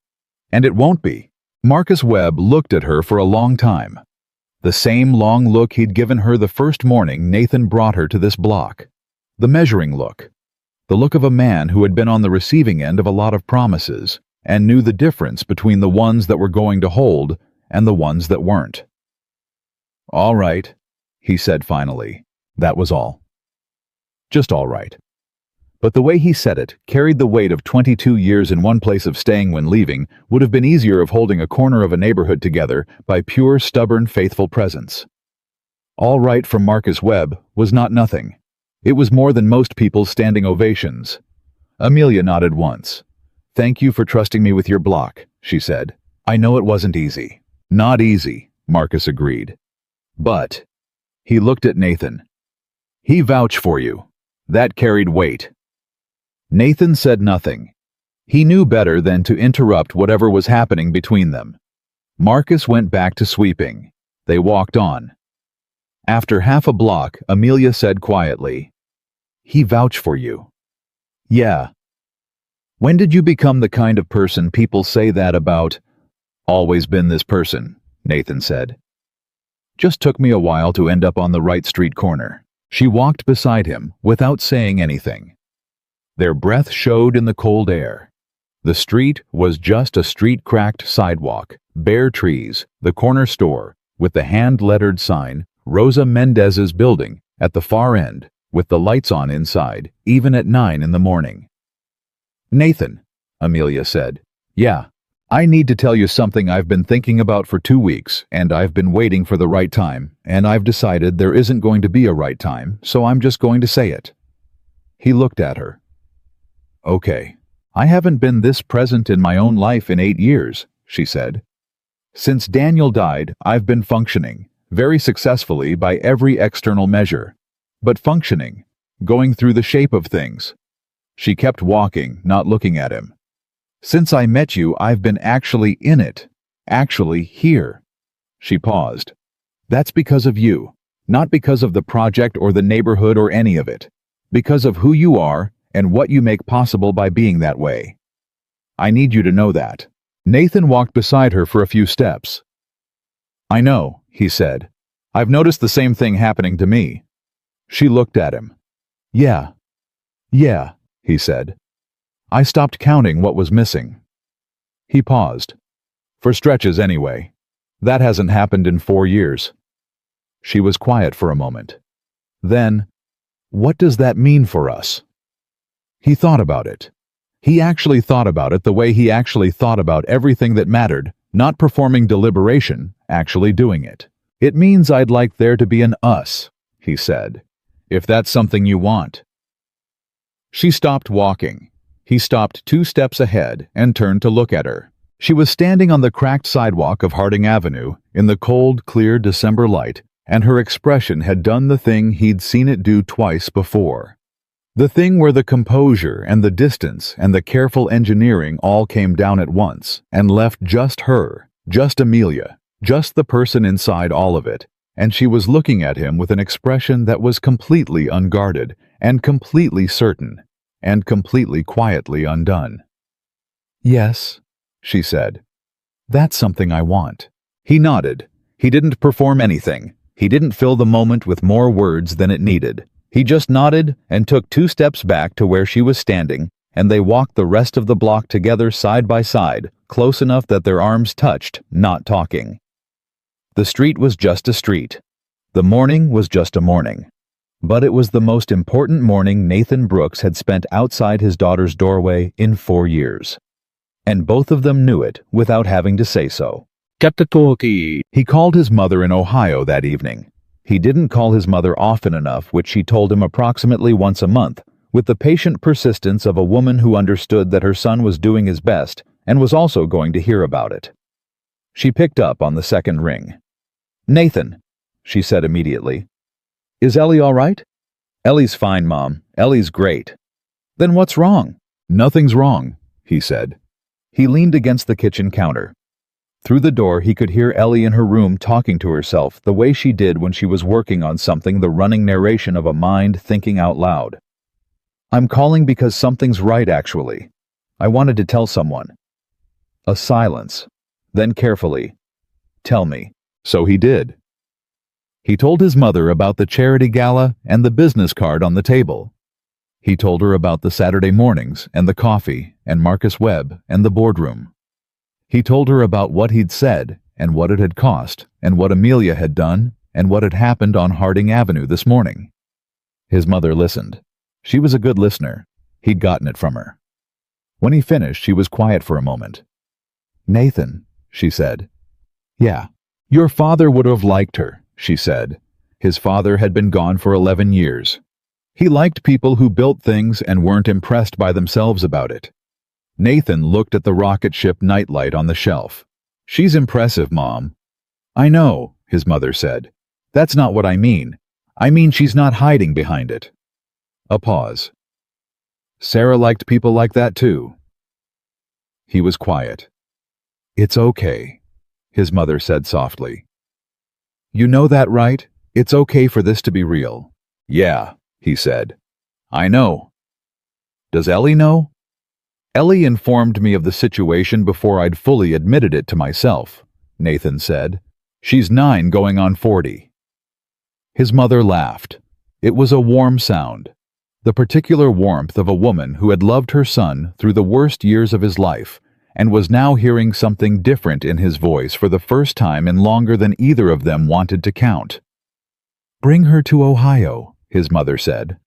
"And it won't be." Marcus Webb looked at her for a long time. The same long look he'd given her the first morning Nathan brought her to this block. The measuring look. The look of a man who had been on the receiving end of a lot of promises and knew the difference between the ones that were going to hold and the ones that weren't. "All right," he said finally. That was all. Just all right. But the way he said it carried the weight of 22 years in one place of staying when leaving would have been easier of holding a corner of a neighborhood together by pure, stubborn, faithful presence. All right from Marcus Webb was not nothing. It was more than most people's standing ovations. Amelia nodded once. "Thank you for trusting me with your block," she said. "I know it wasn't easy." "Not easy," Marcus agreed. "But," he looked at Nathan, "he vouched for you. That carried weight." Nathan said nothing. He knew better than to interrupt whatever was happening between them. Marcus went back to sweeping. They walked on. After half a block, Amelia said quietly, "He vouched for you." "Yeah." "When did you become the kind of person people say that about?" "Always been this person," Nathan said. "Just took me a while to end up on the right street corner." She walked beside him without saying anything. Their breath showed in the cold air. The street was just a street-cracked sidewalk, bare trees, the corner store, with the hand-lettered sign, Rosa Mendez's building, at the far end, with the lights on inside, even at 9 in the morning. "Nathan," Amelia said. "Yeah, I need to tell you something I've been thinking about for 2 weeks, and I've been waiting for the right time, and I've decided there isn't going to be a right time, so I'm just going to say it." He looked at her. "Okay. I haven't been this present in my own life in 8 years, she said. "Since Daniel died, I've been functioning, very successfully by every external measure. But functioning, going through the shape of things." She kept walking, not looking at him. "Since I met you, I've been actually in it, actually here." She paused. "That's because of you, not because of the project or the neighborhood or any of it. Because of who you are and what you make possible by being that way. I need you to know that." Nathan walked beside her for a few steps. "I know," he said. "I've noticed the same thing happening to me." She looked at him. Yeah, he said. "I stopped counting what was missing." He paused. "For stretches, anyway. That hasn't happened in 4 years." She was quiet for a moment. Then, "What does that mean for us?" He thought about it. He actually thought about it the way he actually thought about everything that mattered, not performing deliberation, actually doing it. "It means I'd like there to be an us," he said. "If that's something you want." She stopped walking. He stopped 2 steps ahead and turned to look at her. She was standing on the cracked sidewalk of Harding Avenue in the cold, clear December light, and her expression had done the thing he'd seen it do twice before. The thing where the composure and the distance and the careful engineering all came down at once and left just her, just Amelia, just the person inside all of it, and she was looking at him with an expression that was completely unguarded and completely certain and completely quietly undone. "Yes," she said. "That's something I want." He nodded. He didn't perform anything. He didn't fill the moment with more words than it needed. He just nodded and took 2 steps back to where she was standing, and they walked the rest of the block together side by side, close enough that their arms touched, not talking. The street was just a street. The morning was just a morning. But it was the most important morning Nathan Brooks had spent outside his daughter's doorway in 4 years. And both of them knew it without having to say so. Chapter 20. He called his mother in Ohio that evening. He didn't call his mother often enough, which she told him approximately once a month, with the patient persistence of a woman who understood that her son was doing his best and was also going to hear about it. She picked up on the second ring. "Nathan," she said immediately. "Is Ellie all right?" "Ellie's fine, Mom. Ellie's great." "Then what's wrong?" "Nothing's wrong," he said. He leaned against the kitchen counter. Through the door he could hear Ellie in her room talking to herself the way she did when she was working on something, the running narration of a mind thinking out loud. "I'm calling because something's right, actually. I wanted to tell someone." A silence. Then carefully, "Tell me." So he did. He told his mother about the charity gala and the business card on the table. He told her about the Saturday mornings and the coffee and Marcus Webb and the boardroom. He told her about what he'd said and what it had cost and what Amelia had done and what had happened on Harding Avenue this morning. His mother listened. She was a good listener. He'd gotten it from her. When he finished, she was quiet for a moment. "Nathan," she said. "Yeah. Your father would have liked her," she said. His father had been gone for 11 years. He liked people who built things and weren't impressed by themselves about it. Nathan looked at the rocket ship nightlight on the shelf. "She's impressive, Mom." "I know," his mother said. "That's not what I mean. I mean she's not hiding behind it." A pause. "Sarah liked people like that too." He was quiet. "It's okay," his mother said softly. "You know that, right? It's okay for this to be real." "Yeah," he said. "I know." "Does Ellie know?" "Ellie informed me of the situation before I'd fully admitted it to myself," Nathan said. "She's 9 going on 40. His mother laughed. It was a warm sound, the particular warmth of a woman who had loved her son through the worst years of his life and was now hearing something different in his voice for the first time in longer than either of them wanted to count. "Bring her to Ohio," his mother said.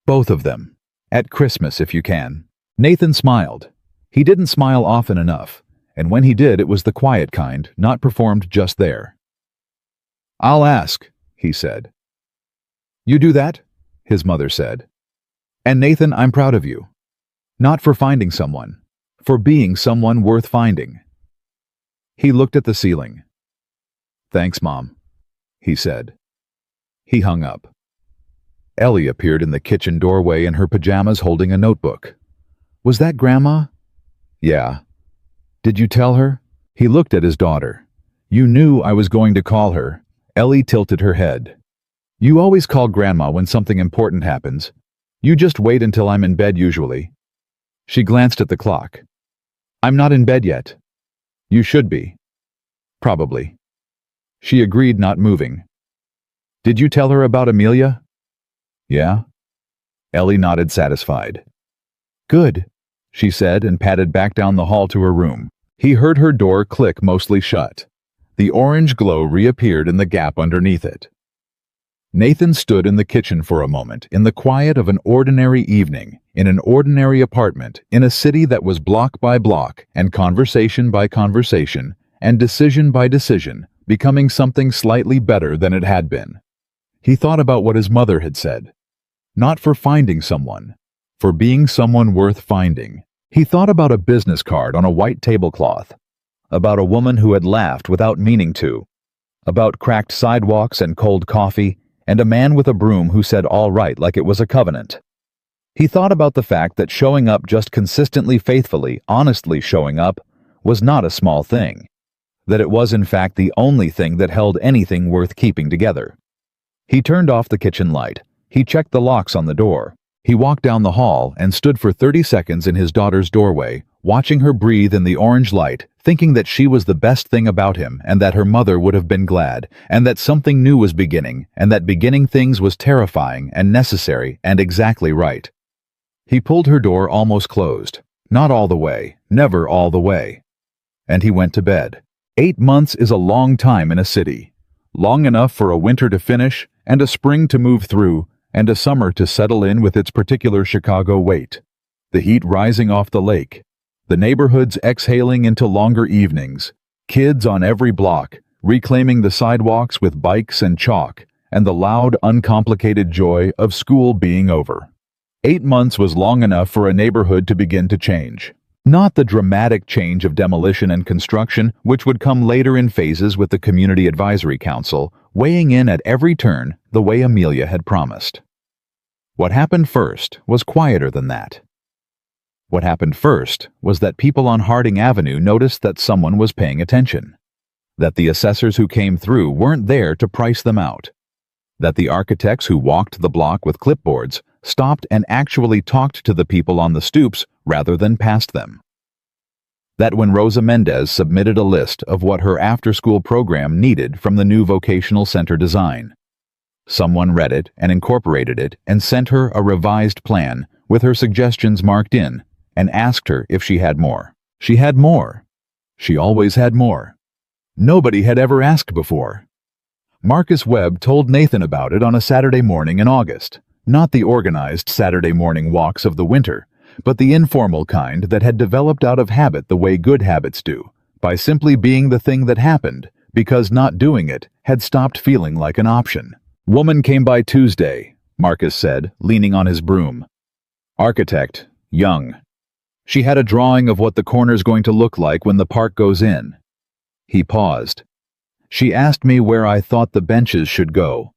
"Both of them. At Christmas, if you can." Nathan smiled. He didn't smile often enough, and when he did, it was the quiet kind, not performed just there. "I'll ask," he said. "You do that?" his mother said. "And Nathan, I'm proud of you. Not for finding someone, for being someone worth finding." He looked at the ceiling. "Thanks, Mom," he said. He hung up. Ellie appeared in the kitchen doorway in her pajamas holding a notebook. "Was that Grandma?" "Yeah." "Did you tell her?" He looked at his daughter. "You knew I was going to call her." Ellie tilted her head. "You always call Grandma when something important happens. You just wait until I'm in bed usually." She glanced at the clock. "I'm not in bed yet." "You should be." "Probably." She agreed, not moving. "Did you tell her about Amelia?" "Yeah." Ellie nodded, satisfied. "Good," she said and padded back down the hall to her room. He heard her door click, mostly shut. The orange glow reappeared in the gap underneath it. Nathan stood in the kitchen for a moment, in the quiet of an ordinary evening, in an ordinary apartment, in a city that was block by block, and conversation by conversation, and decision by decision, becoming something slightly better than it had been. He thought about what his mother had said. Not for finding someone, for being someone worth finding. He thought about a business card on a white tablecloth, about a woman who had laughed without meaning to, about cracked sidewalks and cold coffee, and a man with a broom who said all right like it was a covenant. He thought about the fact that showing up just consistently, faithfully, honestly showing up was not a small thing, that it was in fact the only thing that held anything worth keeping together. He turned off the kitchen light. He checked the locks on the door. He walked down the hall and stood for 30 seconds in his daughter's doorway, watching her breathe in the orange light, thinking that she was the best thing about him and that her mother would have been glad, and that something new was beginning, and that beginning things was terrifying and necessary and exactly right. He pulled her door almost closed. Not all the way, never all the way. And he went to bed. 8 months is a long time in a city. Long enough for a winter to finish, and a spring to move through, and a summer to settle in with its particular Chicago weight. The heat rising off the lake, the neighborhoods exhaling into longer evenings, kids on every block, reclaiming the sidewalks with bikes and chalk, and the loud, uncomplicated joy of school being over. 8 months was long enough for a neighborhood to begin to change. Not the dramatic change of demolition and construction, which would come later in phases with the Community Advisory Council, weighing in at every turn the way Amelia had promised. What happened first was quieter than that. What happened first was that people on Harding Avenue noticed that someone was paying attention, that the assessors who came through weren't there to price them out, that the architects who walked the block with clipboards stopped and actually talked to the people on the stoops rather than past them. That when Rosa Mendez submitted a list of what her after-school program needed from the new vocational center design, someone read it and incorporated it and sent her a revised plan with her suggestions marked in and asked her if she had more. She had more. She always had more. Nobody had ever asked before. Marcus Webb told Nathan about it on a Saturday morning in August, not the organized Saturday morning walks of the winter, but the informal kind that had developed out of habit the way good habits do, by simply being the thing that happened, because not doing it had stopped feeling like an option. Woman came by Tuesday, Marcus said, leaning on his broom. Architect, young. She had a drawing of what the corner's going to look like when the park goes in. He paused. She asked me where I thought the benches should go,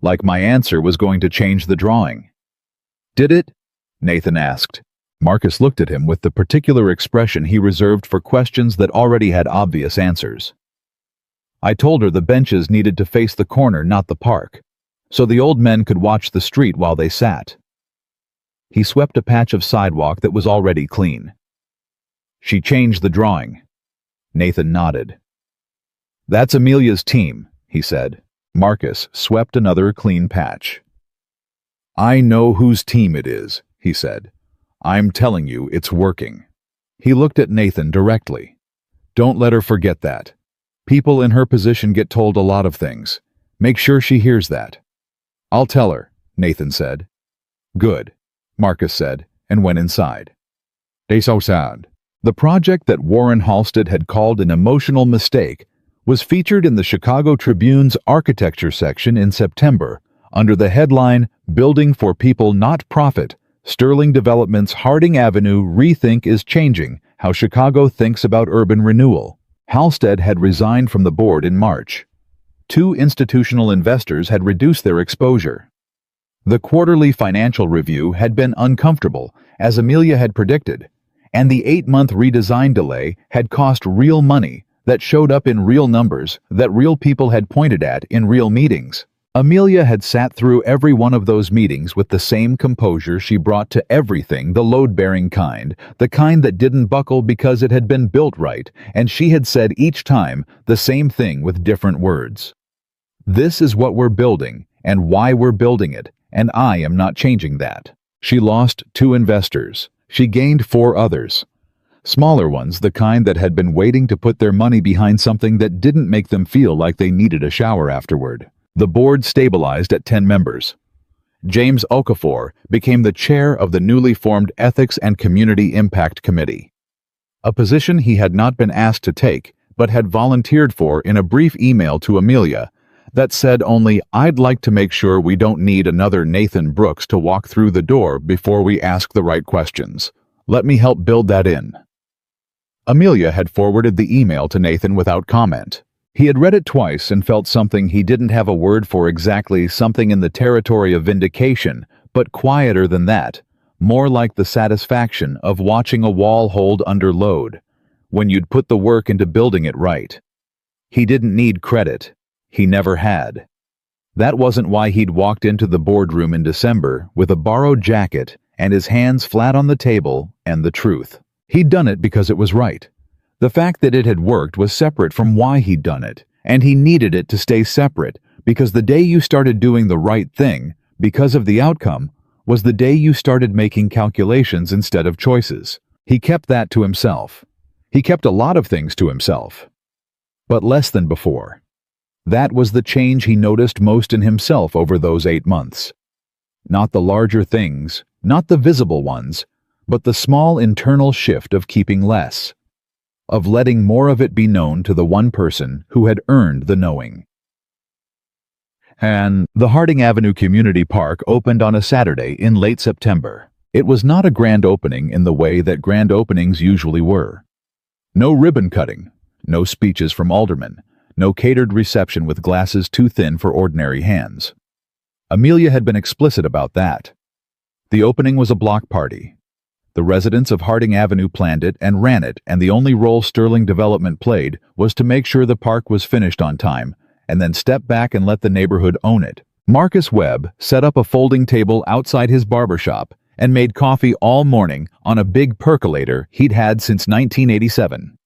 like my answer was going to change the drawing. Did it? Nathan asked. Marcus looked at him with the particular expression he reserved for questions that already had obvious answers. I told her the benches needed to face the corner, not the park, so the old men could watch the street while they sat. He swept a patch of sidewalk that was already clean. She changed the drawing. Nathan nodded. That's Amelia's team, he said. Marcus swept another clean patch. I know whose team it is, he said. I'm telling you, it's working. He looked at Nathan directly. Don't let her forget that. People in her position get told a lot of things. Make sure she hears that. I'll tell her, Nathan said. Good, Marcus said, and went inside. They so sad. The project that Warren Halstead had called an emotional mistake was featured in the Chicago Tribune's architecture section in September under the headline, Building for People Not Profit, Sterling Development's Harding Avenue Rethink is Changing How Chicago Thinks About Urban Renewal. Halstead had resigned from the board in March. 2 institutional investors had reduced their exposure. The quarterly financial review had been uncomfortable, as Amelia had predicted, and the 8-month redesign delay had cost real money that showed up in real numbers that real people had pointed at in real meetings. Amelia had sat through every one of those meetings with the same composure she brought to everything, the load-bearing kind, the kind that didn't buckle because it had been built right, and she had said each time the same thing with different words. This is what we're building, and why we're building it, and I am not changing that. She lost 2 investors. She gained 4 others. Smaller ones, the kind that had been waiting to put their money behind something that didn't make them feel like they needed a shower afterward. The board stabilized at 10 members. James Okafor became the chair of the newly formed Ethics and Community Impact Committee, a position he had not been asked to take but had volunteered for in a brief email to Amelia that said only, I'd like to make sure we don't need another Nathan Brooks to walk through the door before we ask the right questions. Let me help build that in. Amelia had forwarded the email to Nathan without comment. He had read it twice and felt something he didn't have a word for exactly, something in the territory of vindication, but quieter than that, more like the satisfaction of watching a wall hold under load, when you'd put the work into building it right. He didn't need credit. He never had. That wasn't why he'd walked into the boardroom in December with a borrowed jacket and his hands flat on the table and the truth. He'd done it because it was right. The fact that it had worked was separate from why he'd done it, and he needed it to stay separate because the day you started doing the right thing, because of the outcome, was the day you started making calculations instead of choices. He kept that to himself. He kept a lot of things to himself, but less than before. That was the change he noticed most in himself over those 8 months. Not the larger things, not the visible ones, but the small internal shift of keeping less, of letting more of it be known to the one person who had earned the knowing. And the Harding Avenue Community Park opened on a Saturday in late September. It was not a grand opening in the way that grand openings usually were. No ribbon cutting, no speeches from aldermen, no catered reception with glasses too thin for ordinary hands. Amelia had been explicit about that. The opening was a block party. The residents of Harding Avenue planned it and ran it, and the only role Sterling Development played was to make sure the park was finished on time, and then step back and let the neighborhood own it. Marcus Webb set up a folding table outside his barbershop and made coffee all morning on a big percolator he'd had since 1987.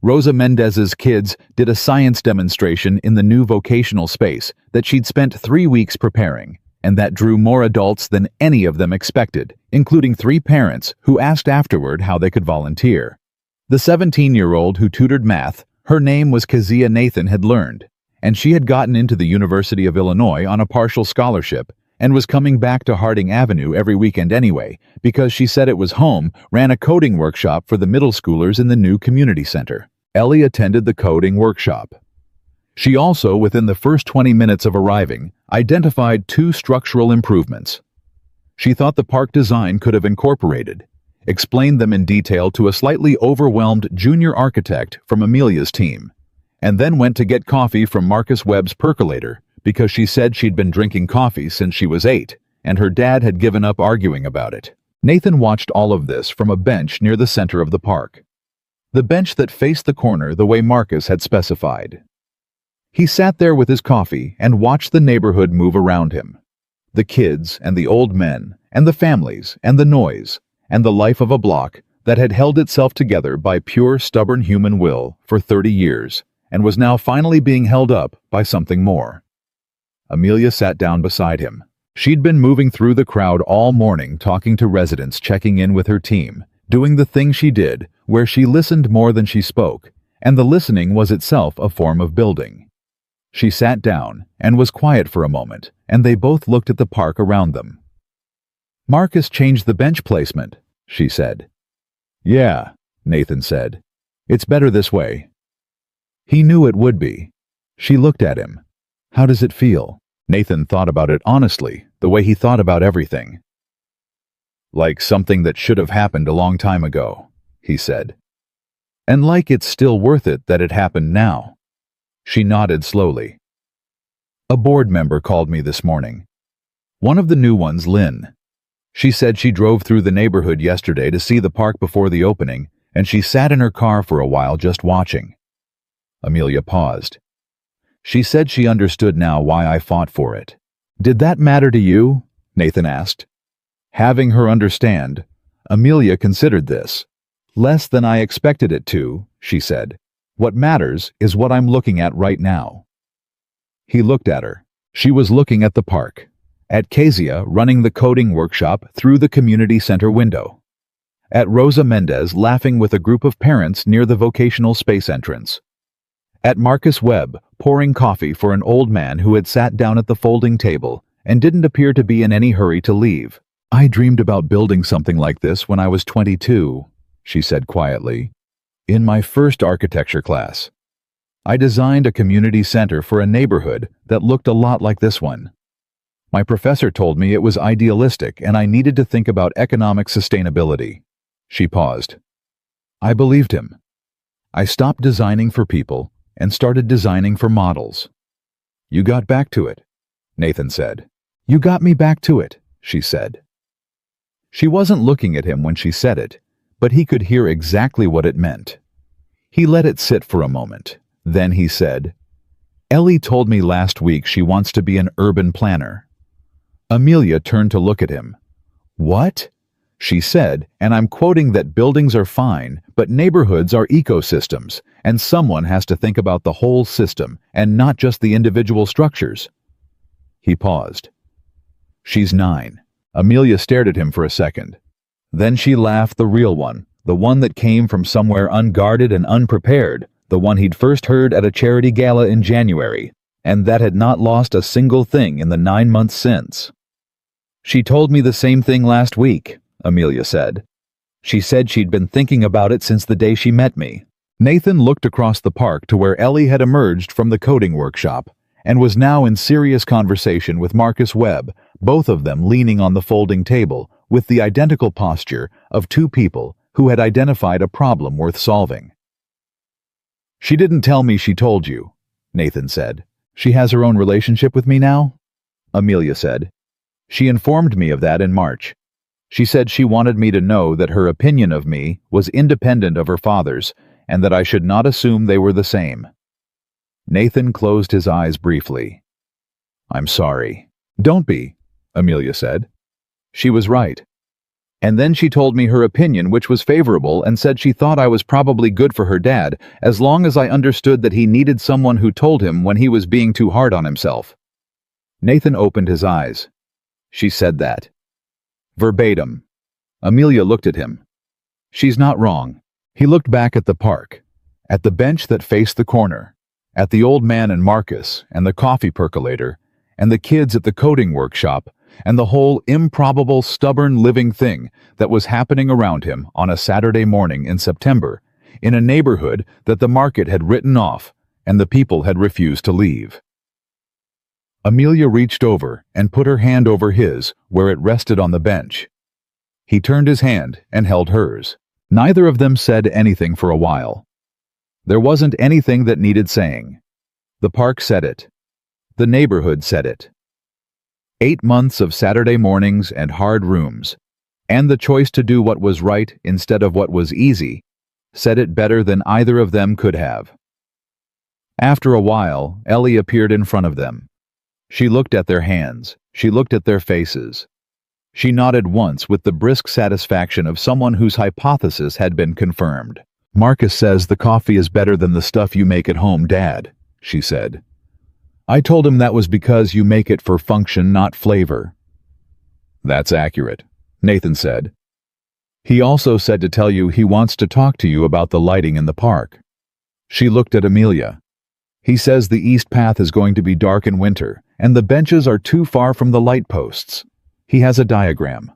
Rosa Mendez's kids did a science demonstration in the new vocational space that she'd spent 3 weeks preparing, and that drew more adults than any of them expected, including 3 parents who asked afterward how they could volunteer. The 17-year-old who tutored math, her name was Kezia Nathan, had learned, and she had gotten into the University of Illinois on a partial scholarship and was coming back to Harding Avenue every weekend anyway because she said it was home, ran a coding workshop for the middle schoolers in the new community center. Ellie attended the coding workshop. She also, within the first 20 minutes of arriving, identified 2 structural improvements. She thought the park design could have incorporated, explained them in detail to a slightly overwhelmed junior architect from Amelia's team, and then went to get coffee from Marcus Webb's percolator because she said she'd been drinking coffee since she was 8, and her dad had given up arguing about it. Nathan watched all of this from a bench near the center of the park, the bench that faced the corner the way Marcus had specified. He sat there with his coffee and watched the neighborhood move around him. The kids and the old men and the families and the noise and the life of a block that had held itself together by pure stubborn human will for 30 years and was now finally being held up by something more. Amelia sat down beside him. She'd been moving through the crowd all morning, talking to residents, checking in with her team, doing the thing she did where she listened more than she spoke, and the listening was itself a form of building. She sat down and was quiet for a moment, and they both looked at the park around them. "Marcus changed the bench placement," she said. "Yeah," Nathan said. "It's better this way." He knew it would be. She looked at him. "How does it feel?" Nathan thought about it honestly, the way he thought about everything. "Like something that should have happened a long time ago," he said. "And like it's still worth it that it happened now." She nodded slowly. "A board member called me this morning. One of the new ones, Lynn. She said she drove through the neighborhood yesterday to see the park before the opening, and she sat in her car for a while just watching." Amelia paused. "She said she understood now why I fought for it." "Did that matter to you?" Nathan asked. Having her understand, Amelia considered this. "Less than I expected it to," she said. "What matters is what I'm looking at right now." He looked at her. She was looking at the park, at Kezia running the coding workshop through the community center window, at Rosa Mendez laughing with a group of parents near the vocational space entrance, at Marcus Webb pouring coffee for an old man who had sat down at the folding table and didn't appear to be in any hurry to leave. "I dreamed about building something like this when I was 22, she said quietly. "In my first architecture class. I designed a community center for a neighborhood that looked a lot like this one. My professor told me it was idealistic and I needed to think about economic sustainability." She paused. "I believed him. I stopped designing for people and started designing for models." "You got back to it," Nathan said. "You got me back to it," she said. She wasn't looking at him when she said it, but he could hear exactly what it meant. He let it sit for a moment. Then he said, "Ellie told me last week she wants to be an urban planner." Amelia turned to look at him. "What?" She said, and I'm quoting, "that buildings are fine, but neighborhoods are ecosystems, and someone has to think about the whole system and not just the individual structures." He paused. "She's 9. Amelia stared at him for a second. Then she laughed, the real one, the one that came from somewhere unguarded and unprepared, the one he'd first heard at a charity gala in January, and that had not lost a single thing in the 9 months since. "She told me the same thing last week," Amelia said. "She said she'd been thinking about it since the day she met me." Nathan looked across the park to where Ellie had emerged from the coding workshop and was now in serious conversation with Marcus Webb, both of them leaning on the folding table, with the identical posture of two people who had identified a problem worth solving. "She didn't tell me she told you," Nathan said. "She has her own relationship with me now?" Amelia said. "She informed me of that in March. She said she wanted me to know that her opinion of me was independent of her father's and that I should not assume they were the same." Nathan closed his eyes briefly. "I'm sorry." "Don't be," Amelia said. "She was right. And then she told me her opinion, which was favorable, and said she thought I was probably good for her dad, as long as I understood that he needed someone who told him when he was being too hard on himself." Nathan opened his eyes. "She said that?" "Verbatim." Amelia looked at him. "She's not wrong." He looked back at the park, at the bench that faced the corner, at the old man and Marcus, and the coffee percolator, and the kids at the coding workshop, and the whole improbable, stubborn living thing that was happening around him on a Saturday morning in September, in a neighborhood that the market had written off and the people had refused to leave. Amelia reached over and put her hand over his where it rested on the bench. He turned his hand and held hers. Neither of them said anything for a while. There wasn't anything that needed saying. The park said it. The neighborhood said it. 8 months of Saturday mornings and hard rooms, and the choice to do what was right instead of what was easy, said it better than either of them could have. After a while, Ellie appeared in front of them. She looked at their hands. She looked at their faces. She nodded once with the brisk satisfaction of someone whose hypothesis had been confirmed. "Marcus says the coffee is better than the stuff you make at home, Dad," she said. "I told him that was because you make it for function, not flavor." "That's accurate," Nathan said. "He also said to tell you he wants to talk to you about the lighting in the park." She looked at Amelia. "He says the east path is going to be dark in winter, and the benches are too far from the light posts. He has a diagram."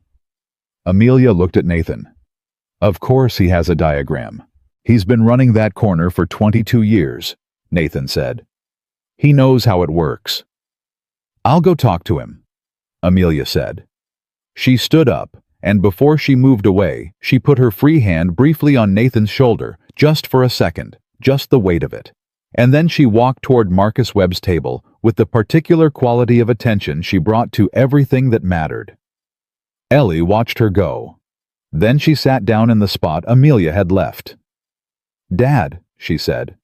Amelia looked at Nathan. "Of course he has a diagram. He's been running that corner for 22 years, Nathan said. "He knows how it works." "I'll go talk to him," Amelia said. She stood up, and before she moved away, she put her free hand briefly on Nathan's shoulder, just for a second, just the weight of it. And then she walked toward Marcus Webb's table with the particular quality of attention she brought to everything that mattered. Ellie watched her go. Then she sat down in the spot Amelia had left. "Dad," she said.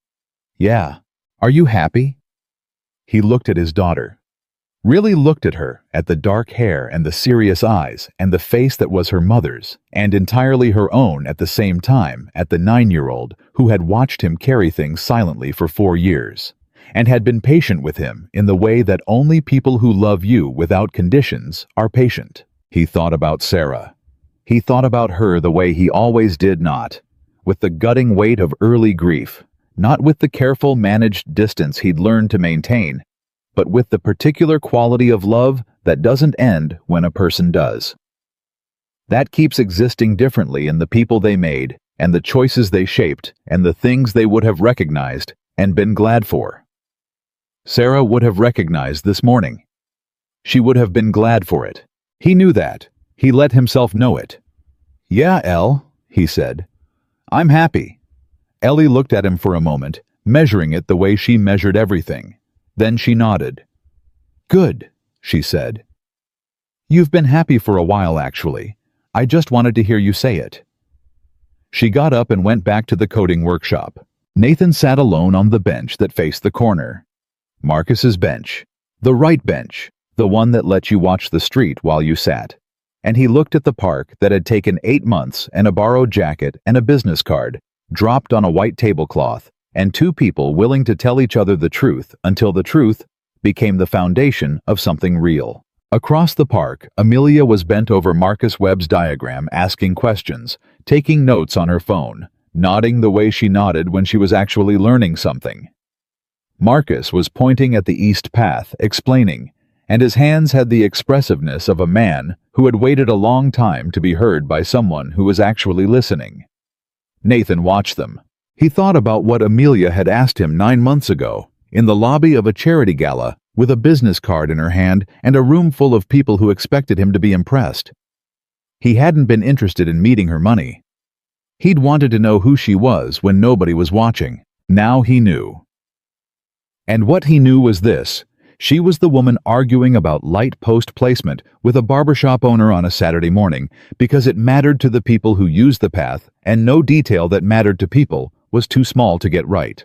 "Yeah. Are you happy?" He looked at his daughter. Really looked at her, at the dark hair and the serious eyes and the face that was her mother's, and entirely her own at the same time, at the 9-year-old who had watched him carry things silently for 4 years, and had been patient with him in the way that only people who love you without conditions are patient. He thought about Sarah. He thought about her the way he always did, not with the gutting weight of early grief, not with the careful managed distance he'd learned to maintain, but with the particular quality of love that doesn't end when a person does. That keeps existing differently in the people they made, and the choices they shaped, and the things they would have recognized and been glad for. Sarah would have recognized this morning. She would have been glad for it. He knew that. He let himself know it. "Yeah, Elle," he said. "I'm happy." Ellie looked at him for a moment, measuring it the way she measured everything. Then she nodded. "Good," she said. "You've been happy for a while, actually. I just wanted to hear you say it." She got up and went back to the coding workshop. Nathan sat alone on the bench that faced the corner. Marcus's bench. The right bench. The one that let you watch the street while you sat. And he looked at the park that had taken 8 months and a borrowed jacket and a business card, dropped on a white tablecloth, and 2 people willing to tell each other the truth until the truth became the foundation of something real. Across the park, Amelia was bent over Marcus Webb's diagram, asking questions, taking notes on her phone, nodding the way she nodded when she was actually learning something. Marcus was pointing at the east path, explaining, and his hands had the expressiveness of a man who had waited a long time to be heard by someone who was actually listening. Nathan watched them. He thought about what Amelia had asked him 9 months ago, in the lobby of a charity gala, with a business card in her hand and a room full of people who expected him to be impressed. He hadn't been interested in meeting her money. He'd wanted to know who she was when nobody was watching. Now he knew. And what he knew was this: she was the woman arguing about light post placement with a barbershop owner on a Saturday morning because it mattered to the people who used the path, and no detail that mattered to people was too small to get right.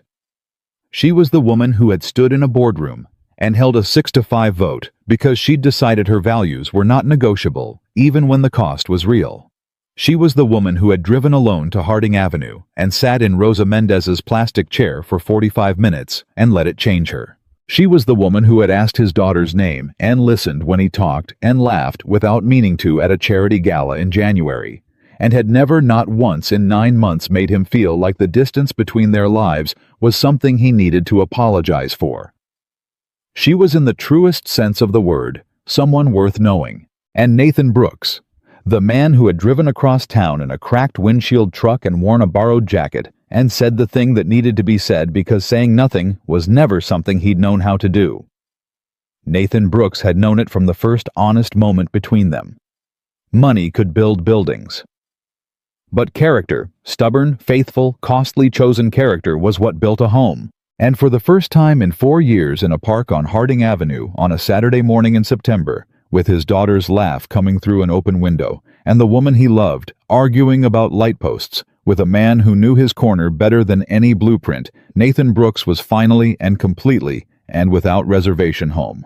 She was the woman who had stood in a boardroom and held a 6-5 vote because she'd decided her values were not negotiable, even when the cost was real. She was the woman who had driven alone to Harding Avenue and sat in Rosa Mendez's plastic chair for 45 minutes and let it change her. She was the woman who had asked his daughter's name and listened when he talked and laughed without meaning to at a charity gala in January, and had never, not once in 9 months, made him feel like the distance between their lives was something he needed to apologize for. She was, in the truest sense of the word, someone worth knowing. And Nathan Brooks, the man who had driven across town in a cracked windshield truck and worn a borrowed jacket, and said the thing that needed to be said because saying nothing was never something he'd known how to do. Nathan Brooks had known it from the first honest moment between them. Money could build buildings. But character, stubborn, faithful, costly chosen character, was what built a home. And for the first time in 4 years, in a park on Harding Avenue on a Saturday morning in September, with his daughter's laugh coming through an open window, and the woman he loved arguing about light posts, with a man who knew his corner better than any blueprint, Nathan Brooks was finally and completely and without reservation home.